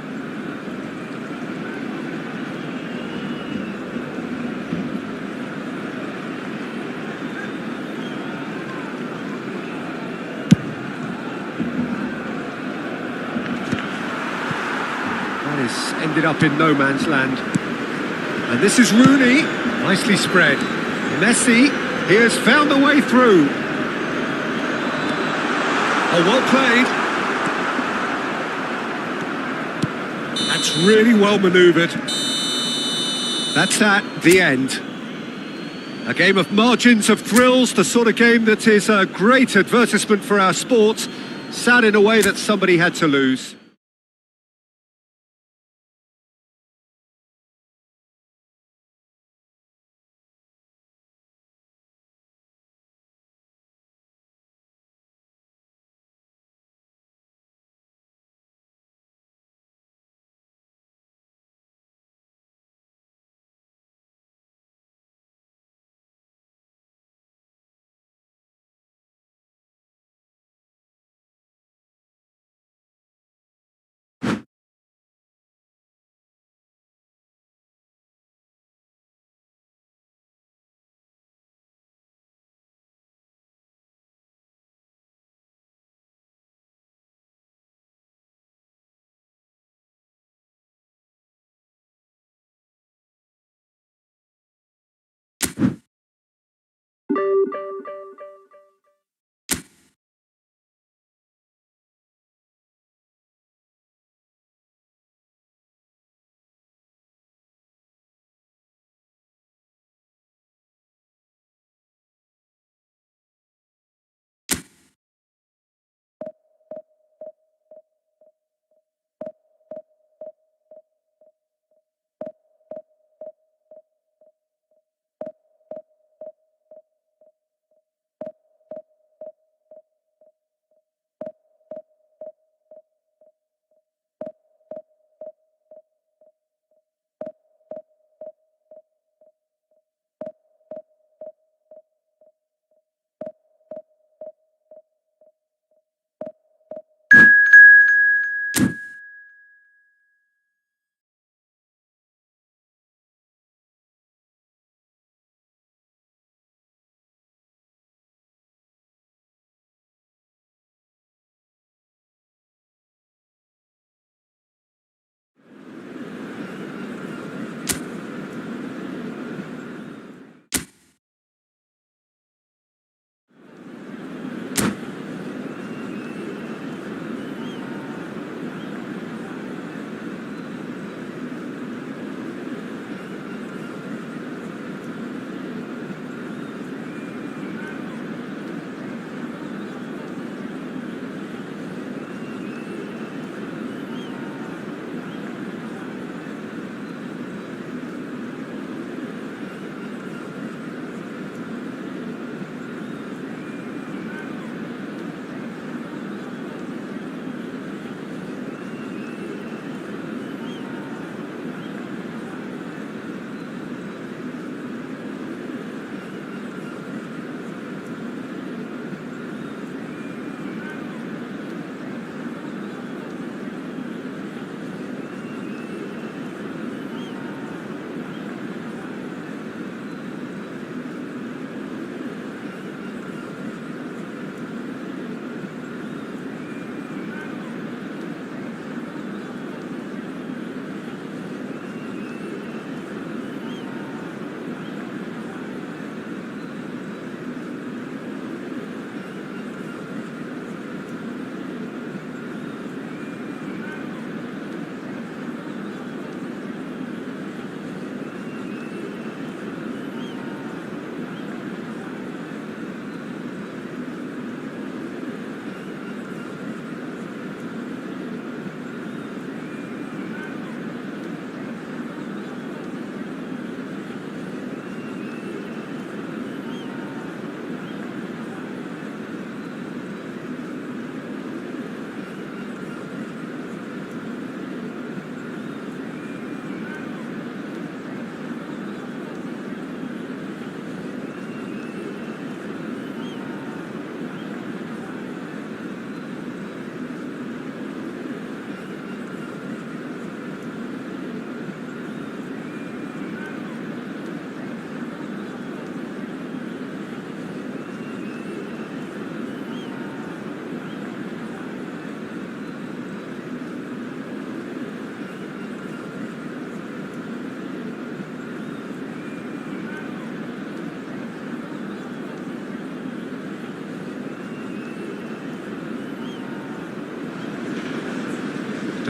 This ended up in no man's land. And this is Rooney, nicely spread. Messi, he has found the way through. Oh, well played. That's really well manoeuvred. That's the end. A game of margins, of thrills, the sort of game that is a great advertisement for our sport. Sad in a way that somebody had to lose.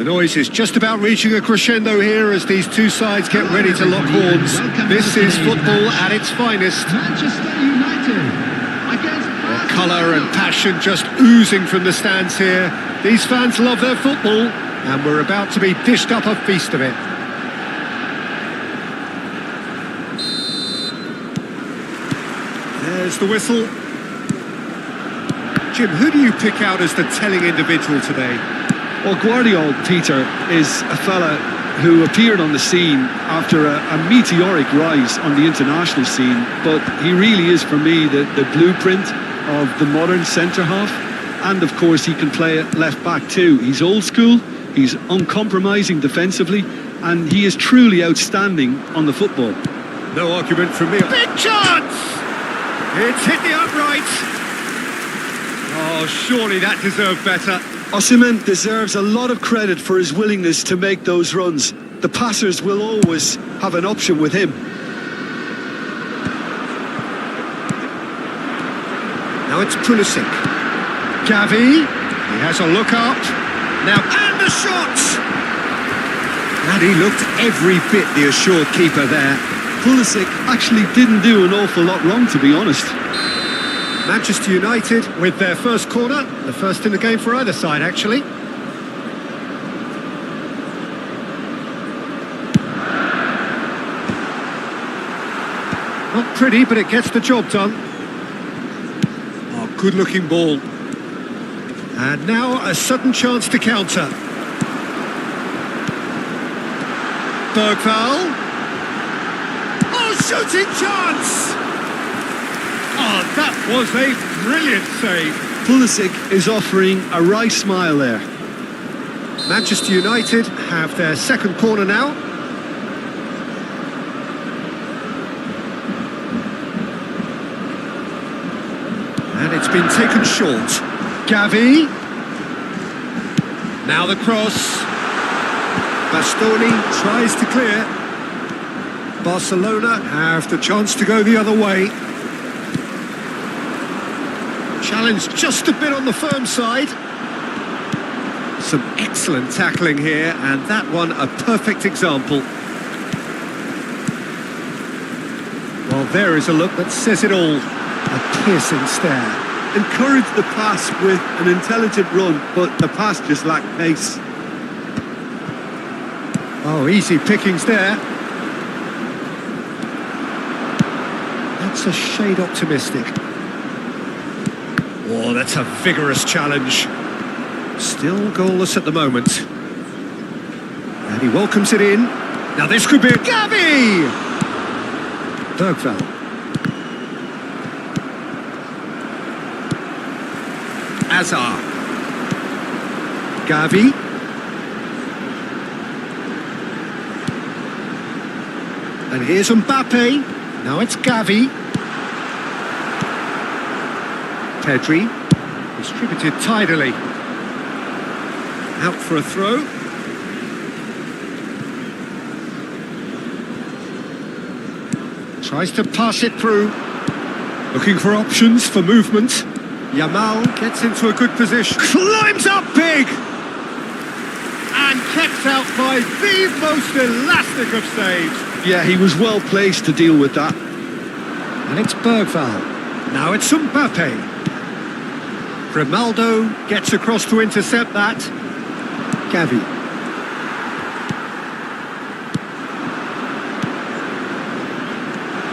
The noise is just about reaching a crescendo here as these two sides get ready to lock horns. This is football at its finest. Manchester United against Colour and passion just oozing from the stands here. These fans love their football, and we're about to be dished up a feast of it. There's the whistle. Jim, who do you pick out as the telling individual today? Well, Guardiola, Peter, is a fella who appeared on the scene after a meteoric rise on the international scene, but he really is, for me, the blueprint of the modern centre-half, and of course he can play at left-back too. He's old school, he's uncompromising defensively, and he is truly outstanding on the football. No argument from me. Big chance! It's hit the upright. Oh, surely that deserved better. Osimhen deserves a lot of credit for his willingness to make those runs. The passers will always have an option with him. Now it's Pulisic. Gavi, he has a look up. Now, and the shot! And he looked every bit the assured keeper there. Pulisic actually didn't do an awful lot wrong, to be honest. Manchester United with their first corner, the first in the game for either side, actually. Not pretty, but it gets the job done. Oh, good-looking ball. And now a sudden chance to counter. Bergvall. Oh, shooting chance! Oh, that was a brilliant save. Pulisic is offering a right smile there. Manchester United have their second corner now. And it's been taken short. Gavi. Now the cross. Bastoni tries to clear. Barcelona have the chance to go the other way. Challenge just a bit on the firm side. Some excellent tackling here, and that one a perfect example. Well, there is a look that says it all. A piercing stare. Encouraged the pass with an intelligent run, but the pass just lacked pace. Oh, easy pickings there. That's a shade optimistic. Oh, that's a vigorous challenge. Still goalless at the moment. And he welcomes it in. Now this could be a Gavi! Bergvall. Azar. Gavi. And here's Mbappe. Now it's Gavi. Pedri, distributed tidily. Out for a throw. Tries to pass it through. Looking for options for movement. Yamal gets into a good position. Climbs up big! And kept out by the most elastic of saves. Yeah, he was well placed to deal with that. And it's Bergvall. Now it's Mbappe. Grimaldo gets across to intercept that. Gavi.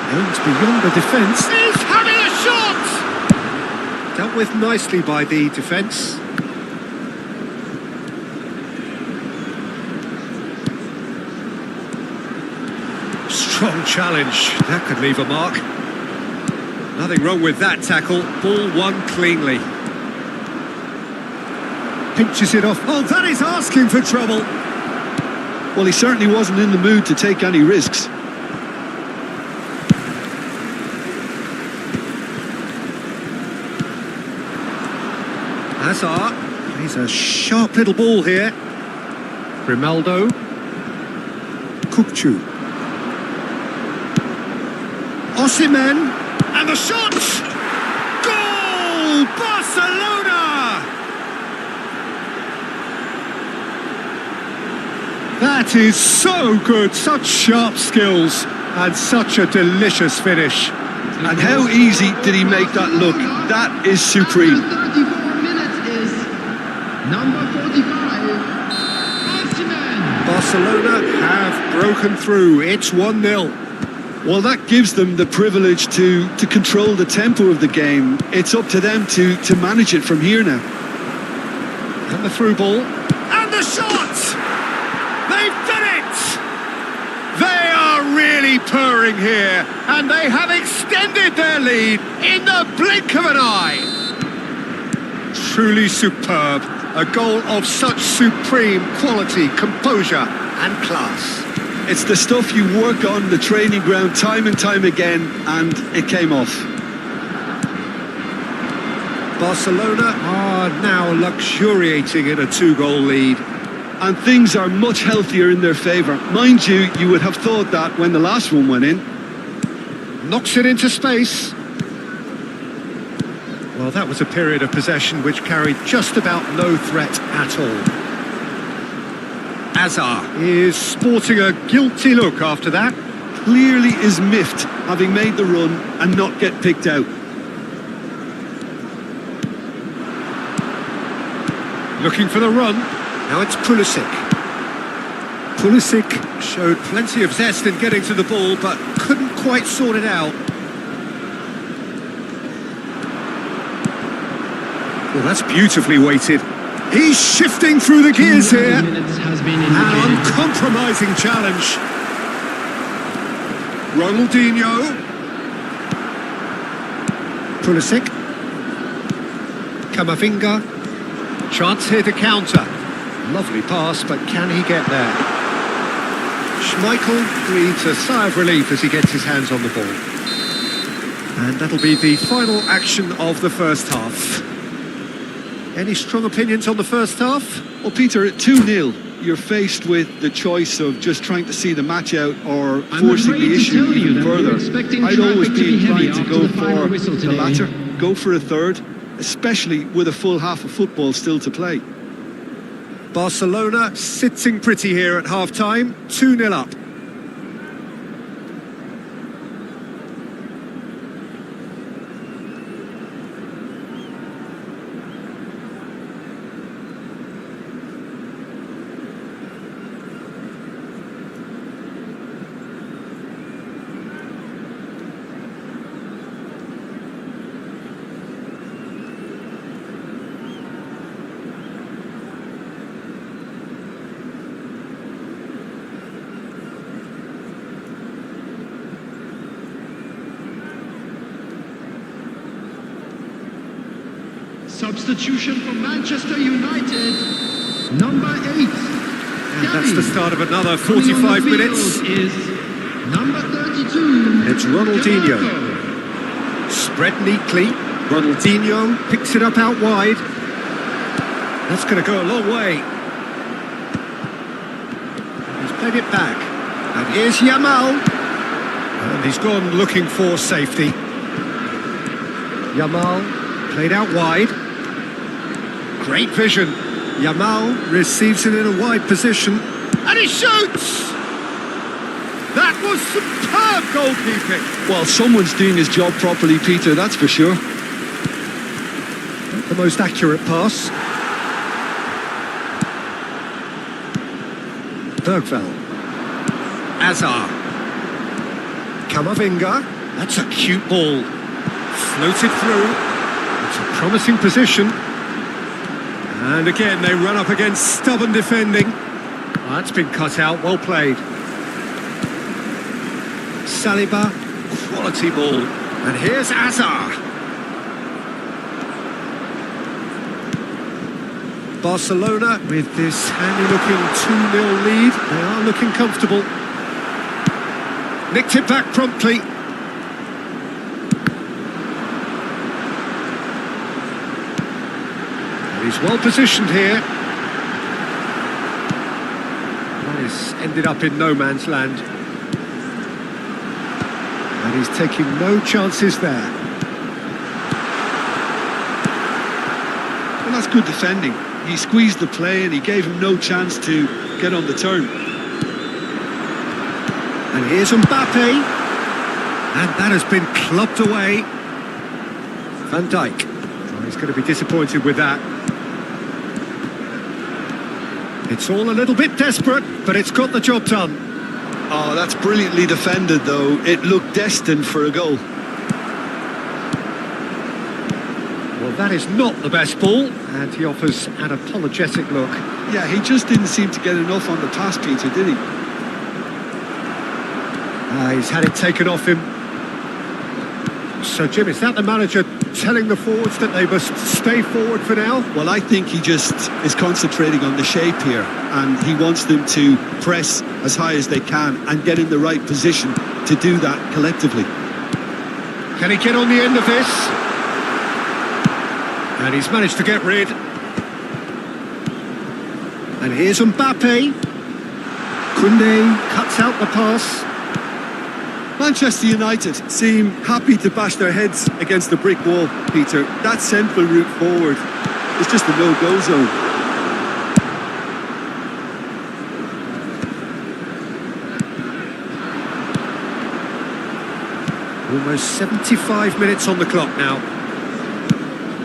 Aims beyond the defence. He's having a shot! Dealt with nicely by the defence. Strong challenge. That could leave a mark. Nothing wrong with that tackle. Ball won cleanly. Pinches it off. Oh, that is asking for trouble. Well, he certainly wasn't in the mood to take any risks. Hazard plays a sharp little ball here. Grimaldo. Kukcu. Osimhen. And the shot! Goal! Barcelona! That is so good, such sharp skills and such a delicious finish. And how easy did he make that look? That is supreme. After 34 minutes is number 45, Osimhen. Barcelona have broken through. It's 1-0. Well, that gives them the privilege to control the tempo of the game. It's up to them to manage it from here now. And the through ball. And the shot! They've done it! They are really purring here, and they have extended their lead in the blink of an eye. Truly superb. A goal of such supreme quality, composure and class. It's the stuff you work on the training ground time and time again, and it came off. Barcelona are now luxuriating in a 2-goal lead. And things are much healthier in their favour. Mind you, you would have thought that when the last one went in. Knocks it into space. Well, that was a period of possession which carried just about no threat at all. Azar is sporting a guilty look after that. Clearly is miffed, having made the run and not get picked out. Looking for the run. Now it's Pulisic. Pulisic showed plenty of zest in getting to the ball, but couldn't quite sort it out. Well, that's beautifully weighted. He's shifting through the gears here. Minutes has been An indicated. uncompromising challenge. Ronaldinho. Pulisic. Camavinga. Chance here to counter. Lovely pass, but can he get there? Schmeichel breathes a sigh of relief as he gets his hands on the ball. And that'll be the final action of the first half. Any strong opinions on the first half? Well, Peter, at 2-0, you're faced with the choice of just trying to see the match out or forcing the issue even further. I'd always be inclined to go for the latter, go for a third, especially with a full half of football still to play. Barcelona sitting pretty here at half-time, 2-0 up. Substitution for Manchester United, number 8. And that's the start of another 45 minutes. Is number 32. It's Ronaldinho. Spread neatly. Ronaldinho picks it up out wide. That's going to go a long way. He's played it back. And here's Yamal. And he's gone looking for safety. Yamal played out wide. Great vision. Yamal receives it in a wide position. And he shoots! That was superb goalkeeping. Well, someone's doing his job properly, Peter, that's for sure. Not the most accurate pass. Bergvall. Azar. Camavinga. That's a cute ball. Floated through. It's a promising position. And again, they run up against stubborn defending. Well, that's been cut out, well played. Saliba, quality ball. And here's Azar. Barcelona, with this handy-looking 2-0 lead, they are looking comfortable. Nicked it back promptly. He's well positioned here. That is ended up in no man's land. And he's taking no chances there. Well, that's good defending. He squeezed the play and he gave him no chance to get on the turn. And here's Mbappe. And that has been clubbed away. Van Dijk. Oh, he's going to be disappointed with that. It's all a little bit desperate, but it's got the job done. Oh, that's brilliantly defended, though. It looked destined for a goal. Well, that is not the best ball, and he offers an apologetic look. Yeah, he just didn't seem to get enough on the pass, Peter, did he? He's had it taken off him. So, Jim, is that the manager telling the forwards that they must stay forward for now? Well, I think he just is concentrating on the shape here, and he wants them to press as high as they can and get in the right position to do that collectively. Can he get on the end of this? And he's managed to get rid. And here's Mbappe. Koundé cuts out the pass. Manchester United seem happy to bash their heads against the brick wall, Peter. That central route forward is just a no-go zone. Almost 75 minutes on the clock now.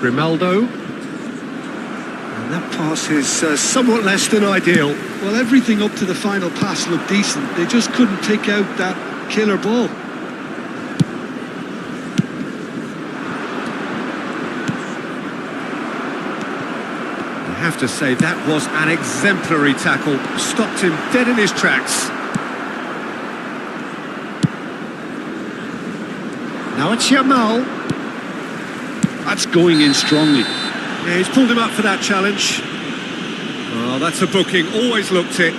Grimaldo. And that pass is somewhat less than ideal. Well, everything up to the final pass looked decent. They just couldn't pick out that killer ball. I have to say that was an exemplary tackle. Stopped him dead in his tracks. Now it's Yamal. That's going in strongly. Yeah, he's pulled him up for that challenge. Oh, that's a booking. Always looked it.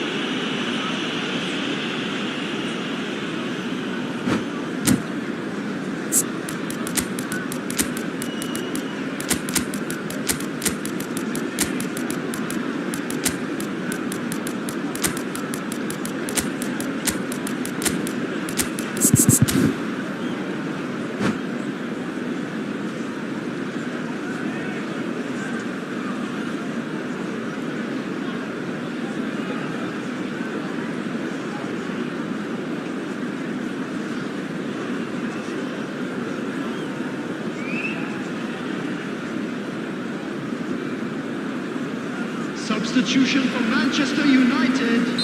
Substitution for Manchester United.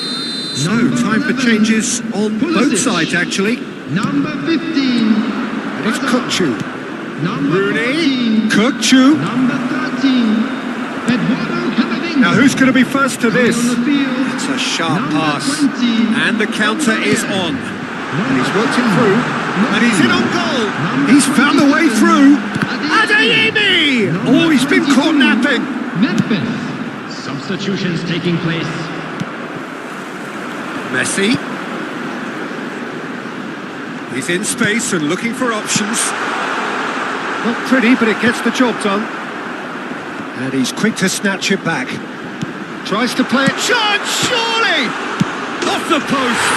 So, Number time for 11, changes on both Pulisic. sides, actually. Number 15. And it's Adak. Kukçu. Number Rooney. 14. Kukçu. Number 13. Eduardo Camavinga. Now, who's going to be first to this? On the field. It's a sharp Number pass. 20. And the counter is on. And he's worked it through. And he's in on goal. He's found a way through. Adeyemi! Oh, he's been caught napping. Memphis. Substitutions taking place. Messi. He's in space and looking for options. Not pretty, but it gets the job done. And he's quick to snatch it back. Tries to play it. Shot! Surely! Off the post!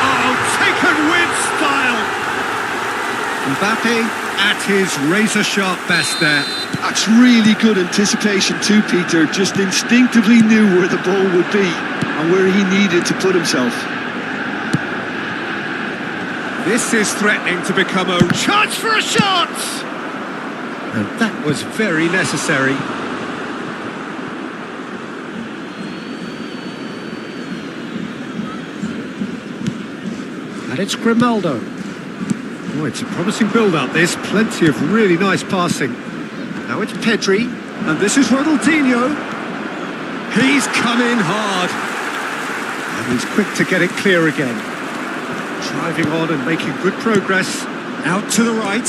Oh, taken with style! Mbappe at his razor-sharp best there. That's really good anticipation too, Peter. Just instinctively knew where the ball would be and where he needed to put himself. This is threatening to become a chance for a shot! And that was very necessary. And it's Grimaldo. Oh, it's a promising build-up, this. Plenty of really nice passing. Now it's Pedri, and this is Ronaldinho. He's come in hard. And he's quick to get it clear again. Driving on and making good progress. Out to the right.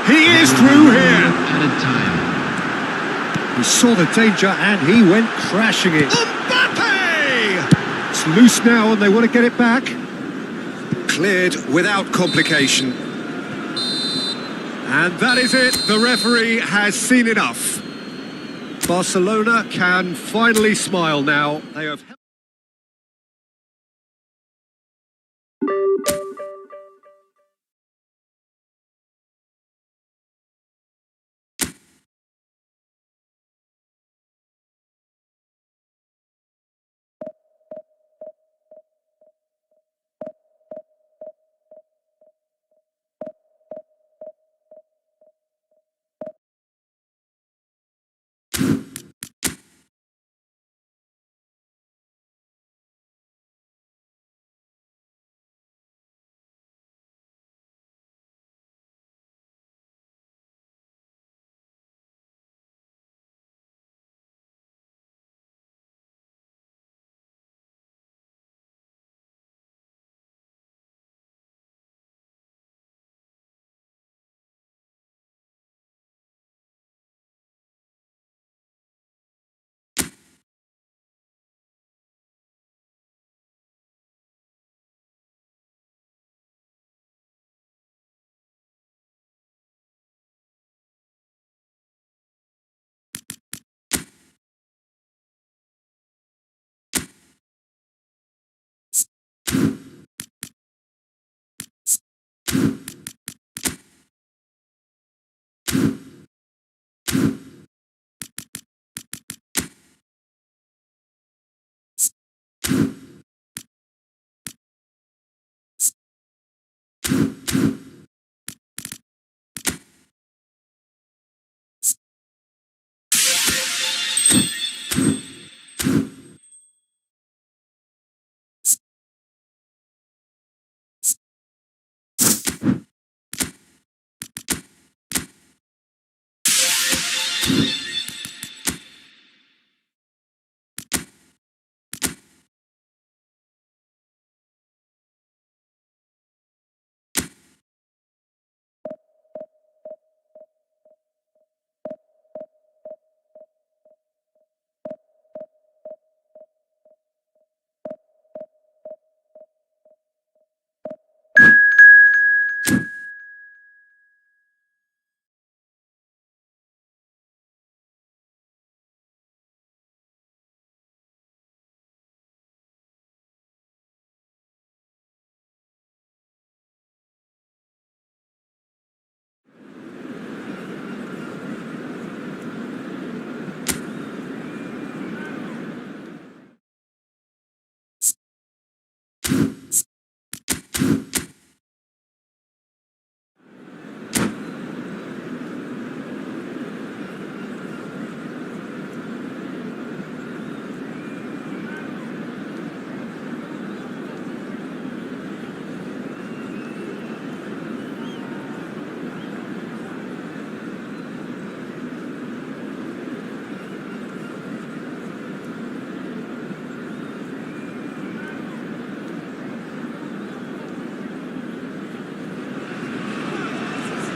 He is through here. Added time. He saw the danger and he went crashing it. Mbappe! It's loose now and they want to get it back. Cleared without complication. And that is it. The referee has seen enough. Barcelona can finally smile now. They have...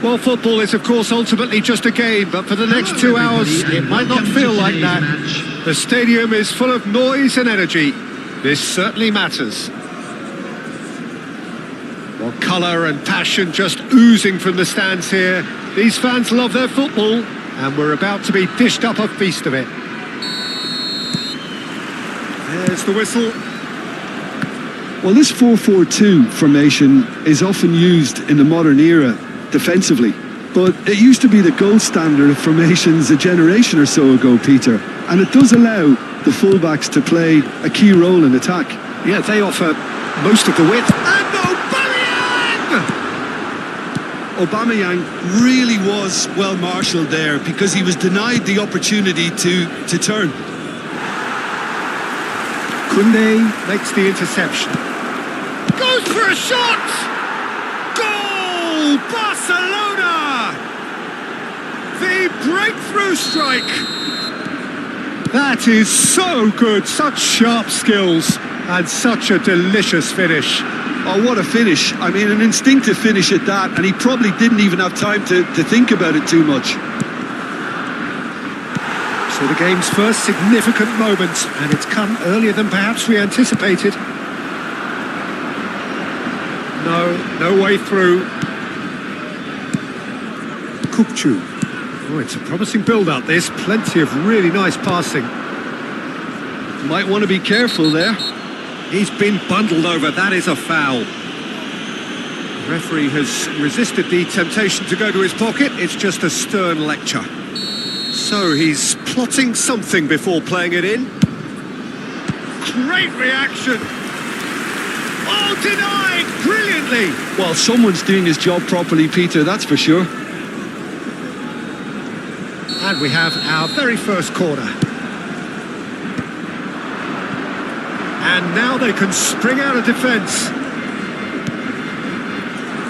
Well, football is, of course, ultimately just a game, but for the next 2 hours, it might not feel like that. The stadium is full of noise and energy. This certainly matters. Well, colour and passion just oozing from the stands here. These fans love their football, and we're about to be dished up a feast of it. There's the whistle. Well, this 4-4-2 formation is often used in the modern era defensively, but it used to be the gold standard of formations a generation or so ago, Peter, and it does allow the fullbacks to play a key role in attack. Yeah, they offer most of the width. And Aubameyang really was well marshalled there because he was denied the opportunity to turn. Koundé makes the interception. Goes for a shot! Goal! Barcelona! The breakthrough strike! That is so good, such sharp skills and such a delicious finish. Oh, what a finish. I mean, an instinctive finish at that, and he probably didn't even have time to think about it too much. So the game's first significant moment, and it's come earlier than perhaps we anticipated. No way through. Kupchu. Oh, it's a promising build-up, this. Plenty of really nice passing. Might want to be careful there. He's been bundled over. That is a foul. The referee has resisted the temptation to go to his pocket. It's just a stern lecture. So he's plotting something before playing it in. Great reaction! Oh, denied brilliantly! Well, someone's doing his job properly, Peter, that's for sure. And we have our very first corner. And now they can spring out of defence.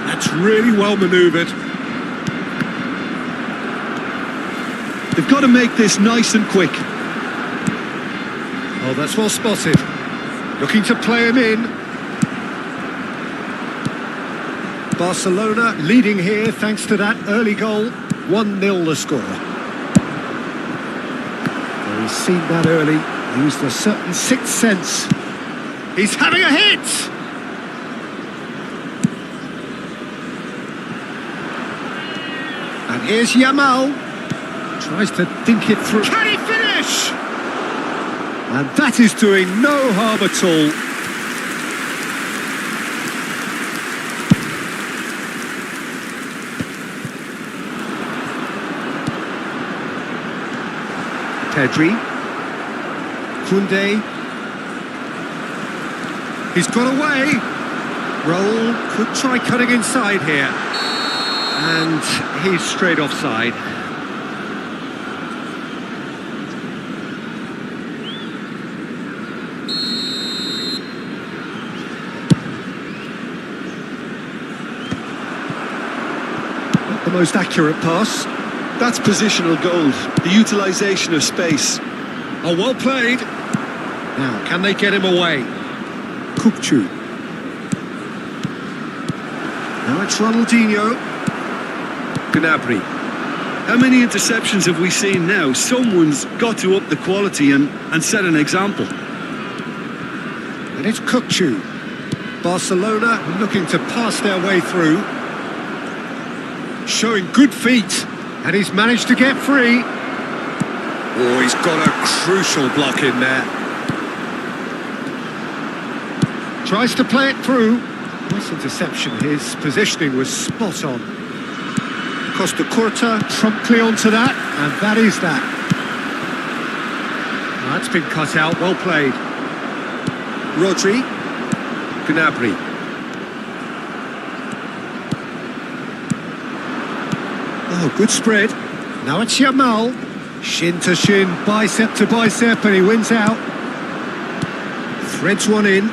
That's really well manoeuvred. They've got to make this nice and quick. Oh, that's well spotted. Looking to play him in. Barcelona leading here thanks to that early goal. 1-0 the score. Well, he's seen that early. Used a certain sixth sense. He's having a hit! And here's Yamal. Tries to dink it through. Can he finish? And that is doing no harm at all. Pedri. Koundé. He's got away. Roll could try cutting inside here. And he's straight offside. Not the most accurate pass. That's positional gold, the utilisation of space. Oh, well played. Now, can they get him away? Kukcu. Now it's Ronaldinho. Gnabry. How many interceptions have we seen now? Someone's got to up the quality and set an example. And it's Kukcu. Barcelona looking to pass their way through. Showing good feet. And he's managed to get free. Oh, he's got a crucial block in there. Tries to play it through. Nice interception. His positioning was spot on. Costa Curta promptly onto that, and that is that. Oh, that's been cut out. Well played. Rodri. Gnabry. Oh, good spread. Now it's Yamal. Shin to shin, bicep to bicep, and he wins out. Threads one in.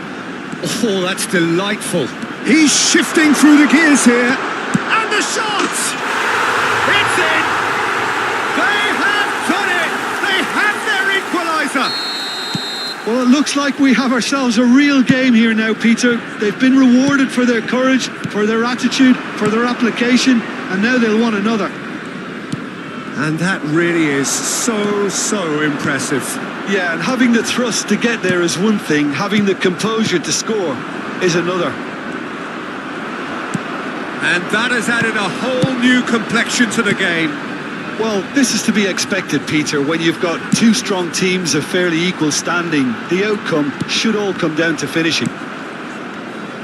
Oh, that's delightful. He's shifting through the gears here. And the shot! It's in! They have done it! They have their equaliser! Well, it looks like we have ourselves a real game here now, Peter. They've been rewarded for their courage, for their attitude, for their application, and now they'll want another. And that really is so impressive. Yeah, and having the thrust to get there is one thing, having the composure to score is another. And that has added a whole new complexion to the game. Well, this is to be expected, Peter, when you've got two strong teams of fairly equal standing. The outcome should all come down to finishing.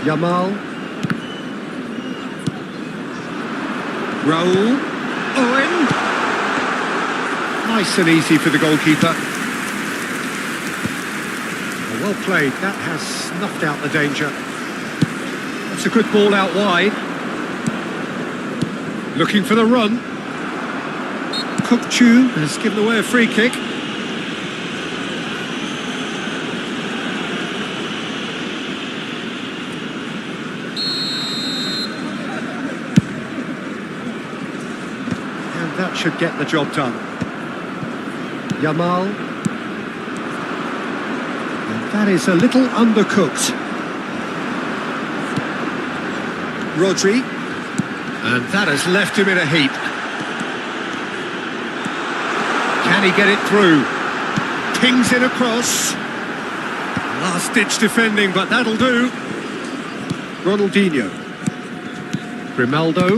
Yamal. Raul. Owen. Nice and easy for the goalkeeper. Well played. That has snuffed out the danger. That's a good ball out wide. Looking for the run. Kukcu has given away a free kick. And that should get the job done. Yamal. And that is a little undercooked. Rodri. And that has left him in a heap. Can he get it through? Pings it across. Last-ditch defending, but that'll do. Ronaldinho. Grimaldo.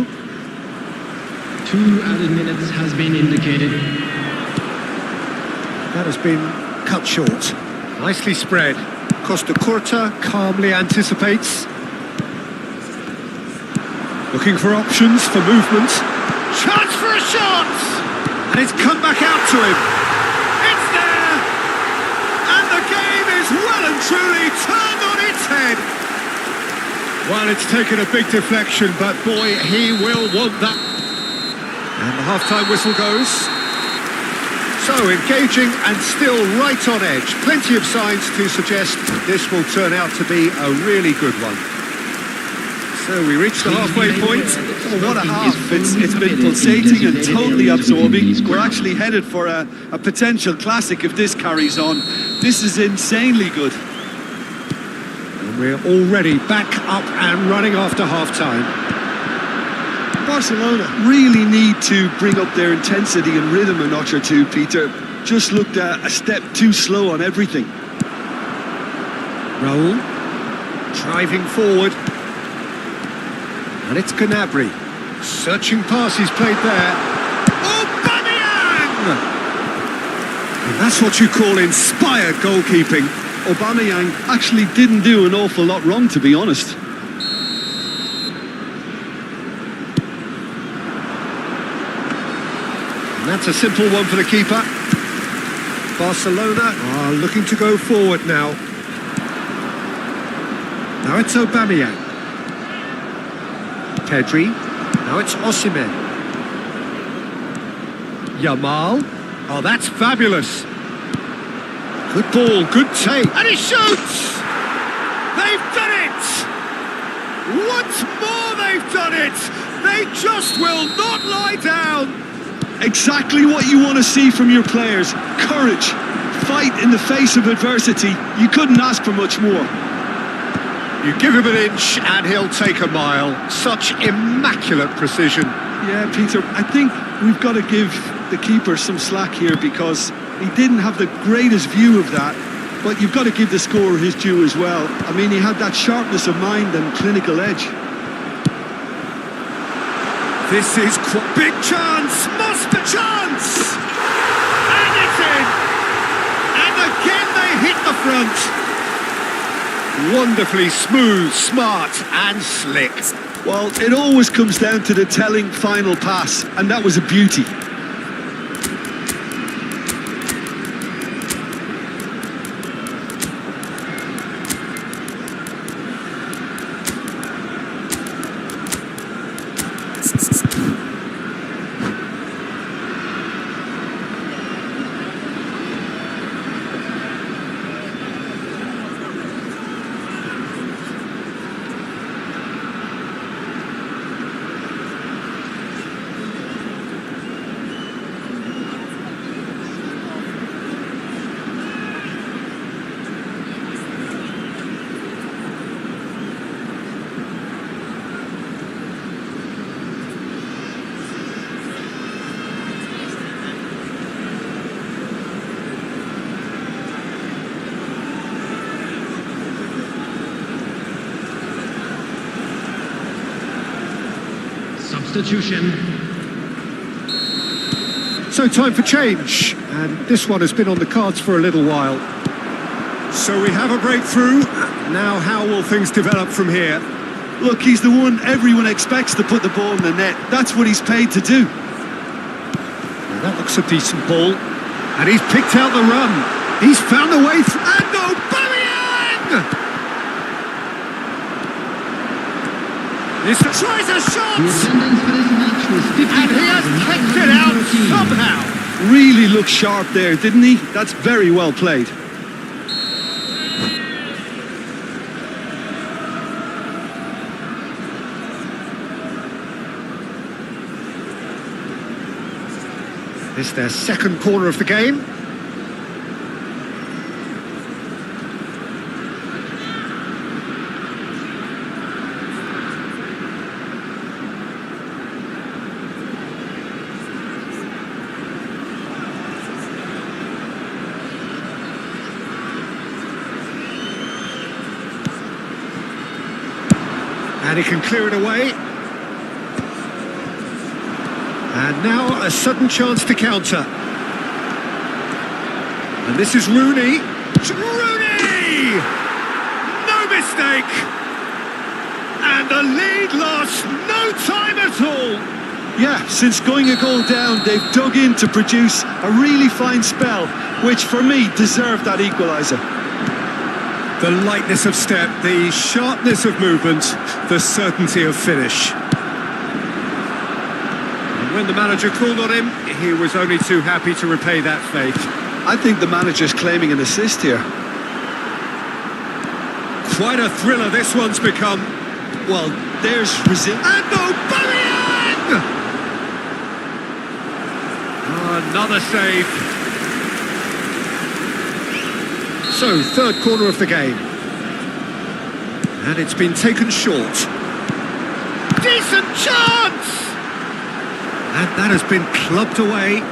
2 added minutes has been indicated. That has been cut short. Nicely spread. Costa Curta calmly anticipates. Looking for options for movement. Chance for a shot! And it's come back out to him. It's there! And the game is well and truly turned on its head. Well, it's taken a big deflection, but boy, he will want that. And the half-time whistle goes. So, engaging and still right on edge. Plenty of signs to suggest this will turn out to be a really good one. So we reached the halfway point. Oh, what a half. It's been pulsating and totally absorbing. We're actually headed for a potential classic if this carries on. This is insanely good. And we're already back up and running after half-time. Barcelona really need to bring up their intensity and rhythm a notch or two, Peter. Just looked a step too slow on everything. Raul. Driving forward. And it's Gnabry. Searching pass he's played there. Aubameyang! And that's what you call inspired goalkeeping. Aubameyang actually didn't do an awful lot wrong, to be honest. And that's a simple one for the keeper. Barcelona are looking to go forward now. Now it's Aubameyang. Pedri. Now it's Osimhen. Yamal. Oh, that's fabulous. Good ball, good take. And he shoots! They've done it! Once more they've done it! They just will not lie down! exactly what you want to see from your players. Courage, fight in the face of adversity. You couldn't ask for much more. You give him an inch and he'll take a mile. Such immaculate precision. Yeah, Peter, I think we've got to give the keeper some slack here because he didn't have the greatest view of that, but you've got to give the scorer his due as well. I mean, he had that sharpness of mind and clinical edge. This is big chance, must be chance! And it's in! And again they hit the front. Wonderfully smooth, smart and slick. Well, it always comes down to the telling final pass, and that was a beauty. Substitution. So time for change, and this one has been on the cards for a little while. So we have a breakthrough. Now how will things develop from here? Look, he's the one everyone expects to put the ball in the net. That's what he's paid to do. Well, that looks a decent ball. And he's picked out the run. He's found a way through. And Aubameyang! This tries a shot! The attendance for this match was 50,000. And he has kicked it out somehow. Really looked sharp there, didn't he? That's very well played. This is their second corner of the game. And he can clear it away. And now a sudden chance to counter. And this is Rooney. Rooney! No mistake! And the lead lost no time at all. Yeah, since going a goal down, they've dug in to produce a really fine spell, which for me deserved that equaliser. The lightness of step, the sharpness of movement, the certainty of finish. And when the manager called on him, he was only too happy to repay that fate. I think the manager's claiming an assist here. Quite a thriller this one's become. Well, there's resilience. And Aubameyang! Another save. So, third corner of the game. And it's been taken short. Decent chance! And that has been clubbed away.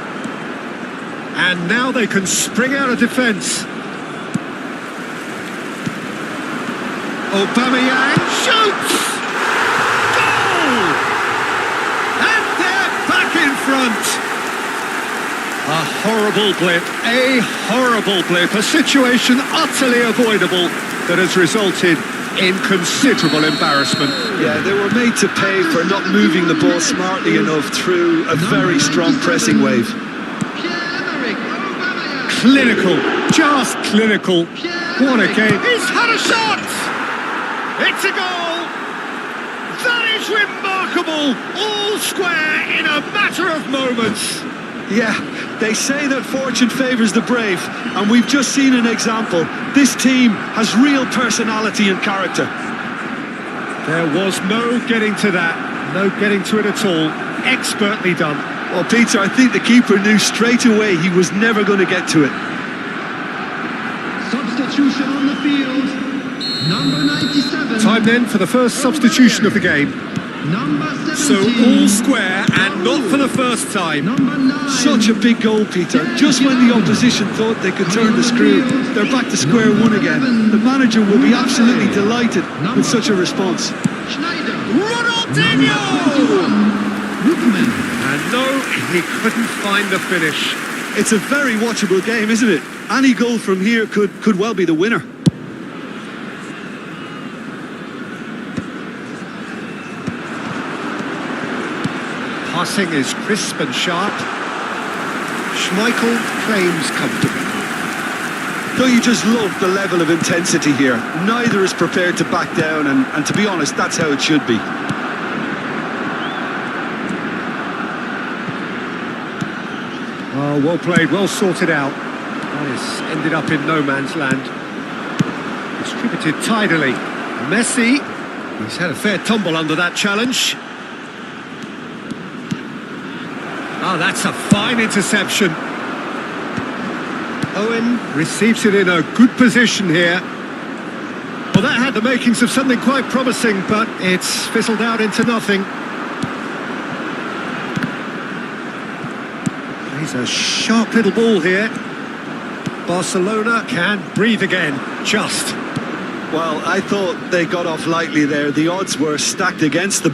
And now they can spring out of defence. Aubameyang shoots! Goal! And they're back in front. A horrible blip, a situation utterly avoidable that has resulted in considerable embarrassment. Yeah, they were made to pay for not moving the ball smartly enough through a very strong pressing wave. Clinical, just clinical. What a game. He's had a shot! It's a goal! That is remarkable! All square in a matter of moments. Yeah, they say that fortune favours the brave, and we've just seen an example. This team has real personality and character. There was no getting to that, no getting to it at all. Expertly done. Well, Peter, I think the keeper knew straight away he was never going to get to it. Substitution on the field. Number 97. Time then for the first substitution of the game. Number 17. So all square and not for the first time. Number 9. Such a big goal, Peter. Just when the opposition thought they could turn the screw, they're back to square one again. The manager will be absolutely delighted with such a response. Schneider. Ronaldinho! Rückmann. And no, he couldn't find the finish. It's a very watchable game, isn't it? Any goal from here could well be the winner. Passing is crisp and sharp. Schmeichel claims comfortably. Don't you just love the level of intensity here? Neither is prepared to back down, and to be honest, that's how it should be. Oh, well played, well sorted out. That has ended up in no man's land. Distributed tidily. Messi, he's had a fair tumble under that challenge. Oh, that's a fine interception. Owen receives it in a good position here. Well, that had the makings of something quite promising, but it's fizzled out into nothing. He's a sharp little ball here. Barcelona can breathe again, just. Well, I thought they got off lightly there. The odds were stacked against them.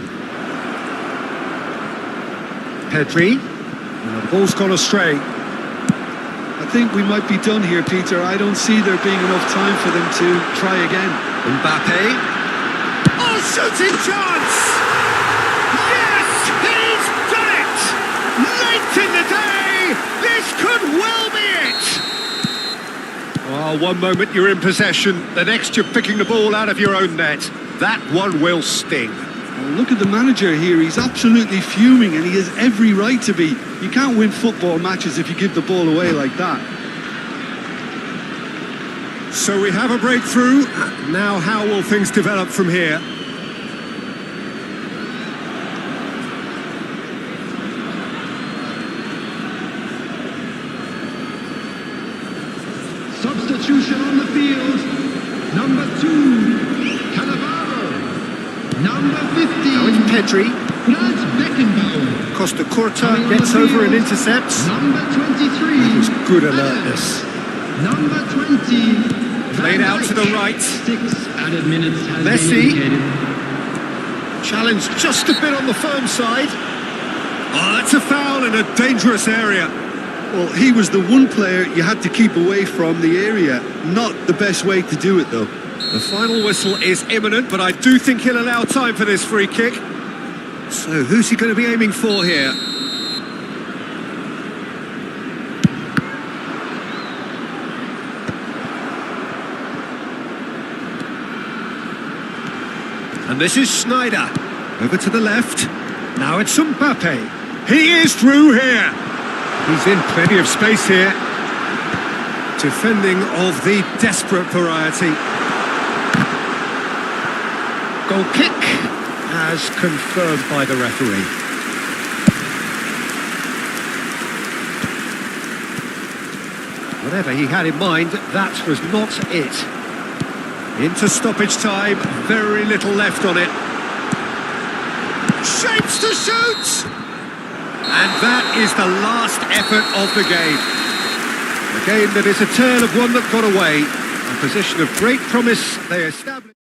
Pedri. Now the ball's gone astray. I think we might be done here, Peter. I don't see there being enough time for them to try again. Mbappe. Oh, shooting chance! Yes, he's done it! Late in the day, this could well be it! Oh, one moment you're in possession, the next you're picking the ball out of your own net. That one will sting. Well, look at the manager here. He's absolutely fuming, and he has every right to be. You can't win football matches if you give the ball away like that. So we have a breakthrough. Now how will things develop from here? Substitution on the field. Number 2. Cannavaro. Number 50. Now it's Pedri. Franz Beckenbauer. Costa Curta gets over and intercepts. Number 23. That was good alertness. Number 20. Played out to the right. 6 added minutes has Messi. been indicated. Challenged just a bit on the firm side. Oh, that's a foul in a dangerous area. Well, he was the one player you had to keep away from the area. Not the best way to do it, though. The final whistle is imminent, but I do think he'll allow time for this free kick. So who's he going to be aiming for here? And this is Schneider. Over to the left. Now it's Mbappe. He is through here. He's in plenty of space here. Defending of the desperate variety. Goal kick as confirmed by the referee. Whatever he had in mind, that was not it. Into stoppage time, very little left on it. Shapes to shoot! And that is the last effort of the game. A game that is a tale of one that got away. A position of great promise they established.